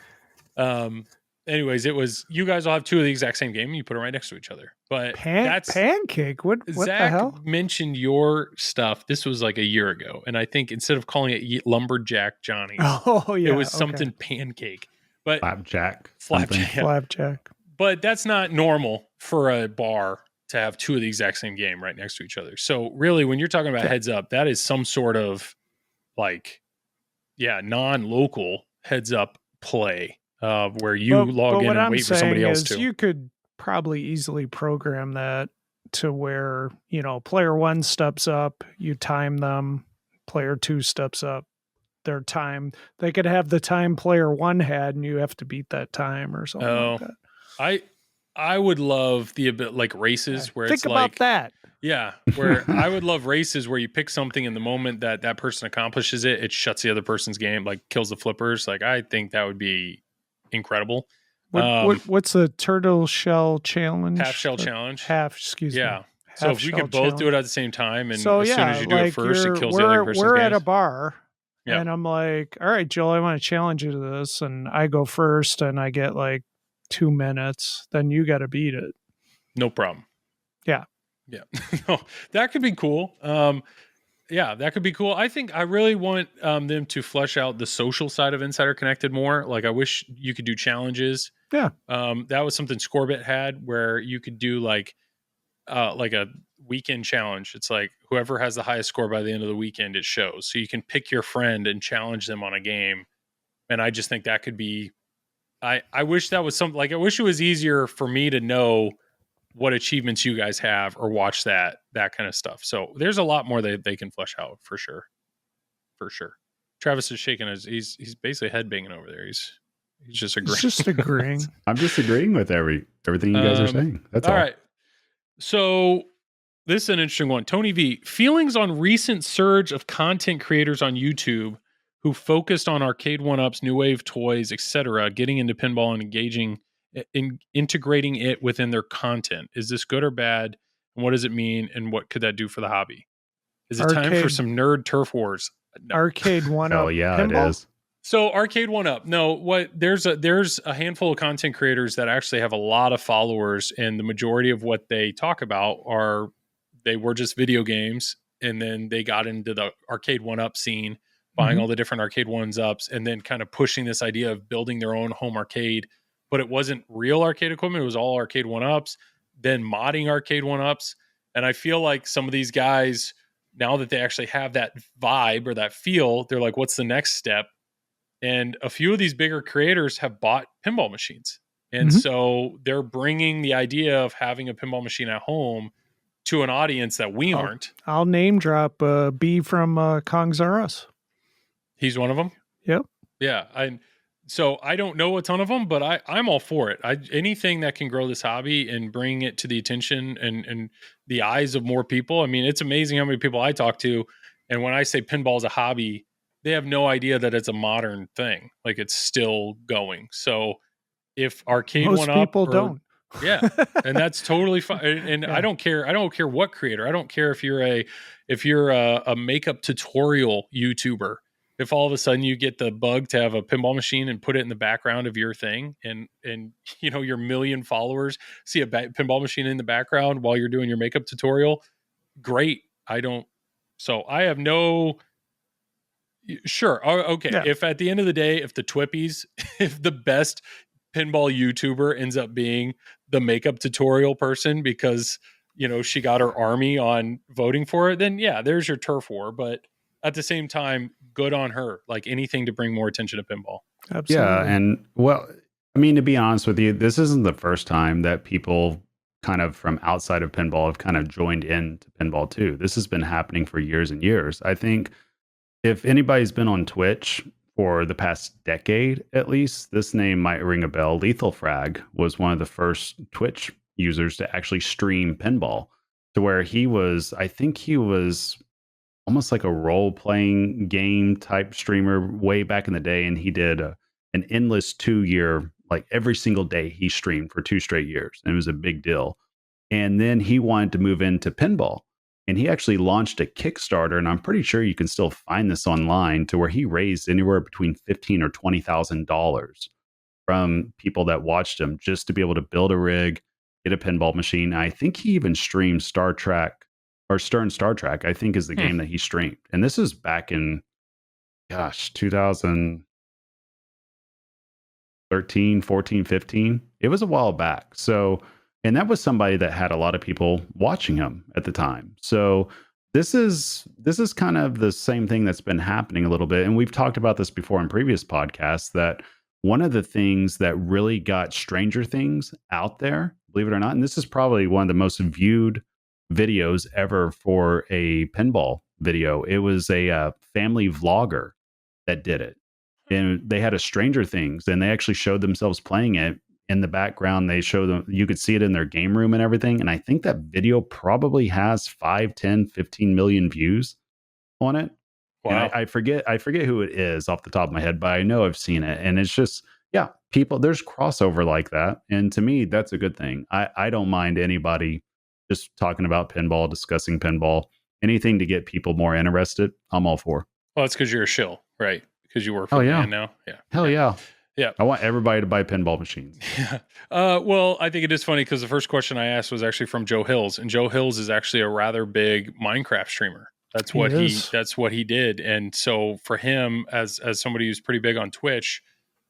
Speaker 3: Anyways, it was you guys all have 2 of the exact same game and you put them right next to each other. But that's
Speaker 4: pancake. What
Speaker 3: Zach
Speaker 4: the hell?
Speaker 3: mentioned your stuff. This was like a year ago. And I think instead of calling it Lumberjack Johnnies, it was something pancake. But
Speaker 5: Flapjack.
Speaker 3: But that's not normal for a bar to have 2 of the exact same game right next to each other. So really, when you're talking about heads up, that is some sort of like, non-local heads up play where you log in and wait for somebody else to.
Speaker 4: You could probably easily program that to where, player 1 steps up, you time them, player 2 steps up, their time. They could have the time player 1 had and you have to beat that time or something like that.
Speaker 3: I would love the like races where
Speaker 4: think
Speaker 3: it's
Speaker 4: about
Speaker 3: like
Speaker 4: that.
Speaker 3: Yeah, where I would love races where you pick something in the moment that person accomplishes it shuts the other person's game, like kills the flippers. Like I think that would be incredible.
Speaker 4: What's the turtle shell challenge?
Speaker 3: Half shell challenge.
Speaker 4: Excuse me.
Speaker 3: Yeah. So if we could both do it at the same time, and as soon as you do it first, it kills the other person's
Speaker 4: We're
Speaker 3: games.
Speaker 4: at a bar, and I'm like, all right, Joel, I want to challenge you to this, and I go first, and I get like 2 minutes. Then you got to beat it.
Speaker 3: No problem.
Speaker 4: Yeah.
Speaker 3: Yeah. No, that could be cool. That could be cool. I think I really want them to flesh out the social side of Insider Connected more. Like I wish you could do challenges.
Speaker 4: Yeah.
Speaker 3: That was something Scorebit had where you could do like a weekend challenge. It's like whoever has the highest score by the end of the weekend, it shows. So you can pick your friend and challenge them on a game. And I just think that could be, I wish that was something like, I wish it was easier for me to know what achievements you guys have or watch that kind of stuff. So there's a lot more that they can flesh out for sure. Travis is shaking he's basically head banging over there. He's just agreeing.
Speaker 4: Just agreeing.
Speaker 5: I'm just agreeing with everything you guys are saying. That's all.
Speaker 3: All right. So this is an interesting one. Tony V, feelings on recent surge of content creators on YouTube who focused on arcade one-ups, new wave toys, etc., getting into pinball and integrating it within their content. Is this good or bad? And what does it mean? And what could that do for the hobby? Is it time for some nerd turf wars? No.
Speaker 4: Arcade one-up.
Speaker 5: Oh yeah,
Speaker 4: pinball?
Speaker 5: it is.
Speaker 3: So arcade one-up. No, there's a handful of content creators that actually have a lot of followers, and the majority of what they talk about they were just video games, and then they got into the arcade one-up scene, buying all the different arcade ones-ups, and then kind of pushing this idea of building their own home arcade. But it wasn't real arcade equipment. It was all arcade one-ups, then modding arcade one-ups. And I feel like some of these guys, now that they actually have that vibe or that feel, they're like, what's the next step? And a few of these bigger creators have bought pinball machines. And so they're bringing the idea of having a pinball machine at home to an audience that we aren't.
Speaker 4: I'll name drop B from Kong's R Us.
Speaker 3: He's one of them?
Speaker 4: Yep.
Speaker 3: Yeah. So I don't know a ton of them, but I'm all for it. Anything that can grow this hobby and bring it to the attention and the eyes of more people. I mean, it's amazing how many people I talk to. And when I say pinball is a hobby, they have no idea that it's a modern thing. Like it's still going. So if arcade
Speaker 4: Most
Speaker 3: one up,
Speaker 4: people don't.
Speaker 3: Yeah, and that's totally fine. And I don't care. I don't care what creator. I don't care if you're a makeup tutorial YouTuber. If all of a sudden you get the bug to have a pinball machine and put it in the background of your thing, and your million followers see a pinball machine in the background while you're doing your makeup tutorial, great. So I have no. Sure. Okay. Yeah. If at the end of the day, if the Twippies, if the best pinball YouTuber ends up being the makeup tutorial person because, she got her army on voting for it, then yeah, there's your turf war. But at the same time, good on her. Like anything to bring more attention to pinball.
Speaker 4: Absolutely.
Speaker 5: Yeah. And well, I mean, to be honest with you, this isn't the first time that people kind of from outside of pinball have kind of joined into pinball too. This has been happening for years and years. I think if anybody's been on Twitch for the past decade, at least, this name might ring a bell. Lethal Frag was one of the first Twitch users to actually stream pinball, to where I think he was almost like a role-playing game type streamer way back in the day. And he did an endless 2-year, like every single day he streamed for 2 straight years. And it was a big deal. And then he wanted to move into pinball. And he actually launched a Kickstarter, and I'm pretty sure you can still find this online, to where he raised anywhere between $15,000 or $20,000 from people that watched him just to be able to build a rig, get a pinball machine. I think he even streamed Star Trek, or Stern Star Trek, I think is the game that he streamed. And this is back in, 2013, 14, 15. It was a while back. So, and that was somebody that had a lot of people watching him at the time. So this is kind of the same thing that's been happening a little bit. And we've talked about this before in previous podcasts, that one of the things that really got Stranger Things out there, believe it or not, and this is probably one of the most viewed videos ever for a pinball video. It was a family vlogger that did it. And they had a Stranger Things, and they actually showed themselves playing it. In the background, they show them, you could see it in their game room and everything. And I think that video probably has 5, 10, 15 million views on it. Wow. And I forget who it is off the top of my head, but I know I've seen it. And it's just, yeah, people, there's crossover like that. And to me, that's a good thing. I don't mind anybody just talking about pinball, discussing pinball, anything to get people more interested. I'm all for.
Speaker 3: Well, it's because you're a shill, right? Because you work for the band now. Yeah.
Speaker 5: Hell yeah.
Speaker 3: Yeah.
Speaker 5: I want everybody to buy pinball machines.
Speaker 3: Yeah. Well, I think it is funny because the first question I asked was actually from Joe Hills, and Joe Hills is actually a rather big Minecraft streamer. That's what he did. And so for him, as somebody who's pretty big on Twitch,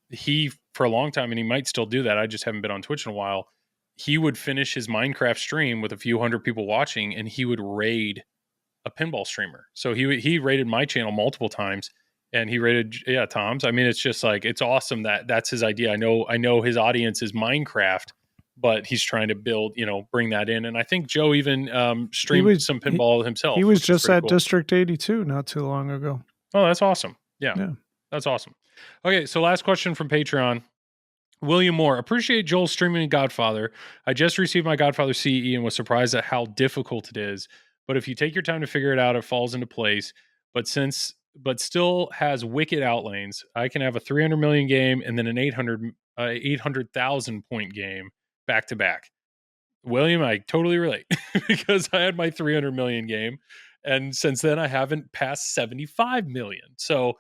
Speaker 3: he, for a long time, and he might still do that, I just haven't been on Twitch in a while, he would finish his Minecraft stream with a few hundred people watching, and he would raid a pinball streamer. So he raided my channel multiple times. And he rated, Tom's. I mean, it's just like, it's awesome that that's his idea. I know his audience is Minecraft, but he's trying to build, bring that in. And I think Joe even streamed some pinball himself.
Speaker 4: He was just at cool. District 82 not too long ago.
Speaker 3: Oh, that's awesome. Yeah, that's awesome. Okay, so last question from Patreon. William Moore, appreciate Joel streaming Godfather. I just received my Godfather CE and was surprised at how difficult it is. But if you take your time to figure it out, it falls into place. But still has wicked outlanes. I can have a 300 million game and then an 800,000 point game back to back. William, I totally relate because I had my 300 million game, and since then I haven't passed 75 million. So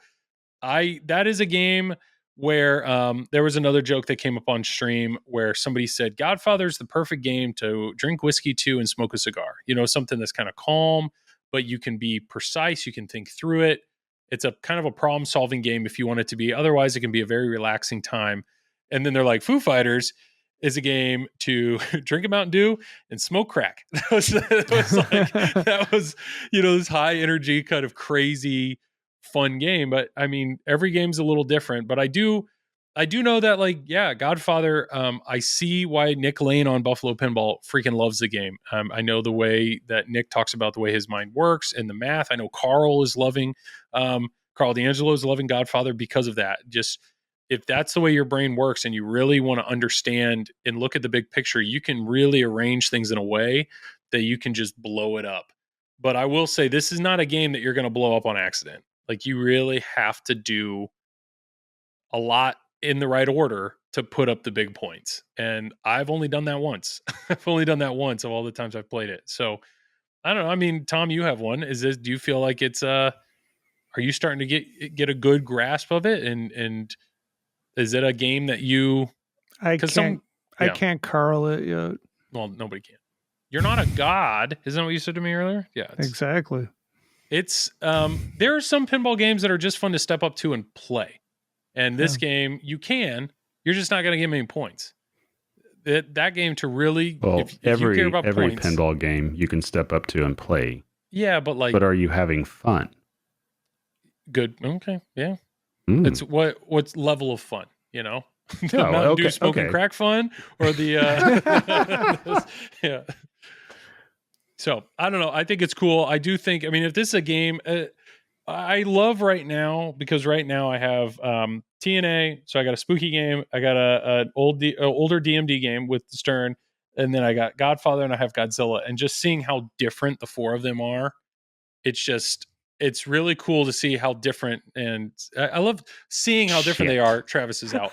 Speaker 3: that is a game where there was another joke that came up on stream where somebody said Godfather's the perfect game to drink whiskey to and smoke a cigar. Something that's kind of calm, but you can be precise. You can think through it. It's a kind of a problem-solving game if you want it to be. Otherwise, it can be a very relaxing time. And then they're like, Foo Fighters is a game to drink a Mountain Dew and smoke crack. That was this high energy, kind of crazy, fun game. But I mean, every game's a little different. But I do know that, Godfather, I see why Nick Lane on Buffalo Pinball freaking loves the game. I know the way that Nick talks about the way his mind works and the math. I know Carl is loving, Carl D'Angelo is loving Godfather because of that. Just if that's the way your brain works and you really want to understand and look at the big picture, you can really arrange things in a way that you can just blow it up. But I will say, this is not a game that you're going to blow up on accident. Like, you really have to do a lot in the right order to put up the big points. And I've only done that once. I've only done that once of all the times I've played it. So I don't know. I mean, Tom, you have one. Do you feel like it's, are you starting to get a good grasp of it? And is it a game that I
Speaker 4: can't Carl it yet.
Speaker 3: Well, nobody can. You're not a god. Isn't that what you said to me earlier? Yeah,
Speaker 4: exactly.
Speaker 3: It's, there are some pinball games that are just fun to step up to and play. And this game, you can, you're just not going to get many points. That game to really,
Speaker 5: Well,
Speaker 3: if you care about
Speaker 5: every
Speaker 3: points,
Speaker 5: pinball game you can step up to and play.
Speaker 3: Yeah, but like,
Speaker 5: but are you having fun?
Speaker 3: Good. Okay. Yeah.
Speaker 5: Mm.
Speaker 3: It's what's level of fun, you know? The
Speaker 5: Oh,
Speaker 3: Mountain Dew
Speaker 5: okay,
Speaker 3: smoking
Speaker 5: okay.
Speaker 3: crack fun, or the yeah. So I don't know. I think it's cool. I do think. I mean, if this is a game, I love right now because right now I have TNA. So I got a spooky game. I got an older DMD game with Stern, and then I got Godfather, and I have Godzilla. And just seeing how different the four of them are, it's really cool to see how different, and I love seeing how different they are. Travis is out.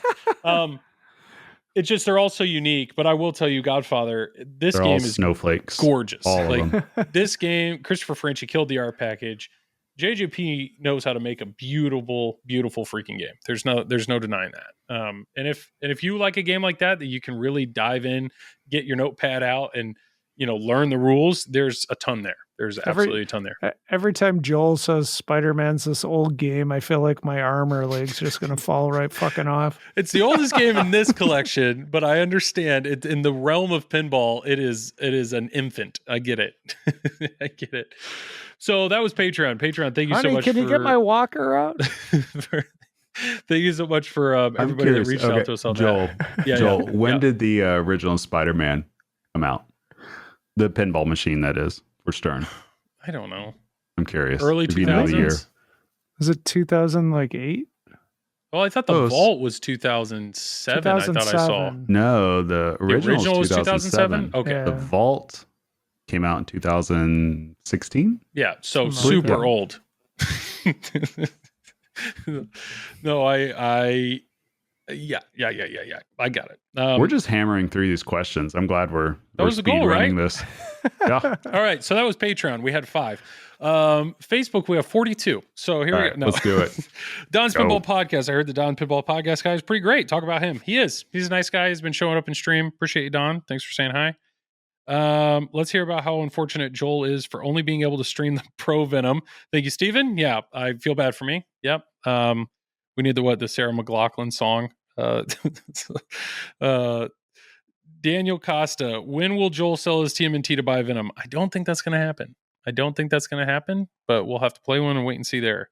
Speaker 3: It's just they're all so unique. But I will tell you, Godfather, this
Speaker 5: They're
Speaker 3: game
Speaker 5: all
Speaker 3: is
Speaker 5: snowflakes.
Speaker 3: gorgeous.
Speaker 5: All of
Speaker 3: Like
Speaker 5: them.
Speaker 3: this game, Christopher Franchi killed the art package. JJP knows how to make a beautiful, beautiful freaking game. There's no denying that. And if you like a game like that you can really dive in, get your notepad out, and learn the rules, there's a ton there. There's absolutely a ton there.
Speaker 4: Every time Joel says Spider-Man's this old game, I feel like my arm or leg's just going to fall right fucking off.
Speaker 3: It's the oldest game in this collection, but I understand it in the realm of pinball. It is an infant. I get it. I get it. So that was Patreon. Thank you so much.
Speaker 4: Can you get my walker out?
Speaker 3: Thank you so much for everybody that reached out to us on
Speaker 5: Joel,
Speaker 3: that.
Speaker 5: Joel, when did the original Spider-Man come out? The pinball machine, that is, for Stern.
Speaker 3: I don't know.
Speaker 5: I'm curious.
Speaker 3: Early
Speaker 5: If you know the
Speaker 3: 2000s?
Speaker 5: year.
Speaker 4: Was it 2008?
Speaker 3: Well, I thought the Vault was 2007. I thought I saw.
Speaker 5: No, the original was 2007.
Speaker 3: Okay.
Speaker 4: Yeah.
Speaker 5: The Vault came out in 2016.
Speaker 3: Yeah, so
Speaker 4: Something
Speaker 3: super
Speaker 5: like
Speaker 3: old. No, yeah. I got it.
Speaker 5: We're just hammering through these questions. I'm glad we're
Speaker 3: was the goal,
Speaker 5: running
Speaker 3: right?
Speaker 5: this. Yeah.
Speaker 3: All right, so that was Patreon. We had 5. Facebook, we have 42. So here
Speaker 5: All
Speaker 3: we
Speaker 5: right,
Speaker 3: go. No.
Speaker 5: let's do it.
Speaker 3: Don's
Speaker 5: Go.
Speaker 3: Pinball Podcast. I heard the Don Pinball Podcast guy is pretty great. Talk about him. He's a nice guy. He's been showing up in stream. Appreciate you, Don. Thanks for saying hi. Let's hear about how unfortunate Joel is for only being able to stream the Pro Venom. Thank you, Steven. Yeah, I feel bad for me. Yep. We need the Sarah McLachlan song. Daniel Costa, when will Joel sell his TMNT to buy Venom? I don't think that's going to happen. But we'll have to play one and wait and see there.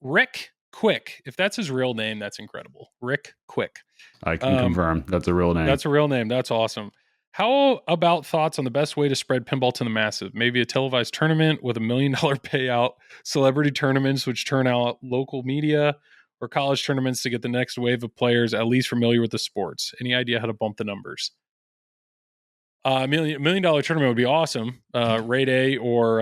Speaker 3: Rick Quick, if that's his real name, that's incredible. Rick Quick.
Speaker 5: I can confirm that's a real name.
Speaker 3: That's a real name. That's awesome. How about thoughts on the best way to spread pinball to the masses? Maybe a televised tournament with $1 million payout, celebrity tournaments which turn out local media, or college tournaments to get the next wave of players at least familiar with the sports. Any idea how to bump the numbers? $1 million tournament would be awesome. Ray Day or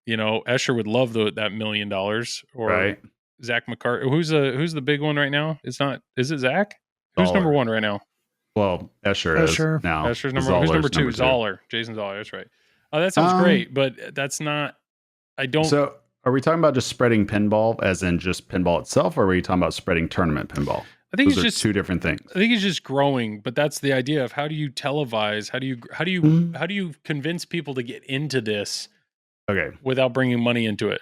Speaker 3: Escher would love that $1 million. Or
Speaker 5: right.
Speaker 3: Zach McCarthy. Who's the big one right now? Is it Zach? Who's
Speaker 5: Zoller.
Speaker 3: number 1 right now?
Speaker 5: Well, Escher is now.
Speaker 3: Escher's number 1. Who's number 2? Zoller. Jason Zoller. That's right. Oh, that sounds great, but that's not. I don't.
Speaker 5: So, are we talking about just spreading pinball, as in just pinball itself, or are we talking about spreading tournament pinball?
Speaker 3: I think
Speaker 5: Those
Speaker 3: it's
Speaker 5: are
Speaker 3: just
Speaker 5: 2 different things.
Speaker 3: I think it's just growing, but that's the idea of how do you televise? How do you convince people to get into this?
Speaker 5: Okay,
Speaker 3: without bringing money into it.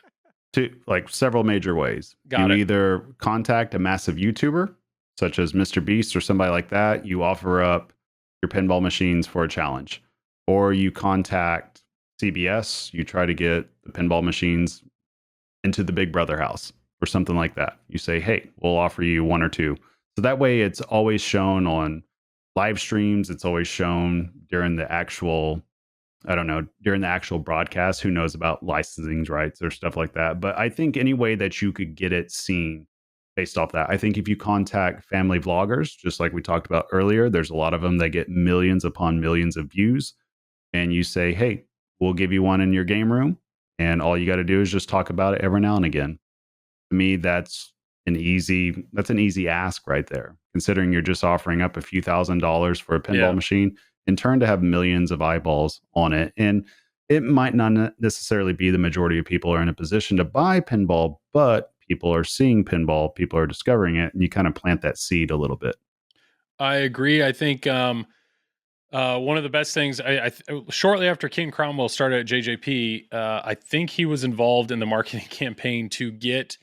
Speaker 5: Several major ways.
Speaker 3: Got it.
Speaker 5: Either contact a massive YouTuber, such as Mr. Beast or somebody like that. You offer up your pinball machines for a challenge, or you contact CBS. You try to get the pinball machines into the Big Brother house or something like that. You say, hey, we'll offer you 1 or 2. So that way it's always shown on live streams. It's always shown during the actual, during the actual broadcast. Who knows about licensing rights or stuff like that. But I think any way that you could get it seen based off that. I think if you contact family vloggers, just like we talked about earlier, there's a lot of them that get millions upon millions of views. And you say, hey, we'll give you one in your game room. And all you got to do is just talk about it every now and again. To me, that's an easy ask right there, considering you're just offering up a few $1,000s for a pinball machine, in turn to have millions of eyeballs on it. And it might not necessarily be the majority of people are in a position to buy pinball, but people are seeing pinball, people are discovering it, and you kind of plant that seed a little bit.
Speaker 3: I agree. I think one of the best things, shortly after King Cromwell started at JJP, I think he was involved in the marketing campaign to get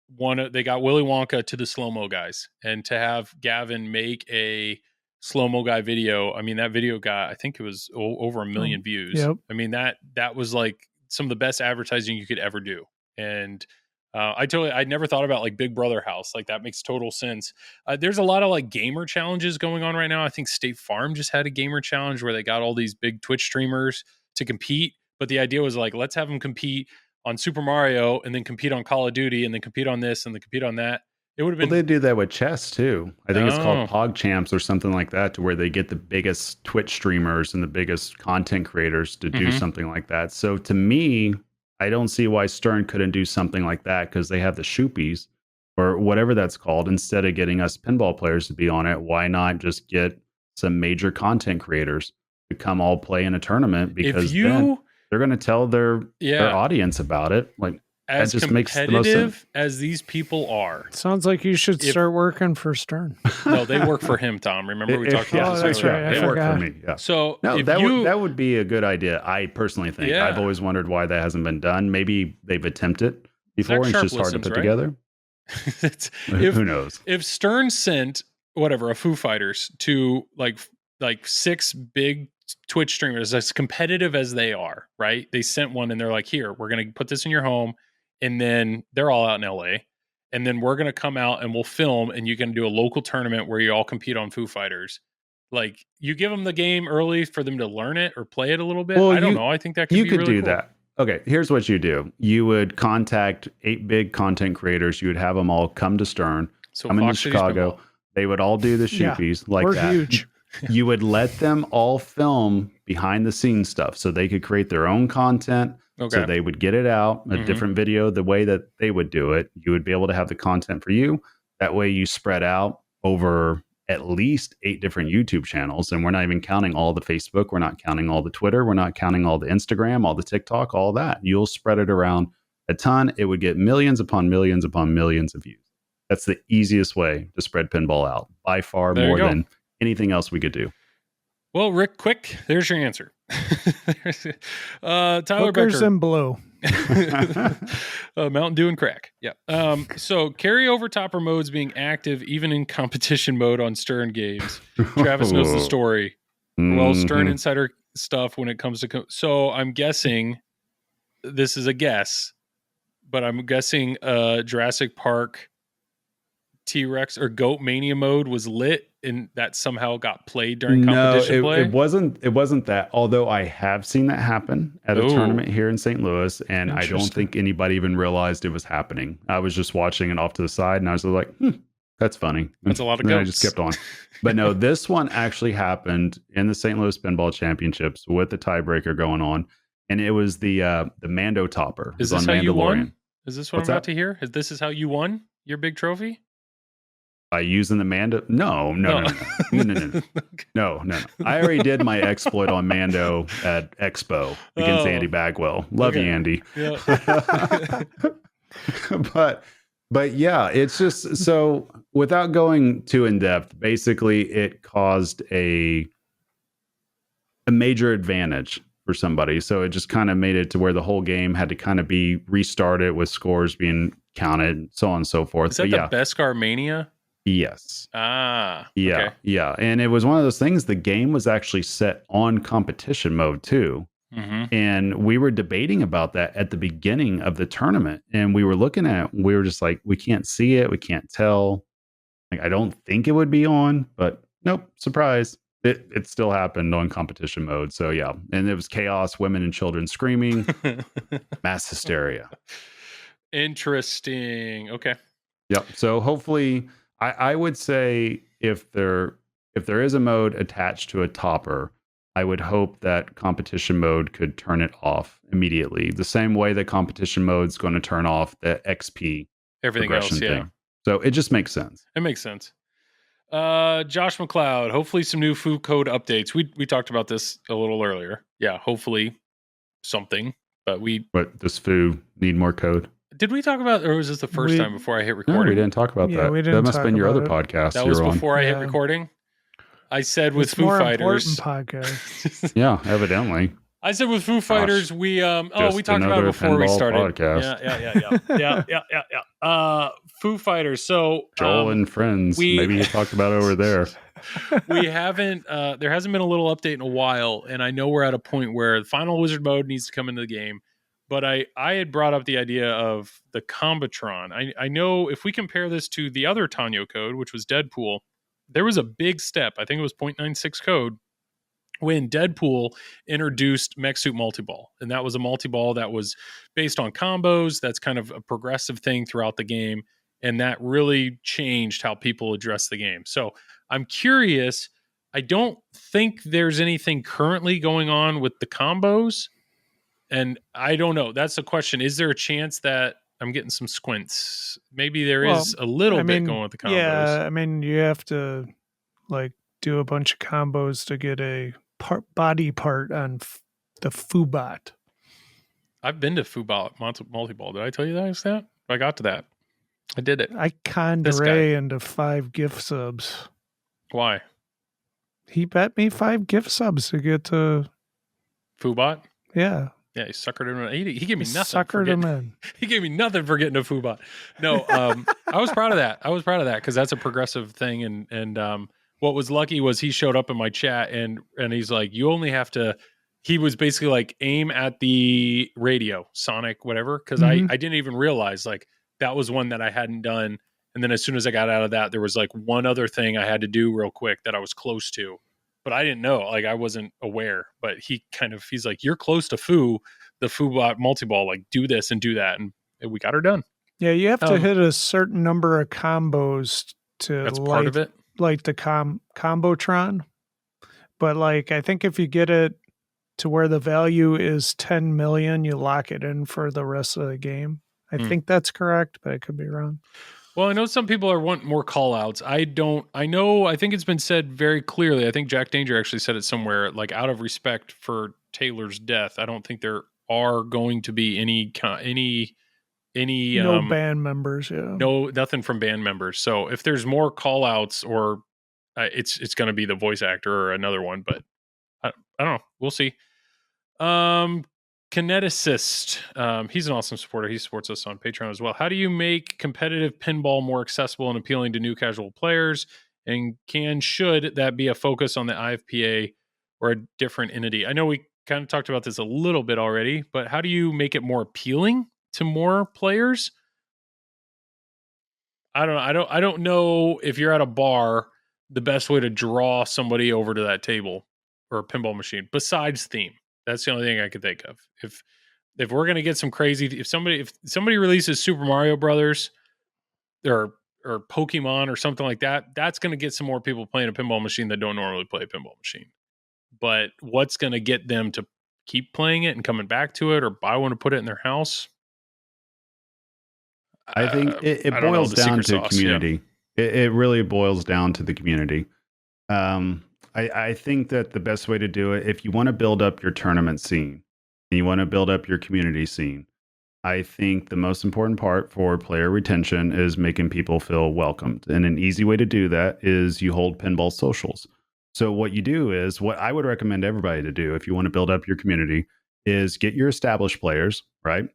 Speaker 3: they got Willy Wonka to the slow-mo guys, and to have Gavin make a slow-mo guy video. I mean, that video got, I think it was over 1 million views.
Speaker 4: Yep.
Speaker 3: I mean, that was like some of the best advertising you could ever do. And I never thought about like Big Brother House. Like that makes total sense. There's a lot of like gamer challenges going on right now. I think State Farm just had a gamer challenge where they got all these big Twitch streamers to compete. But the idea was like, let's have them compete on Super Mario and then compete on Call of Duty and then compete on this and then compete on that. It would have been.
Speaker 5: Well, they do that with chess too. I think it's called Pog Champs or something like that, to where they get the biggest Twitch streamers and the biggest content creators to do something like that. So to me, I don't see why Stern couldn't do something like that, because they have the Shoopies or whatever that's called. Instead of getting us pinball players to be on it, why not just get some major content creators to come all play in a tournament? Because then they're going to tell their audience about it. Like,
Speaker 3: as
Speaker 5: that just makes the most sense.
Speaker 3: competitive as these people are.
Speaker 4: Sounds like you should start working for Stern.
Speaker 3: No, they work for him, Tom. Remember we talked about this
Speaker 4: that's
Speaker 3: earlier.
Speaker 4: right.
Speaker 5: They work for me. Yeah.
Speaker 3: So
Speaker 5: no, that would be a good idea. I personally think.
Speaker 3: Yeah.
Speaker 5: I've always wondered why that hasn't been done. Maybe they've attempted before and it's just hard to put together. Who knows?
Speaker 3: If Stern sent a Foo Fighters to like 6 big Twitch streamers as competitive as they are, right? They sent one and they're like, here, we're going to put this in your home. And then they're all out in LA. And then we're going to come out and we'll film, and you're going to do a local tournament where you all compete on Foo Fighters. Like, you give them the game early for them to learn it or play it a little bit. Well, I don't know. I think that could be really
Speaker 5: do
Speaker 3: cool.
Speaker 5: that. Okay, here's what you do. You would contact 8 big content creators. You would have them all come to Stern, come into Chicago. They would all do the Shoopies like that. We're huge. You would let them all film behind the scenes stuff so they could create their own content. Okay. So they would get it out, a different video, the way that they would do it. You would be able to have the content for you. That way you spread out over at least 8 different YouTube channels. And we're not even counting all the Facebook. We're not counting all the Twitter. We're not counting all the Instagram, all the TikTok, all that. You'll spread it around a ton. It would get millions upon millions upon millions of views. That's the easiest way to spread pinball out, by far more than anything else we could do.
Speaker 3: Well, Rick, quick, there's your answer. Tyler
Speaker 4: Hookers
Speaker 3: Becker.
Speaker 4: and Blue.
Speaker 3: Mountain Dew and crack. Yeah. So carryover topper modes being active even in competition mode on Stern games. Travis knows the story. Well, Stern insider stuff when it comes to... So I'm guessing, this is a guess, but I'm guessing Jurassic Park T-Rex or Goat Mania mode was lit, and that somehow got played during competition play?
Speaker 5: It wasn't that, although I have seen that happen at a tournament here in St. Louis, and I don't think anybody even realized it was happening. I was just watching it off to the side, and I was like, that's funny.
Speaker 3: That's a lot of
Speaker 5: goats.
Speaker 3: goats.
Speaker 5: I just kept on. But no, this one actually happened in the St. Louis Pinball Championships with the tiebreaker going on, and it was the Mando topper.
Speaker 3: Is this how you won? Is this what I'm about to hear? This is how you won your big trophy?
Speaker 5: By using the Mando? No. I already did my exploit on Mando at Expo against Andy Bagwell. Love you, Andy.
Speaker 3: Yeah.
Speaker 5: But yeah, it's just, so without going too in depth, basically it caused a major advantage for somebody. So it just kind of made it to where the whole game had to kind of be restarted with scores being counted, so on and so forth.
Speaker 3: Is that the Beskar Mania?
Speaker 5: Yes.
Speaker 3: Yeah.
Speaker 5: Okay. Yeah. And it was one of those things, the game was actually set on competition mode too. And we were debating about that at the beginning of the tournament. And we were looking at, we were just like, we can't see it. We can't tell. Like, I don't think it would be on, but nope, surprise. It still happened on competition mode. So yeah. And it was chaos, women and children screaming, mass hysteria.
Speaker 3: Interesting. Okay.
Speaker 5: Yep. So hopefully, I would say if there is a mode attached to a topper, I would hope that competition mode could turn it off immediately. The same way that competition mode is going to turn off the XP
Speaker 3: everything else,
Speaker 5: thing. So it just makes sense.
Speaker 3: It makes sense. Josh McLeod, hopefully some new food code updates. We talked about this a little earlier. Yeah, hopefully something. But
Speaker 5: does food need more code?
Speaker 3: Did we talk about, or was this the first time before I hit recording?
Speaker 5: No, we didn't talk about that. That must have been your other podcast.
Speaker 3: That was before I hit recording? I said with Foo Fighters.
Speaker 4: Podcast.
Speaker 5: Yeah, evidently.
Speaker 3: I said with Foo Fighters, we talked about it before we started.
Speaker 5: Podcast.
Speaker 3: Yeah. Foo Fighters. So
Speaker 5: Joel and friends. Maybe you talked about it over there.
Speaker 3: We haven't. There hasn't been a little update in a while, and I know we're at a point where the final wizard mode needs to come into the game. But I had brought up the idea of the Combotron. I know if we compare this to the other Tanyo code, which was Deadpool, there was a big step. I think it was 0.96 code when Deadpool introduced Mech Suit Multiball. And that was a multiball that was based on combos. That's kind of a progressive thing throughout the game. And that really changed how people address the game. So I'm curious. I don't think there's anything currently going on with the combos. And I don't know. That's the question. Is there a chance that I'm getting some squints? Maybe there is a little bit going with the combos.
Speaker 4: Yeah, I mean, you have to like do a bunch of combos to get a body part on the Foobot.
Speaker 3: I've been to Foobot multi-ball. Did I tell you that? I got to that. I did it.
Speaker 4: I conned Ray into 5 gift subs.
Speaker 3: Why?
Speaker 4: He bet me 5 gift subs to get to
Speaker 3: Foobot.
Speaker 4: Yeah.
Speaker 3: Yeah, he suckered him in. He gave me nothing.
Speaker 4: Suckered him in.
Speaker 3: He gave me nothing for getting a Foobot. No, I was proud of that. Because that's a progressive thing. And what was lucky was he showed up in my chat and he's like, you only have to. He was basically like aim at the radio, Sonic, whatever. Because I didn't even realize like that was one that I hadn't done. And then as soon as I got out of that, there was like one other thing I had to do real quick that I was close to. But I didn't know, like I wasn't aware, but he's like, you're close to the Foobot multi-ball, like do this and do that. And we got her done.
Speaker 4: Yeah. You have to hit a certain number of combos to
Speaker 3: that's part of it.
Speaker 4: Like the Combotron. But like, I think if you get it to where the value is 10 million, you lock it in for the rest of the game. I think that's correct, but I could be wrong.
Speaker 3: Well, I know some people are wanting more call outs. I think it's been said very clearly. I think Jack Danger actually said it somewhere, like out of respect for Taylor's death. I don't think there are going to be any
Speaker 4: no band members. Yeah.
Speaker 3: No, nothing from band members. So if there's more call outs or it's going to be the voice actor or another one, but I don't know. We'll see. Kineticist. He's an awesome supporter. He supports us on Patreon as well. How do you make competitive pinball more accessible and appealing to new casual players? And should that be a focus on the IFPA or a different entity? I know we kind of talked about this a little bit already, but how do you make it more appealing to more players? I don't know if you're at a bar, the best way to draw somebody over to that table or a pinball machine besides theme. That's the only thing I could think of. If we're gonna get some crazy, if somebody releases Super Mario Brothers or Pokemon or something like that, that's gonna get some more people playing a pinball machine that don't normally play a pinball machine. But what's gonna get them to keep playing it and coming back to it or buy one to put it in their house?
Speaker 5: I think it boils down to community. Yeah. It really boils down to the community. I think that the best way to do it, if you want to build up your tournament scene and you want to build up your community scene, I think the most important part for player retention is making people feel welcomed. And an easy way to do that is you hold pinball socials. So what you do is, what I would recommend everybody to do if you want to build up your community is get your established players, right?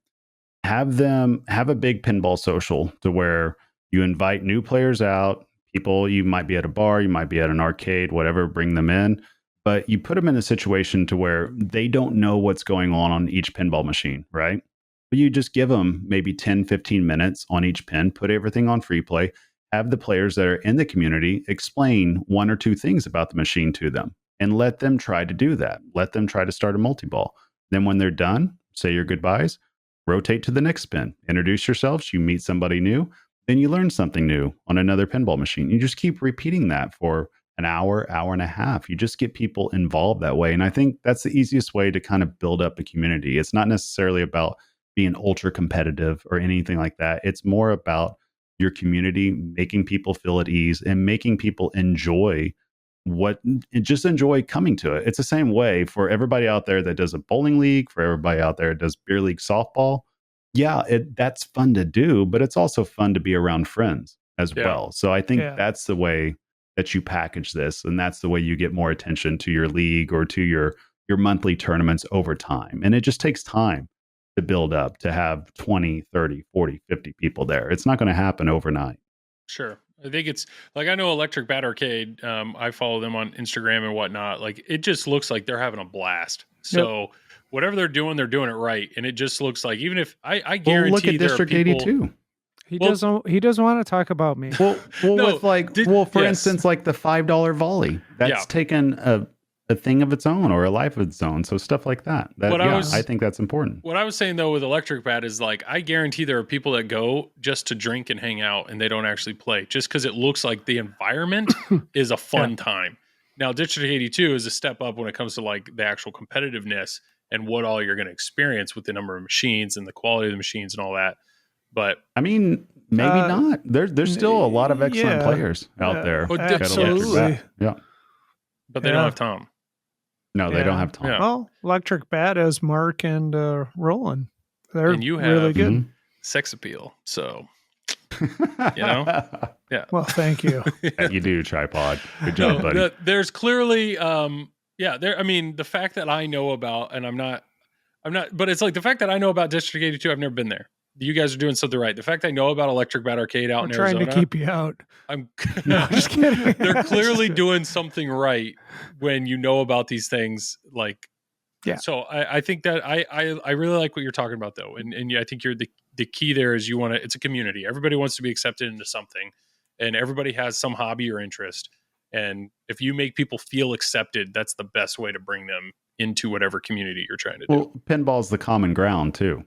Speaker 5: Have them have a big pinball social to where you invite new players out. People, you might be at a bar, you might be at an arcade, whatever, bring them in. But you put them in a situation to where they don't know what's going on each pinball machine, right? But you just give them maybe 10, 15 minutes on each pin, put everything on free play, have the players that are in the community explain 1 or 2 things about the machine to them, and let them try to do that. Let them try to start a multi-ball. Then when they're done, say your goodbyes, rotate to the next spin, introduce yourselves, you meet somebody new, then you learn something new on another pinball machine. You just keep repeating that for an hour, hour and a half. You just get people involved that way. And I think that's the easiest way to kind of build up a community. It's not necessarily about being ultra competitive or anything like that. It's more about your community, making people feel at ease and making people enjoy enjoy coming to it. It's the same way for everybody out there that does a bowling league, for everybody out there that does beer league softball. Yeah, that's fun to do, but it's also fun to be around friends as well. So I think that's the way that you package this, and that's the way you get more attention to your league or to your your monthly tournaments over time. And it just takes time to build up, to have 20, 30, 40, 50 people there. It's not going to happen overnight.
Speaker 3: Sure. I think it's like, I know Electric Bat Arcade. I follow them on Instagram and whatnot. Like, it just looks like they're having a blast. So whatever they're doing it right. And it just looks like, even if I guarantee
Speaker 5: look at
Speaker 3: there
Speaker 5: District
Speaker 3: are people,
Speaker 5: 82.
Speaker 4: He doesn't want to talk about me.
Speaker 5: Well,
Speaker 3: No,
Speaker 5: for instance, like the $5 volley, that's taken a thing of its own or a life of its own. So stuff like that. I think that's important.
Speaker 3: What I was saying though with Electric Bat is, like, I guarantee there are people that go just to drink and hang out and they don't actually play, just because it looks like the environment is a fun time. Now, District 82 is a step up when it comes to like the actual competitiveness and what all you're going to experience with the number of machines and the quality of the machines and all that. But
Speaker 5: I mean, maybe not. There's still a lot of excellent players out there.
Speaker 4: Absolutely.
Speaker 5: Yeah.
Speaker 3: But they don't have Tom.
Speaker 5: No, they don't have Tom.
Speaker 3: Yeah.
Speaker 4: Well, Electric Bat has Mark and Roland. They're
Speaker 3: And you have
Speaker 4: really good.
Speaker 3: sex appeal. So, you know, yeah.
Speaker 4: Well, thank you.
Speaker 5: You do, Tripod. Good job, buddy.
Speaker 3: There's clearly, I mean, the fact that I know about, and I'm not, but it's like the fact that I know about District 82, I've never been there. You guys are doing something right. The fact I know about Electric Bat Arcade out in Arizona,
Speaker 4: trying to keep you out.
Speaker 3: I'm
Speaker 4: just kidding.
Speaker 3: They're clearly doing something right when you know about these things. Like, So I think that I really like what you're talking about though, and I think you're the key there is it's a community. Everybody wants to be accepted into something, and everybody has some hobby or interest. And if you make people feel accepted, that's the best way to bring them into whatever community you're trying to do.
Speaker 5: Well, pinball's the common ground too,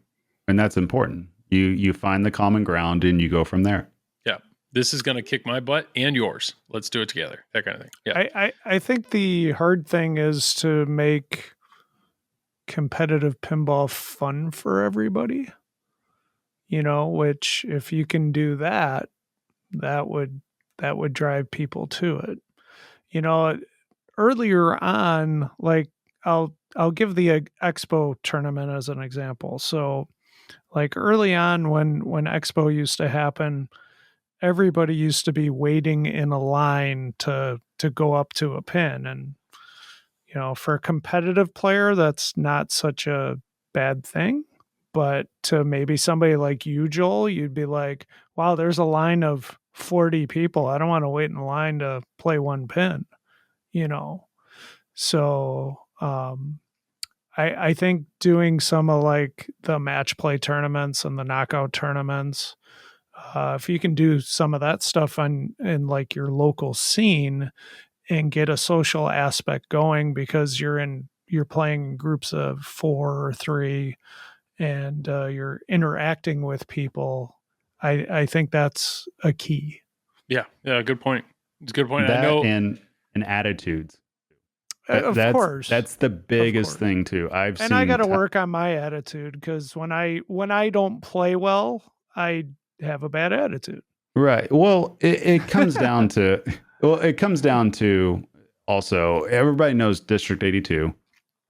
Speaker 5: and that's important. You find the common ground and you go from there.
Speaker 3: Yeah. This is going to kick my butt and yours. Let's do it together. That kind of thing. Yeah.
Speaker 4: I think the hard thing is to make competitive pinball fun for everybody. Which if you can do that, that would drive people to it. Earlier on, like I'll give the Expo tournament as an example. So like early on when Expo used to happen, everybody used to be waiting in a line to go up to a pin. And, for a competitive player, that's not such a bad thing. But to maybe somebody like you, Joel, you'd be like, wow, there's a line of 40 people. I don't want to wait in line to play one pin, So, I think doing some of like the match play tournaments and the knockout tournaments, if you can do some of that stuff in like your local scene and get a social aspect going, because you're playing groups of 4 or 3 and you're interacting with people, I think that's a key. Yeah,
Speaker 3: good point. It's a good point.
Speaker 5: That
Speaker 3: I know,
Speaker 5: and attitudes.
Speaker 4: Of course,
Speaker 5: that's the biggest thing too. I
Speaker 4: got to work on my attitude, because when I don't play well, I have a bad attitude.
Speaker 5: Right. Well, it comes down to also, everybody knows District 82,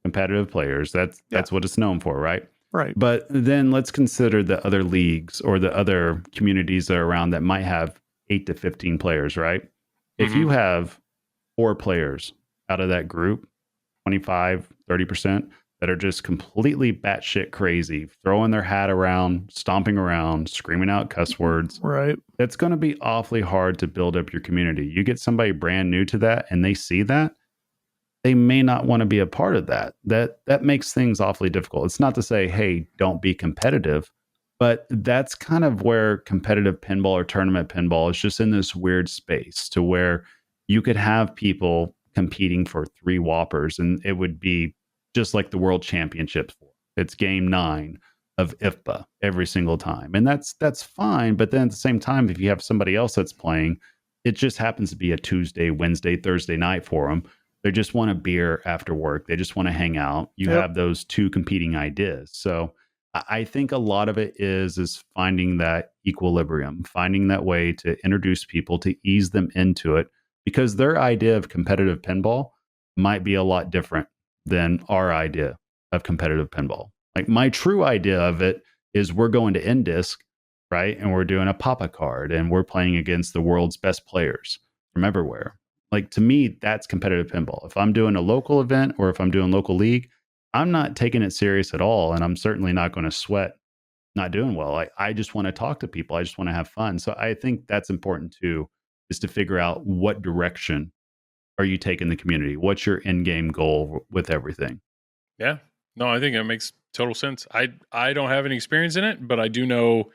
Speaker 5: competitive players. That's what it's known for, right?
Speaker 4: Right.
Speaker 5: But then let's consider the other leagues or the other communities that are around that might have 8 to 15 players, right? Mm-hmm. If you have 4 players out of that group, 25, 30%, that are just completely batshit crazy, throwing their hat around, stomping around, screaming out cuss words.
Speaker 4: Right.
Speaker 5: It's going to be awfully hard to build up your community. You get somebody brand new to that and they see that, they may not want to be a part of that. That makes things awfully difficult. It's not to say, hey, don't be competitive, but that's kind of where competitive pinball or tournament pinball is just in this weird space to where you could have people competing for 3 whoppers and it would be just like the world championships. It's game 9 of IFPA every single time. And that's fine. But then at the same time, if you have somebody else that's playing, it just happens to be a Tuesday, Wednesday, Thursday night for them. They just want a beer after work. They just want to hang out. You have those 2 competing ideas. So I think a lot of it is finding that equilibrium, finding that way to introduce people, to ease them into it, because their idea of competitive pinball might be a lot different than our idea of competitive pinball. Like my true idea of it is we're going to N-Disc, right? And we're doing a Papa card and we're playing against the world's best players from everywhere. Like, to me, that's competitive pinball. If I'm doing a local event or if I'm doing local league, I'm not taking it serious at all. And I'm certainly not going to sweat not doing well. I just want to talk to people. I just want to have fun. So I think that's important too, is to figure out what direction are you taking the community? What's your end game goal with everything?
Speaker 3: Yeah. No, I think that makes total sense. I don't have any experience in it, but I do know,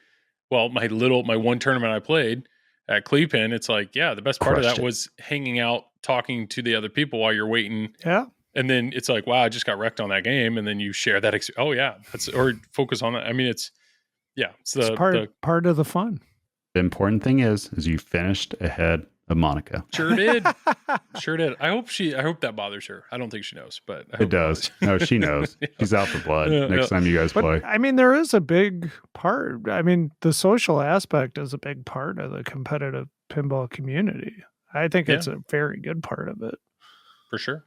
Speaker 3: well, my one tournament I played at Cleveland, it's like, yeah, the best part of that was hanging out, talking to the other people while you're waiting.
Speaker 4: Yeah.
Speaker 3: And then it's like, wow, I just got wrecked on that game. And then you share that. Oh yeah. Or focus on that. I mean, it's part
Speaker 4: of the fun.
Speaker 5: The important thing is you finished ahead of Monica.
Speaker 3: Sure did. Sure did. I hope that bothers her. I don't think she knows, but
Speaker 5: it does. No, she knows. She's out for blood next time you guys play.
Speaker 4: I mean, there is a big part. I mean, the social aspect is a big part of the competitive pinball community. I think it's a very good part of it.
Speaker 3: For sure.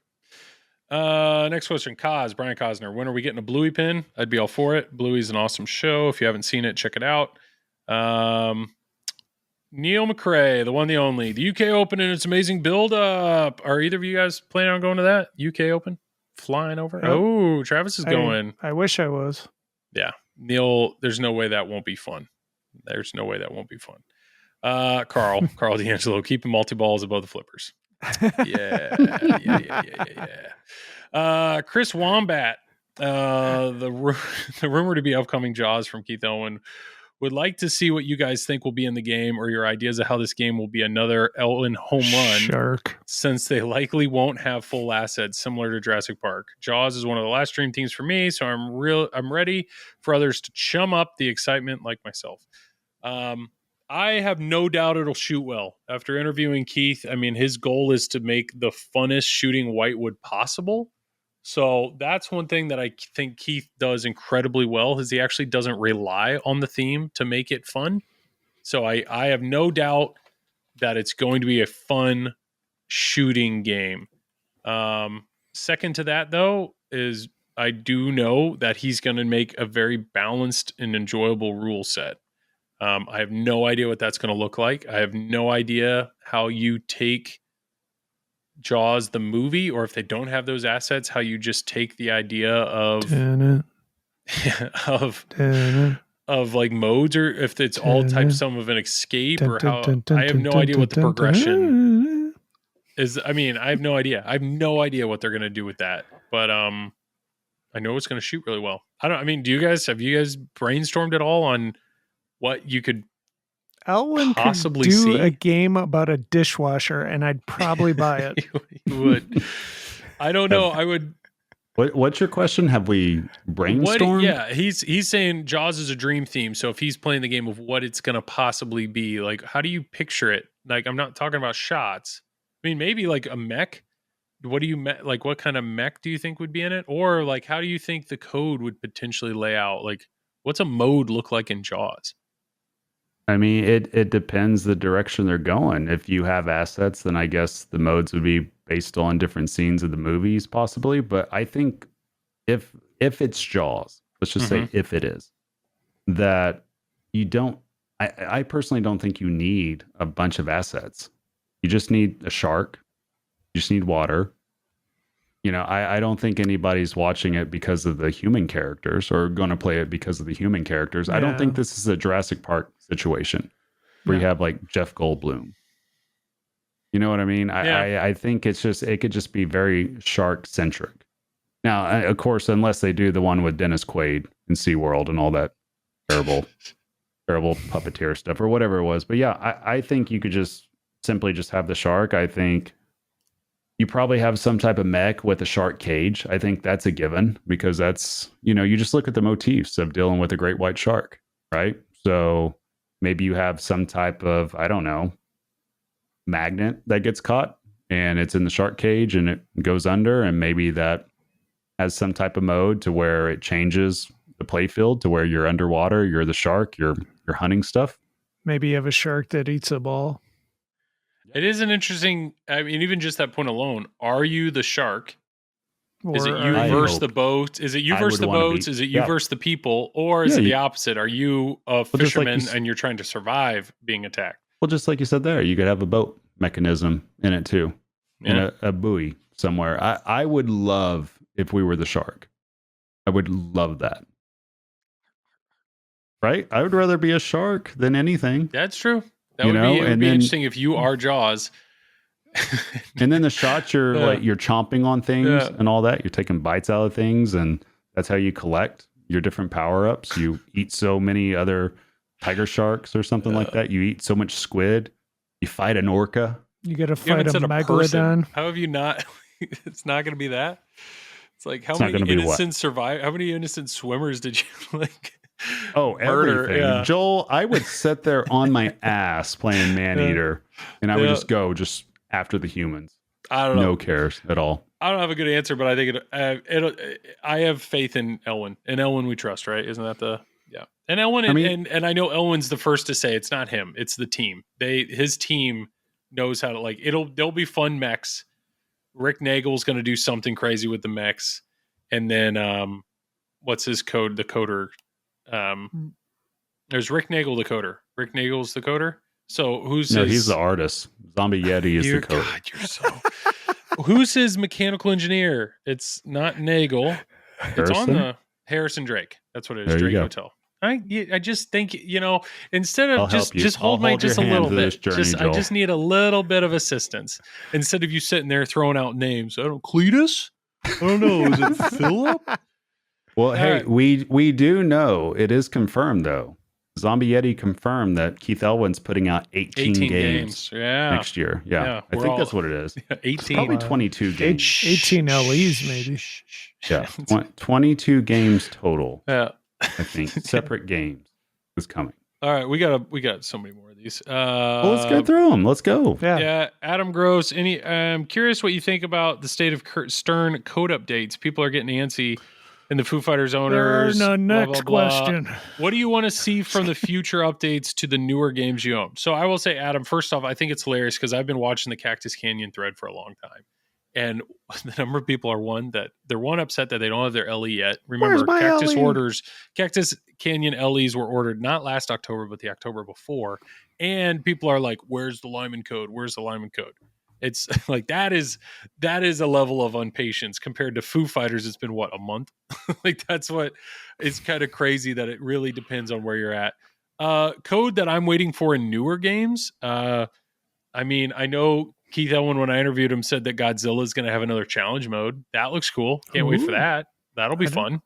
Speaker 3: Next question, Brian Cosner. When are we getting a Bluey pin? I'd be all for it. Bluey's an awesome show. If you haven't seen it, check it out. Neil McRae, the one, the only. The UK Open and its amazing build-up. Are either of you guys planning on going to that? UK Open? Flying over?
Speaker 4: Yep.
Speaker 3: Oh, Travis is going.
Speaker 4: I wish I was.
Speaker 3: Yeah. Neil, there's no way that won't be fun. Carl D'Angelo, keeping multi-balls above the flippers. Yeah. Chris Wombat, the rumor to be upcoming Jaws from Keith Owen, would like to see what you guys think will be in the game, or your ideas of how this game will be another Ellen home run.
Speaker 4: Shark.
Speaker 3: Since they likely won't have full assets similar to Jurassic Park. Jaws is one of the last dream teams for me, so I'm ready for others to chum up the excitement like myself. I have no doubt it'll shoot well. After interviewing Keith, I mean, his goal is to make the funnest shooting whitewood possible. So that's one thing that I think Keith does incredibly well, is he actually doesn't rely on the theme to make it fun. So I have no doubt that it's going to be a fun shooting game. Second to that, though, is I do know that he's going to make a very balanced and enjoyable rule set. I have no idea what that's going to look like. I have no idea how you take Jaws the movie, or if they don't have those assets, how you just take the idea of of like modes, or if it's all types of an escape, or how I have no idea what the progression is. I mean, I have no idea. I have no idea what they're going to do with that, but I know it's going to shoot really well. Have you guys brainstormed at all on what you could
Speaker 4: Elwin
Speaker 3: possibly
Speaker 4: could do
Speaker 3: see?
Speaker 4: A game about a dishwasher, and I'd probably buy it.
Speaker 3: You would. I don't know. I would.
Speaker 5: What's your question? Have we brainstormed?
Speaker 3: He's saying Jaws is a dream theme. So if he's playing the game of what it's going to possibly be, like, how do you picture it? Like, I'm not talking about shots. I mean, maybe like a mech. What kind of mech do you think would be in it? Or like, how do you think the code would potentially lay out? Like, what's a mode look like in Jaws?
Speaker 5: I mean, it depends the direction they're going. If you have assets, then I guess the modes would be based on different scenes of the movies, possibly. But I think if it's Jaws, let's just say if it is, that you don't, I personally don't think you need a bunch of assets. You just need a shark. You just need water. I don't think anybody's watching it because of the human characters or going to play it because of the human characters. Yeah. I don't think this is a Jurassic Park situation where you have like Jeff Goldblum. You know what I mean? Yeah. I think it could just be very shark centric. Now, of course, unless they do the one with Dennis Quaid in SeaWorld and all that terrible puppeteer stuff or whatever it was. But yeah, I think you could just simply just have the shark. I think you probably have some type of mech with a shark cage. I think that's a given, because that's, you just look at the motifs of dealing with a great white shark, right? So maybe you have some type of, I don't know, magnet that gets caught and it's in the shark cage and it goes under, and maybe that has some type of mode to where it changes the play field to where you're underwater, you're the shark, you're hunting stuff.
Speaker 4: Maybe you have a shark that eats a ball.
Speaker 3: It is an interesting, I mean, even just that point alone, are you the shark? Is it you versus the boat? Is it you versus the boats? Is it you versus the people? Or is it the opposite? Are you a fisherman and you're trying to survive being attacked?
Speaker 5: Well, just like you said there, you could have a boat mechanism in it too. in a buoy somewhere. I would love if we were the shark. I would love that. Right? I would rather be a shark than anything.
Speaker 3: That's true. That would be interesting if you are Jaws.
Speaker 5: And then the shots you're chomping on things and all that. You're taking bites out of things, and that's how you collect your different power-ups. You eat so many other tiger sharks or something like that. You eat so much squid. You fight an orca.
Speaker 4: You got to fight a megalodon.
Speaker 3: How have you not? It's not going to be that. It's like how many innocent survive? How many innocent swimmers did you like?
Speaker 5: Oh, murder, everything. Yeah. Joel, I would sit there on my ass playing Maneater, and I would just go after the humans.
Speaker 3: I don't know.
Speaker 5: No cares at all.
Speaker 3: I don't have a good answer, but I think I have faith in Elwyn. And Elwyn we trust, right? Isn't that the And Elwyn and I know Elwyn's the first to say it's not him, it's the team. His team knows how to there'll be fun mechs. Rick Nagel's going to do something crazy with the mechs, and then what's his code? The coder. There's Rick Nagel, the coder. Rick Nagel's the coder. So
Speaker 5: he's the artist. Zombie Yeti is the coder.
Speaker 3: God, you're so. Who's his mechanical engineer? It's not Nagel. It's on the Harrison Drake. That's what it is.
Speaker 5: There
Speaker 3: Drake Hotel. I just think, instead of just hold my just a little bit. I just need a little bit of assistance instead of you sitting there throwing out names. I don't Cletus. I don't know. Is it Philip?
Speaker 5: Well, hey, we do know it is confirmed though. Zombie Yeti confirmed that Keith Elwyn's putting out 18 games next year. Yeah. I think that's what it is.
Speaker 3: 18.
Speaker 5: It's probably 22 games.
Speaker 4: 18 LEs maybe.
Speaker 5: Yeah. 22 games total.
Speaker 3: Yeah.
Speaker 5: I think separate games is coming.
Speaker 3: All right, we got so many more of these.
Speaker 5: Let's go through them. Let's go.
Speaker 3: Yeah. Adam Gross. I'm curious what you think about the state of Stern code updates. People are getting antsy. And the Foo Fighters owners.
Speaker 4: Next question.
Speaker 3: What do you want to see from the future updates to the newer games you own? So I will say, Adam, first off, I think it's hilarious because I've been watching the Cactus Canyon thread for a long time. And the number of people are they're upset that they don't have their LE yet. Remember, Cactus Canyon LEs were ordered not last October, but the October before. And people are like, where's the Lyman code? Where's the Lyman code? It's like that is a level of impatience compared to Foo Fighters. It's been a month? Like that's what it's kind of crazy that it really depends on where you're at. Code that I'm waiting for in newer games. I know Keith Elwyn, when I interviewed him, said that Godzilla is going to have another challenge mode. That looks cool. Can't wait for that. That'll be fun.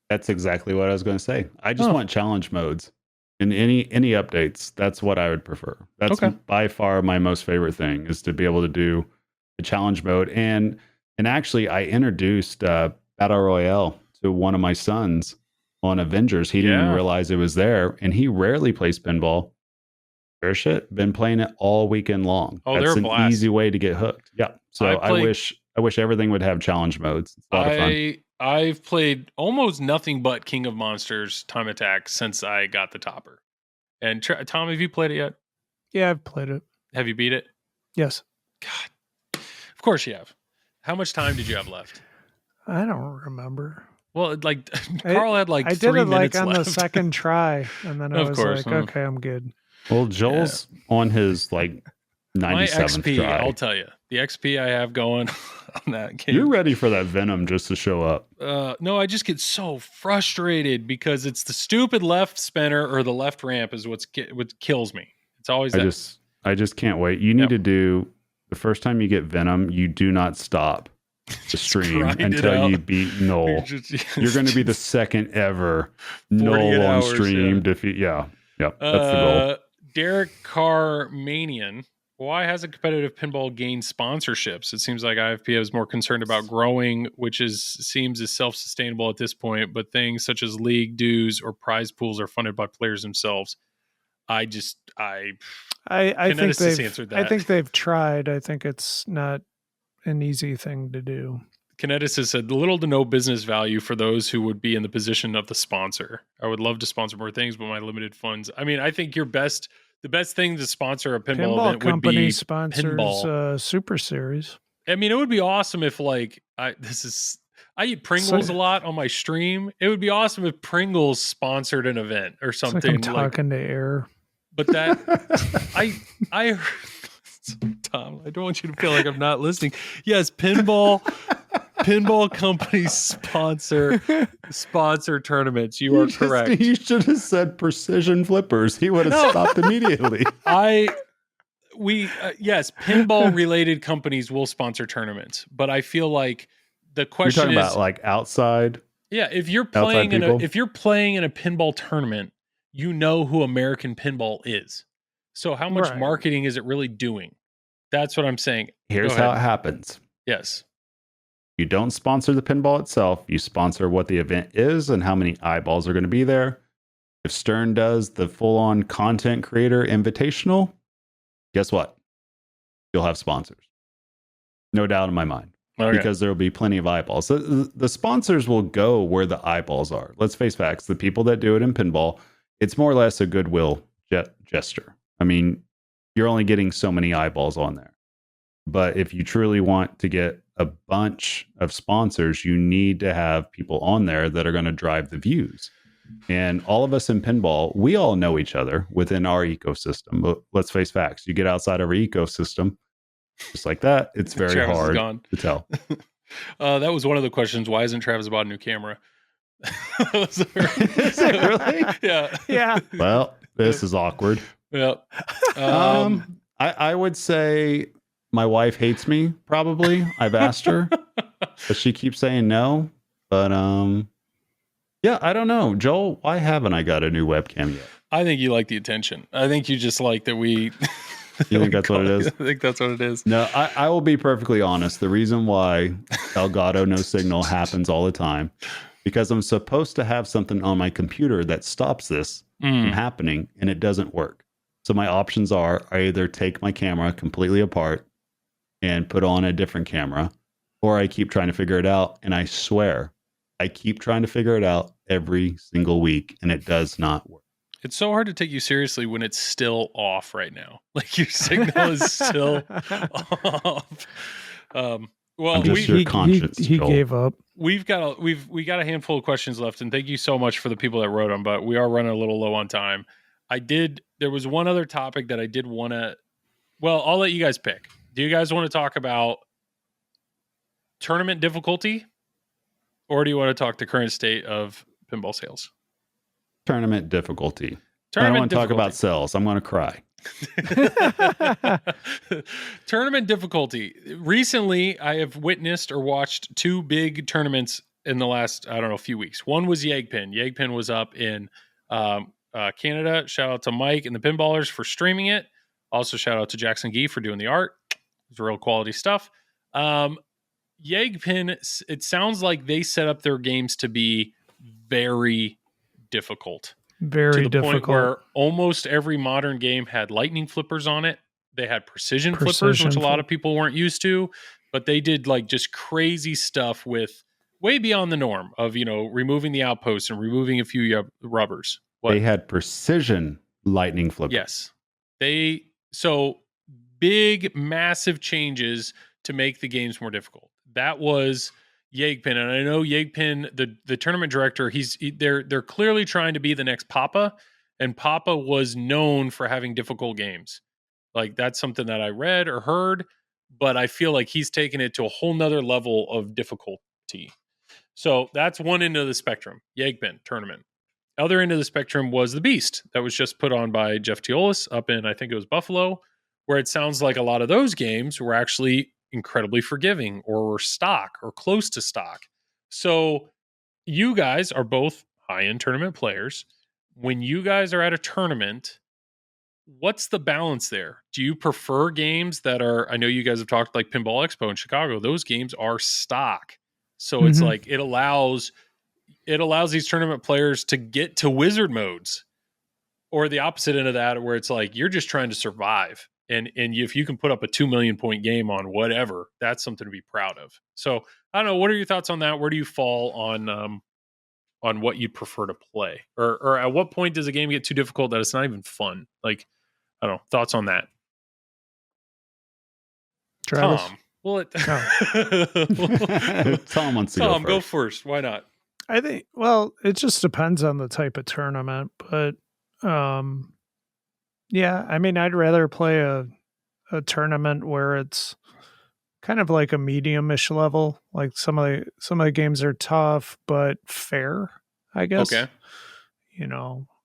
Speaker 5: That's exactly what I was going to say. I just want challenge modes. In any updates, that's what I would prefer. That's by far my most favorite thing is to be able to do a challenge mode. And actually, I introduced Battle Royale to one of my sons on Avengers. He didn't even realize it was there, and he rarely plays pinball. Fair shit. Been playing it all weekend long.
Speaker 3: Oh,
Speaker 5: that's
Speaker 3: an
Speaker 5: easy way to get hooked. Yeah. So I wish everything would have challenge modes. It's a lot of fun.
Speaker 3: I've played almost nothing but King of Monsters Time Attack since I got the topper. And Tom, have you played it yet?
Speaker 4: Yeah, I've played it.
Speaker 3: Have you beat it?
Speaker 4: Yes.
Speaker 3: God, of course you have. How much time did you have left?
Speaker 4: I don't remember.
Speaker 3: Well, Carl had 3 minutes left.
Speaker 4: I did it on the second try, and then I was okay, I'm good.
Speaker 5: Well, Joel's on his 97th
Speaker 3: My XP,
Speaker 5: try.
Speaker 3: I'll tell you. The XP I have going on that game.
Speaker 5: You're ready for that Venom just to show up.
Speaker 3: No, I just get so frustrated because it's the stupid left spinner or the left ramp is what kills me. It's always that.
Speaker 5: I just can't wait. You need to do, the first time you get Venom, you do not stop the stream until you beat Noel. You're going to be the second ever Noel on stream defeat. Yeah. That's the goal.
Speaker 3: Derek Carmanian. Why hasn't competitive pinball gained sponsorships? It seems like IFPA is more concerned about growing, which seems as self-sustainable at this point, but things such as league dues or prize pools are funded by players themselves. I
Speaker 4: think they've tried. I think it's not an easy thing to do.
Speaker 3: Kinetis has said little to no business value for those who would be in the position of the sponsor. I would love to sponsor more things, but my limited funds. I mean, I think the best thing to sponsor a pinball event would be
Speaker 4: sponsors
Speaker 3: pinball.
Speaker 4: Super Series.
Speaker 3: I mean, it would be awesome if I eat Pringles a lot on my stream. It would be awesome if Pringles sponsored an event or something.
Speaker 4: It's like I'm talking to air.
Speaker 3: But that Tom, I don't want you to feel like I'm not listening. Yes, pinball companies sponsor tournaments. You are correct.
Speaker 5: You should have said Precision Flippers. He would have stopped immediately.
Speaker 3: Yes, pinball related companies will sponsor tournaments, but I feel like the question
Speaker 5: You're talking
Speaker 3: is
Speaker 5: about like outside.
Speaker 3: Yeah, if you're playing in a pinball tournament, you know who American Pinball is. So how much marketing is it really doing? That's what I'm saying.
Speaker 5: Here's how it happens.
Speaker 3: Yes.
Speaker 5: You don't sponsor the pinball itself. You sponsor what the event is and how many eyeballs are going to be there. If Stern does the full-on content creator invitational, guess what? You'll have sponsors. No doubt in my mind. Okay. Because there will be plenty of eyeballs. So the sponsors will go where the eyeballs are. Let's face facts. The people that do it in pinball, it's more or less a goodwill gesture. I mean, you're only getting so many eyeballs on there. But if you truly want to get a bunch of sponsors, you need to have people on there that are going to drive the views. And all of us in pinball, we all know each other within our ecosystem. But let's face facts. You get outside of our ecosystem, just like that, it's very hard to tell.
Speaker 3: That was one of the questions. Why hasn't Travis bought a new camera?
Speaker 5: Is it really?
Speaker 3: Yeah.
Speaker 4: Yeah.
Speaker 5: Well, this is awkward.
Speaker 3: Yeah.
Speaker 5: I would say my wife hates me, probably. I've asked her, but she keeps saying no. But yeah, I don't know. Joel, why haven't I got a new webcam yet?
Speaker 3: I think you like the attention. I think you just like that we...
Speaker 5: You think that's what it is?
Speaker 3: I think that's what it is.
Speaker 5: No, I will be perfectly honest. The reason why Elgato No Signal happens all the time, because I'm supposed to have something on my computer that stops this from happening, and it doesn't work. So my options are, I either take my camera completely apart and put on a different camera, or I keep trying to figure it out. And I swear, I keep trying to figure it out every single week, and it does not work.
Speaker 3: It's so hard to take you seriously when it's still off right now. Like your signal is still off. Well,
Speaker 4: he gave up.
Speaker 3: We got a handful of questions left, and thank you so much for the people that wrote them. But we are running a little low on time. There was one other topic that I did want to. Well, I'll let you guys pick. Do you guys want to talk about tournament difficulty, or do you want to talk the current state of pinball sales?
Speaker 5: Tournament difficulty. I don't want to talk about sales. I'm going to cry.
Speaker 3: Tournament difficulty. Recently, I have witnessed or watched two big tournaments in the last, few weeks. One was Yegpin. Yegpin was up in Canada. Shout out to Mike and the Pinballers for streaming it. Also, shout out to Jackson Gee for doing the art. It's real quality stuff. Yegpin, it sounds like they set up their games to be very difficult.
Speaker 4: Very
Speaker 3: to the
Speaker 4: difficult.
Speaker 3: point where almost every modern game had lightning flippers on it. They had precision flippers, which a lot of people weren't used to, but they did like just crazy stuff with way beyond the norm of, removing the outposts and removing a few rubbers.
Speaker 5: They had precision lightning flippers.
Speaker 3: Yes. So big, massive changes to make the games more difficult. That was Yegpin, and I know Yegpin, the tournament director, they're clearly trying to be the next Papa, and Papa was known for having difficult games. Like that's something that I read or heard, but I feel like he's taken it to a whole nother level of difficulty. So that's one end of the spectrum, Yegpin tournament. Other end of the spectrum was the Beast that was just put on by Jeff Teolis up in, I think it was Buffalo, where it sounds like a lot of those games were actually incredibly forgiving or were stock or close to stock. So you guys are both high-end tournament players. When you guys are at a tournament, what's the balance there? Do you prefer games that are, I know you guys have talked like Pinball Expo in Chicago, those games are stock. So it's like it allows these tournament players to get to wizard modes, or the opposite end of that where it's like you're just trying to survive. And if you can put up a 2 million point game on whatever, that's something to be proud of. So I don't know. What are your thoughts on that? Where do you fall on what you'd prefer to play, or at what point does a game get too difficult that it's not even fun? Like, I don't know. Thoughts on that,
Speaker 4: Travis?
Speaker 3: Tom. Well,
Speaker 5: Tom wants to
Speaker 3: Tom,
Speaker 5: go first.
Speaker 3: Go first. Why not?
Speaker 4: I think. Well, it just depends on the type of tournament, but yeah, I mean, I'd rather play a a tournament where it's kind of like a medium-ish level. Like some of the games are tough but fair, I guess.
Speaker 3: Okay.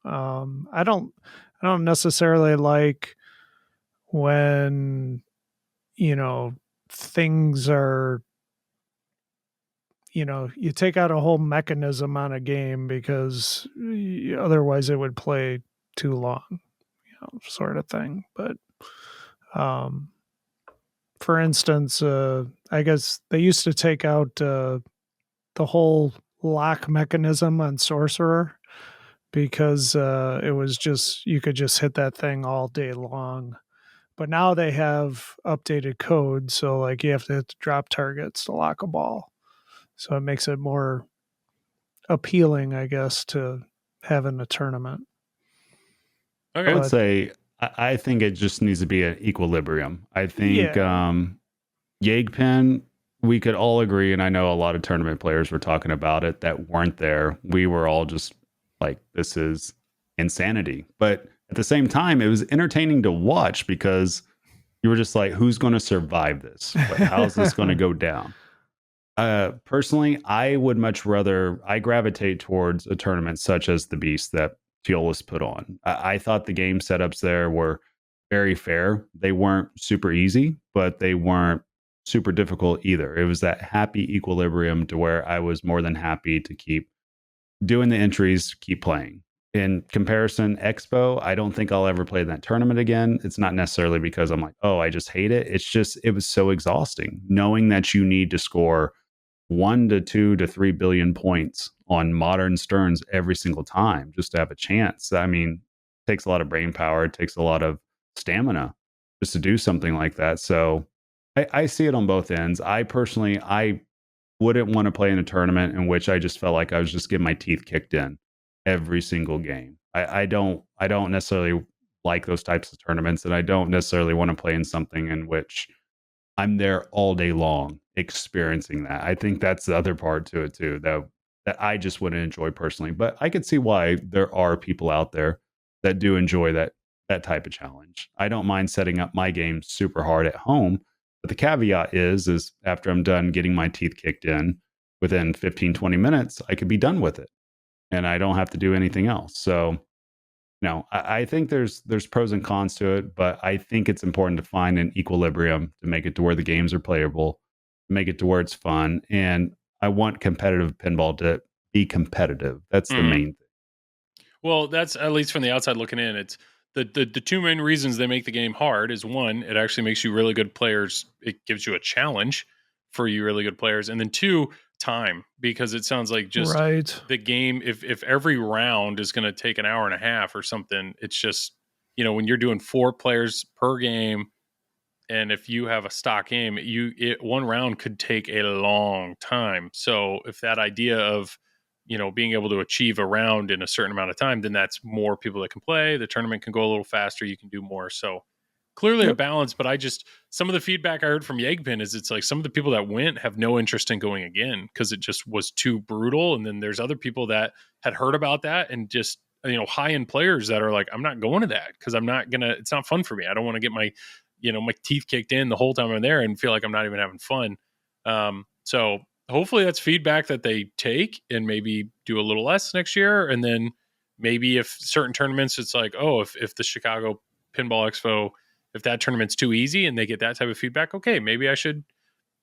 Speaker 4: I don't necessarily like when things are, you take out a whole mechanism on a game because otherwise it would play too long, sort of thing. But for instance, I guess they used to take out the whole lock mechanism on Sorcerer because it was just, you could just hit that thing all day long. But now they have updated code, so like you have to hit the drop targets to lock a ball. So it makes it more appealing, I guess, to having a tournament.
Speaker 3: Okay.
Speaker 5: I would say I think it just needs to be an equilibrium. I think Yegpin, we could all agree, and I know a lot of tournament players were talking about it that weren't there. We were all just like, this is insanity. But at the same time, it was entertaining to watch because you were just like, who's going to survive this? How's this going to go down? Personally, I would much rather, I gravitate towards a tournament such as the Beast that Teolis put on. I thought the game setups there were very fair. They weren't super easy, but they weren't super difficult either. It was that happy equilibrium to where I was more than happy to keep doing the entries, keep playing. In comparison, Expo, I don't think I'll ever play that tournament again. It's not necessarily because I'm like, oh, I just hate it. It's just, it was so exhausting knowing that you need to score 1 to 2 to 3 billion points on modern Sterns every single time just to have a chance. I mean, it takes a lot of brain power. It takes a lot of stamina just to do something like that. So I see it on both ends. I personally, I wouldn't want to play in a tournament in which I just felt like I was just getting my teeth kicked in every single game. I don't necessarily like those types of tournaments, and I don't necessarily want to play in something in which I'm there all day long experiencing that. I think that's the other part to it too, that I just wouldn't enjoy personally. But I could see why there are people out there that do enjoy that type of challenge. I don't mind setting up my game super hard at home, but the caveat is after I'm done getting my teeth kicked in within 15, 20 minutes, I could be done with it and I don't have to do anything else. So, I think there's pros and cons to it, but I think it's important to find an equilibrium to make it to where the games are playable, make it to where it's fun. And I want competitive pinball to be competitive. That's the main thing.
Speaker 3: Well, that's, at least from the outside looking in, it's the two main reasons they make the game hard is, one, it actually makes you really good players. It gives you a challenge for you really good players. And then two, time, because it sounds like just the game, if every round is going to take an hour and a half or something, it's just, when you're doing 4 players per game, and if you have a stock game, one round could take a long time. So if that idea of, being able to achieve a round in a certain amount of time, then that's more people that can play. The tournament can go a little faster. You can do more. So clearly a balance, but some of the feedback I heard from Yegpin is it's like some of the people that went have no interest in going again because it just was too brutal. And then there's other people that had heard about that and just, high-end players that are like, I'm not going to that because it's not fun for me. I don't want to get my teeth kicked in the whole time I'm there and feel like I'm not even having fun. So hopefully that's feedback that they take and maybe do a little less next year. And then maybe if certain tournaments, it's like, oh, if the Chicago Pinball Expo, if that tournament's too easy and they get that type of feedback, okay, maybe I should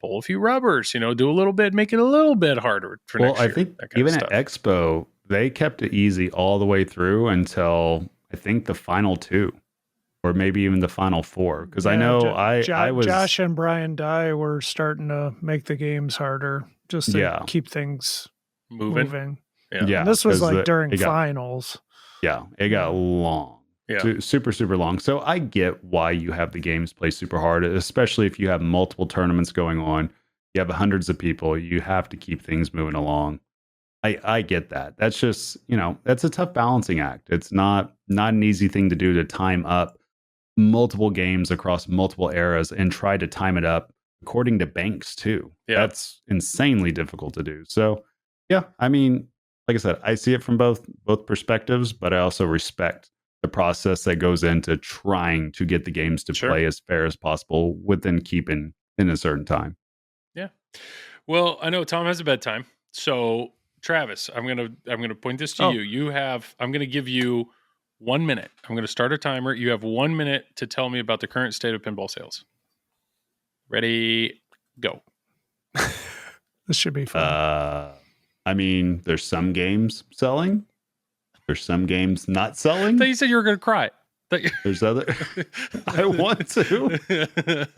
Speaker 3: pull a few rubbers, do a little bit, make it a little bit harder for next year. I think
Speaker 5: even at Expo, they kept it easy all the way through until I think the final 2 or maybe even the final 4. Because I know I was...
Speaker 4: Josh and Brian Dye were starting to make the games harder just to keep things moving.
Speaker 3: Yeah.
Speaker 4: And this was like during finals.
Speaker 5: It got long. Yeah. Super, super long. So I get why you have the games play super hard, especially if you have multiple tournaments going on. You have hundreds of people. You have to keep things moving along. I get that. That's just, that's a tough balancing act. It's not an easy thing to do to time up multiple games across multiple eras and try to time it up according to banks too. Yeah. That's insanely difficult to do. So I mean, like I said, I see it from both perspectives, but I also respect the process that goes into trying to get the games to play as fair as possible within keeping in a certain time.
Speaker 3: Yeah. Well, I know Tom has a bedtime. So Travis, I'm gonna point this to you. I'm gonna give you 1 minute. I'm gonna start a timer. You have 1 minute to tell me about the current state of pinball sales. Ready, go.
Speaker 4: This should be fun.
Speaker 5: I mean, there's some games selling. There's some games not selling.
Speaker 3: I thought you said you were going to cry.
Speaker 5: There's other. I want to.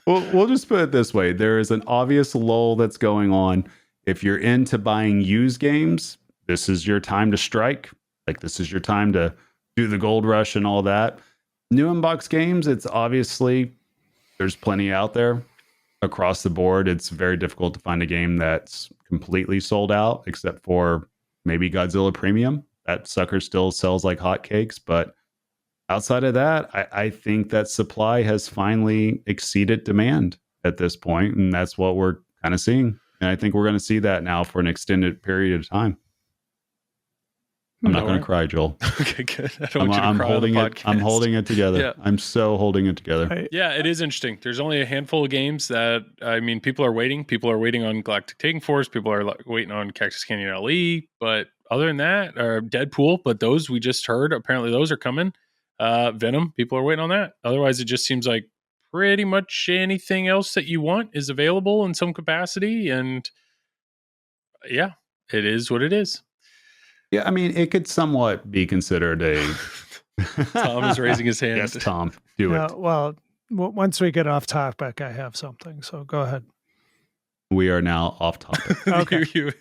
Speaker 5: We'll just put it this way. There is an obvious lull that's going on. If you're into buying used games, this is your time to strike. Like, this is your time to do the gold rush and all that. New inbox games, it's obviously, there's plenty out there. Across the board, it's very difficult to find a game that's completely sold out, except for maybe Godzilla Premium. That sucker still sells like hotcakes. But outside of that, I think that supply has finally exceeded demand at this point, and that's what we're kind of seeing. And I think we're going to see that now for an extended period of time. I'm not going to cry, Joel.
Speaker 3: Okay, good. I don't want you to cry
Speaker 5: holding
Speaker 3: on the podcast.
Speaker 5: I'm holding it together.
Speaker 3: Yeah.
Speaker 5: I'm so holding it together.
Speaker 3: Yeah, it is interesting. There's only a handful of games that, I mean, people are waiting. People are waiting on Galactic Taking Force. People are waiting on Cactus Canyon LE. But other than that, or Deadpool, but those we just heard, apparently those are coming. Venom, people are waiting on that. Otherwise, it just seems like pretty much anything else that you want is available in some capacity. And yeah, it is what it is.
Speaker 5: Yeah, I mean, it could somewhat be considered a...
Speaker 3: Tom is raising his hand.
Speaker 5: Yes, Tom, do it.
Speaker 4: Well, once we get off topic, I have something. So go ahead.
Speaker 5: We are now off topic.
Speaker 4: Okay.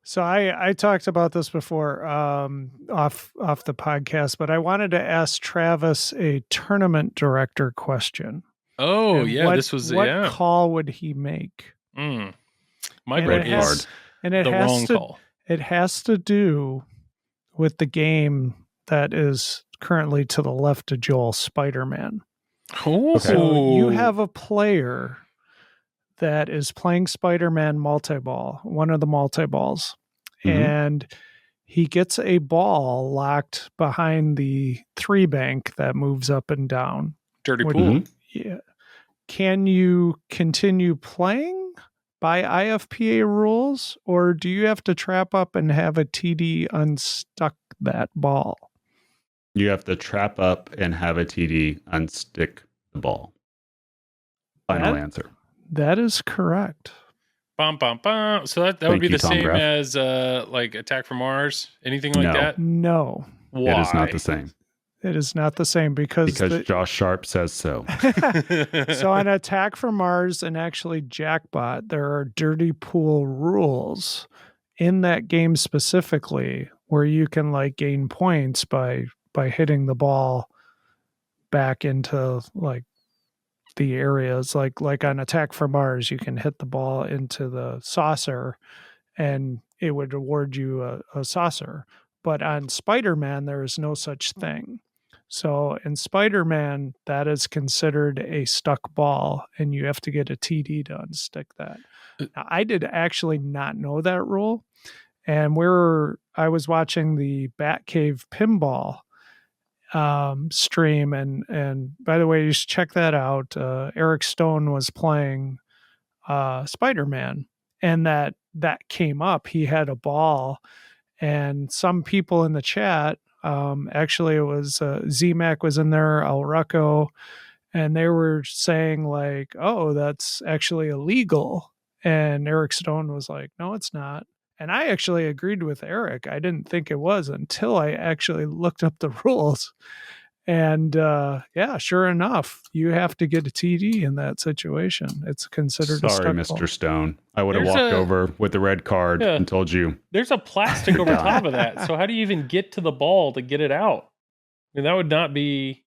Speaker 4: So I talked about this before off the podcast, but I wanted to ask Travis a tournament director question.
Speaker 3: Oh,
Speaker 4: and
Speaker 3: yeah.
Speaker 4: What call would he make?
Speaker 3: My
Speaker 5: red card.
Speaker 4: And it
Speaker 3: the
Speaker 4: has
Speaker 3: wrong
Speaker 4: to,
Speaker 3: call.
Speaker 4: It has to do with the game that is currently to the left of Joel, Spiderman.
Speaker 3: Oh,
Speaker 4: So you have a player that is playing Spider-Man multi-ball, one of the multi-balls, and he gets a ball locked behind the 3-bank that moves up and down.
Speaker 3: Dirty pool.
Speaker 4: Yeah. Can you continue playing by IFPA rules, or do you have to trap up and have a TD unstuck that ball?
Speaker 5: You have to trap up and have a TD unstick the ball. Final answer.
Speaker 4: That is correct.
Speaker 3: Bum, bum, bum. So that would be the same
Speaker 5: Graf.
Speaker 3: as like Attack from Mars? Anything like that?
Speaker 4: No.
Speaker 3: Why?
Speaker 5: It is not the same.
Speaker 4: It is not the same because
Speaker 5: Josh Sharp says so.
Speaker 4: So on Attack from Mars and actually Jackbot, there are dirty pool rules in that game specifically where you can like gain points by hitting the ball back into like the areas like on Attack from Mars, you can hit the ball into the saucer and it would award you a saucer. But on Spider-Man, there is no such thing. So in Spider-Man, that is considered a stuck ball, and you have to get a TD to unstick that. Now, I did actually not know that rule, and I was watching the Batcave Pinball stream, and by the way, you should check that out. Eric Stone was playing Spider-Man, and that came up. He had a ball, and some people in the chat. Actually, it was ZMAC was in there, El Rucco, and they were saying like, "Oh, that's actually illegal." And Eric Stone was like, "No, it's not." And I actually agreed with Eric. I didn't think it was until I actually looked up the rules. And yeah, sure enough, you have to get a TD in that situation. It's considered a stuck
Speaker 5: Mr.
Speaker 4: ball.
Speaker 5: Stone. I would have walked over with the red card and told you.
Speaker 3: There's a plastic over top of that. So how do you even get to the ball to get it out? I mean, that would not be.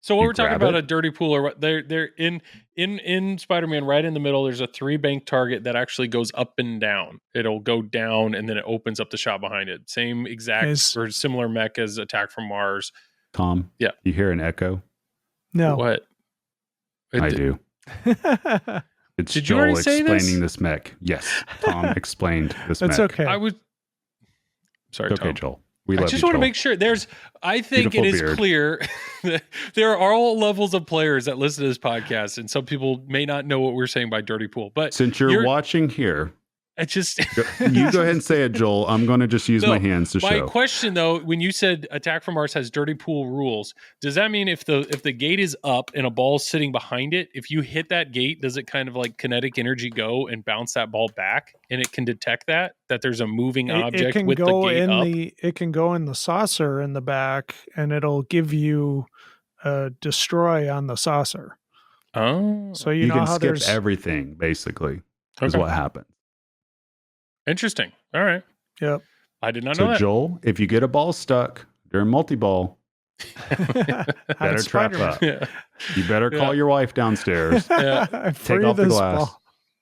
Speaker 3: So what we're talking about a dirty pool, or they're in Spider-Man, right in the middle. There's a 3-bank target that actually goes up and down. It'll go down and then it opens up the shot behind it. Same exact or similar mech as Attack from Mars.
Speaker 5: Tom,
Speaker 3: yeah,
Speaker 5: you hear an echo?
Speaker 4: No.
Speaker 3: What?
Speaker 5: I do. It's
Speaker 3: Did
Speaker 5: Joel
Speaker 3: you already say
Speaker 5: explaining this mech. Yes, Tom explained this mech.
Speaker 4: That's okay.
Speaker 3: Sorry,
Speaker 5: it's okay,
Speaker 3: Tom.
Speaker 5: Joel. We love
Speaker 3: I just
Speaker 5: you,
Speaker 3: want to
Speaker 5: Joel.
Speaker 3: make sure I think
Speaker 5: Beautiful
Speaker 3: it is
Speaker 5: beard.
Speaker 3: clear that there are all levels of players that listen to this podcast, and some people may not know what we're saying by dirty pool. But
Speaker 5: Since you're watching here,
Speaker 3: I just
Speaker 5: you go ahead and say it, Joel. I'm going to just use my hands to
Speaker 3: my
Speaker 5: show.
Speaker 3: question though, when you said Attack from Mars has dirty pool rules, does that mean if the gate is up and a ball's sitting behind it, if you hit that gate, does it kind of like kinetic energy go and bounce that ball back, and it can detect that there's a moving object
Speaker 4: can
Speaker 3: with
Speaker 4: go
Speaker 3: the gate
Speaker 4: in
Speaker 3: up?
Speaker 4: it can go in the saucer in the back, and it'll give you a destroy on the saucer.
Speaker 3: Oh,
Speaker 4: So
Speaker 5: you
Speaker 4: know
Speaker 5: can
Speaker 4: how
Speaker 5: skip
Speaker 4: there's
Speaker 5: everything, basically, is
Speaker 3: Okay.
Speaker 5: what happens.
Speaker 3: Interesting. All right.
Speaker 4: Yep.
Speaker 3: I did not know
Speaker 5: So,
Speaker 3: that.
Speaker 5: Joel, if you get a ball stuck during multi-ball, better trap
Speaker 4: Spiderman.
Speaker 5: up.
Speaker 3: Yeah.
Speaker 5: You better call your wife downstairs,
Speaker 4: I
Speaker 5: take
Speaker 4: free
Speaker 5: off the
Speaker 4: this
Speaker 5: glass,
Speaker 4: ball.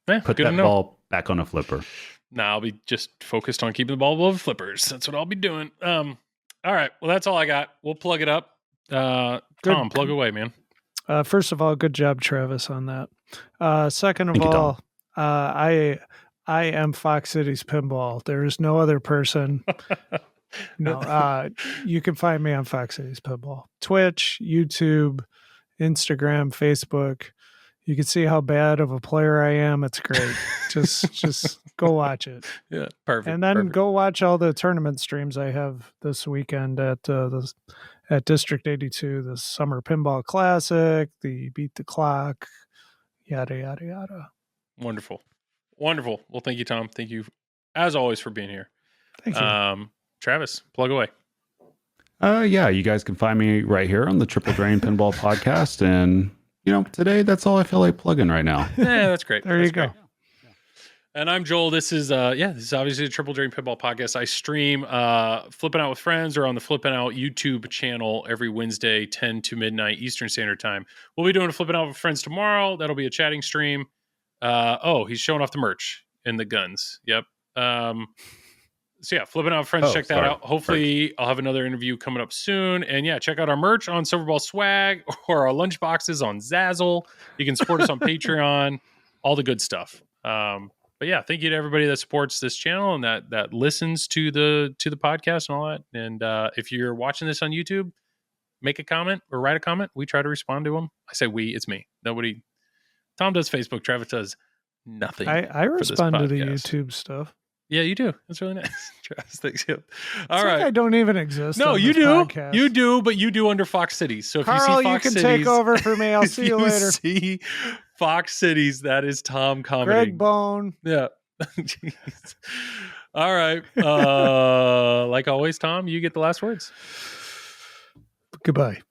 Speaker 3: Yeah,
Speaker 5: put
Speaker 3: good
Speaker 5: that
Speaker 3: to know.
Speaker 5: ball back on a flipper.
Speaker 3: Now I'll be just focused on keeping the ball above flippers. That's what I'll be doing. All right. Well, that's all I got. We'll plug it up. Tom, plug away, man.
Speaker 4: First of all, good job, Travis, on that. Second of
Speaker 5: Thank you,
Speaker 4: all, I am Fox Cities Pinball. There is no other person. No, you can find me on Fox Cities Pinball, Twitch, YouTube, Instagram, Facebook. You can see how bad of a player I am. It's great. just go watch it.
Speaker 3: Yeah, perfect.
Speaker 4: And then
Speaker 3: perfect.
Speaker 4: go watch all the tournament streams I have this weekend at District 82, the Summer Pinball Classic, the Beat the Clock, yada yada yada.
Speaker 3: Wonderful. Well, thank you, Tom. Thank you, as always, for being here.
Speaker 4: Thank you.
Speaker 3: Travis, plug away.
Speaker 5: Yeah, you guys can find me right here on the Triple Drain Pinball Podcast. And, today that's all I feel like plugging right now.
Speaker 3: Yeah, that's great.
Speaker 4: There you go.
Speaker 3: Great. And I'm Joel. This is obviously the Triple Drain Pinball Podcast. I stream Flipping Out with Friends or on the Flipping Out YouTube channel every Wednesday, 10 to midnight Eastern Standard Time. We'll be doing a Flipping Out with Friends tomorrow. That'll be a chatting stream. He's showing off the merch and the guns. Yep. So yeah, Flipping Out with Friends, check that out. Hopefully I'll have another interview coming up soon. And yeah, check out our merch on Silverball Swag or our lunch boxes on Zazzle. You can support us on Patreon, all the good stuff. But yeah, thank you to everybody that supports this channel and that listens to the podcast and all that. And if you're watching this on YouTube, make a comment or write a comment. We try to respond to them. I say we, it's me. Nobody. Tom does Facebook. Travis does nothing.
Speaker 4: I respond to the YouTube stuff.
Speaker 3: Yeah, you do. That's really nice. Travis, thanks. Yep. All
Speaker 4: it's
Speaker 3: right.
Speaker 4: Like I don't even exist.
Speaker 3: No,
Speaker 4: on
Speaker 3: you
Speaker 4: this
Speaker 3: do.
Speaker 4: podcast.
Speaker 3: You do, but you do under Fox Cities. So if
Speaker 4: Carl,
Speaker 3: you see Fox
Speaker 4: you can
Speaker 3: Cities,
Speaker 4: take over for me. I'll see you later.
Speaker 3: See Fox Cities, that is Tom commenting.
Speaker 4: Greg Bone.
Speaker 3: Yeah. Jeez. All right. Like always, Tom, you get the last words.
Speaker 4: Goodbye.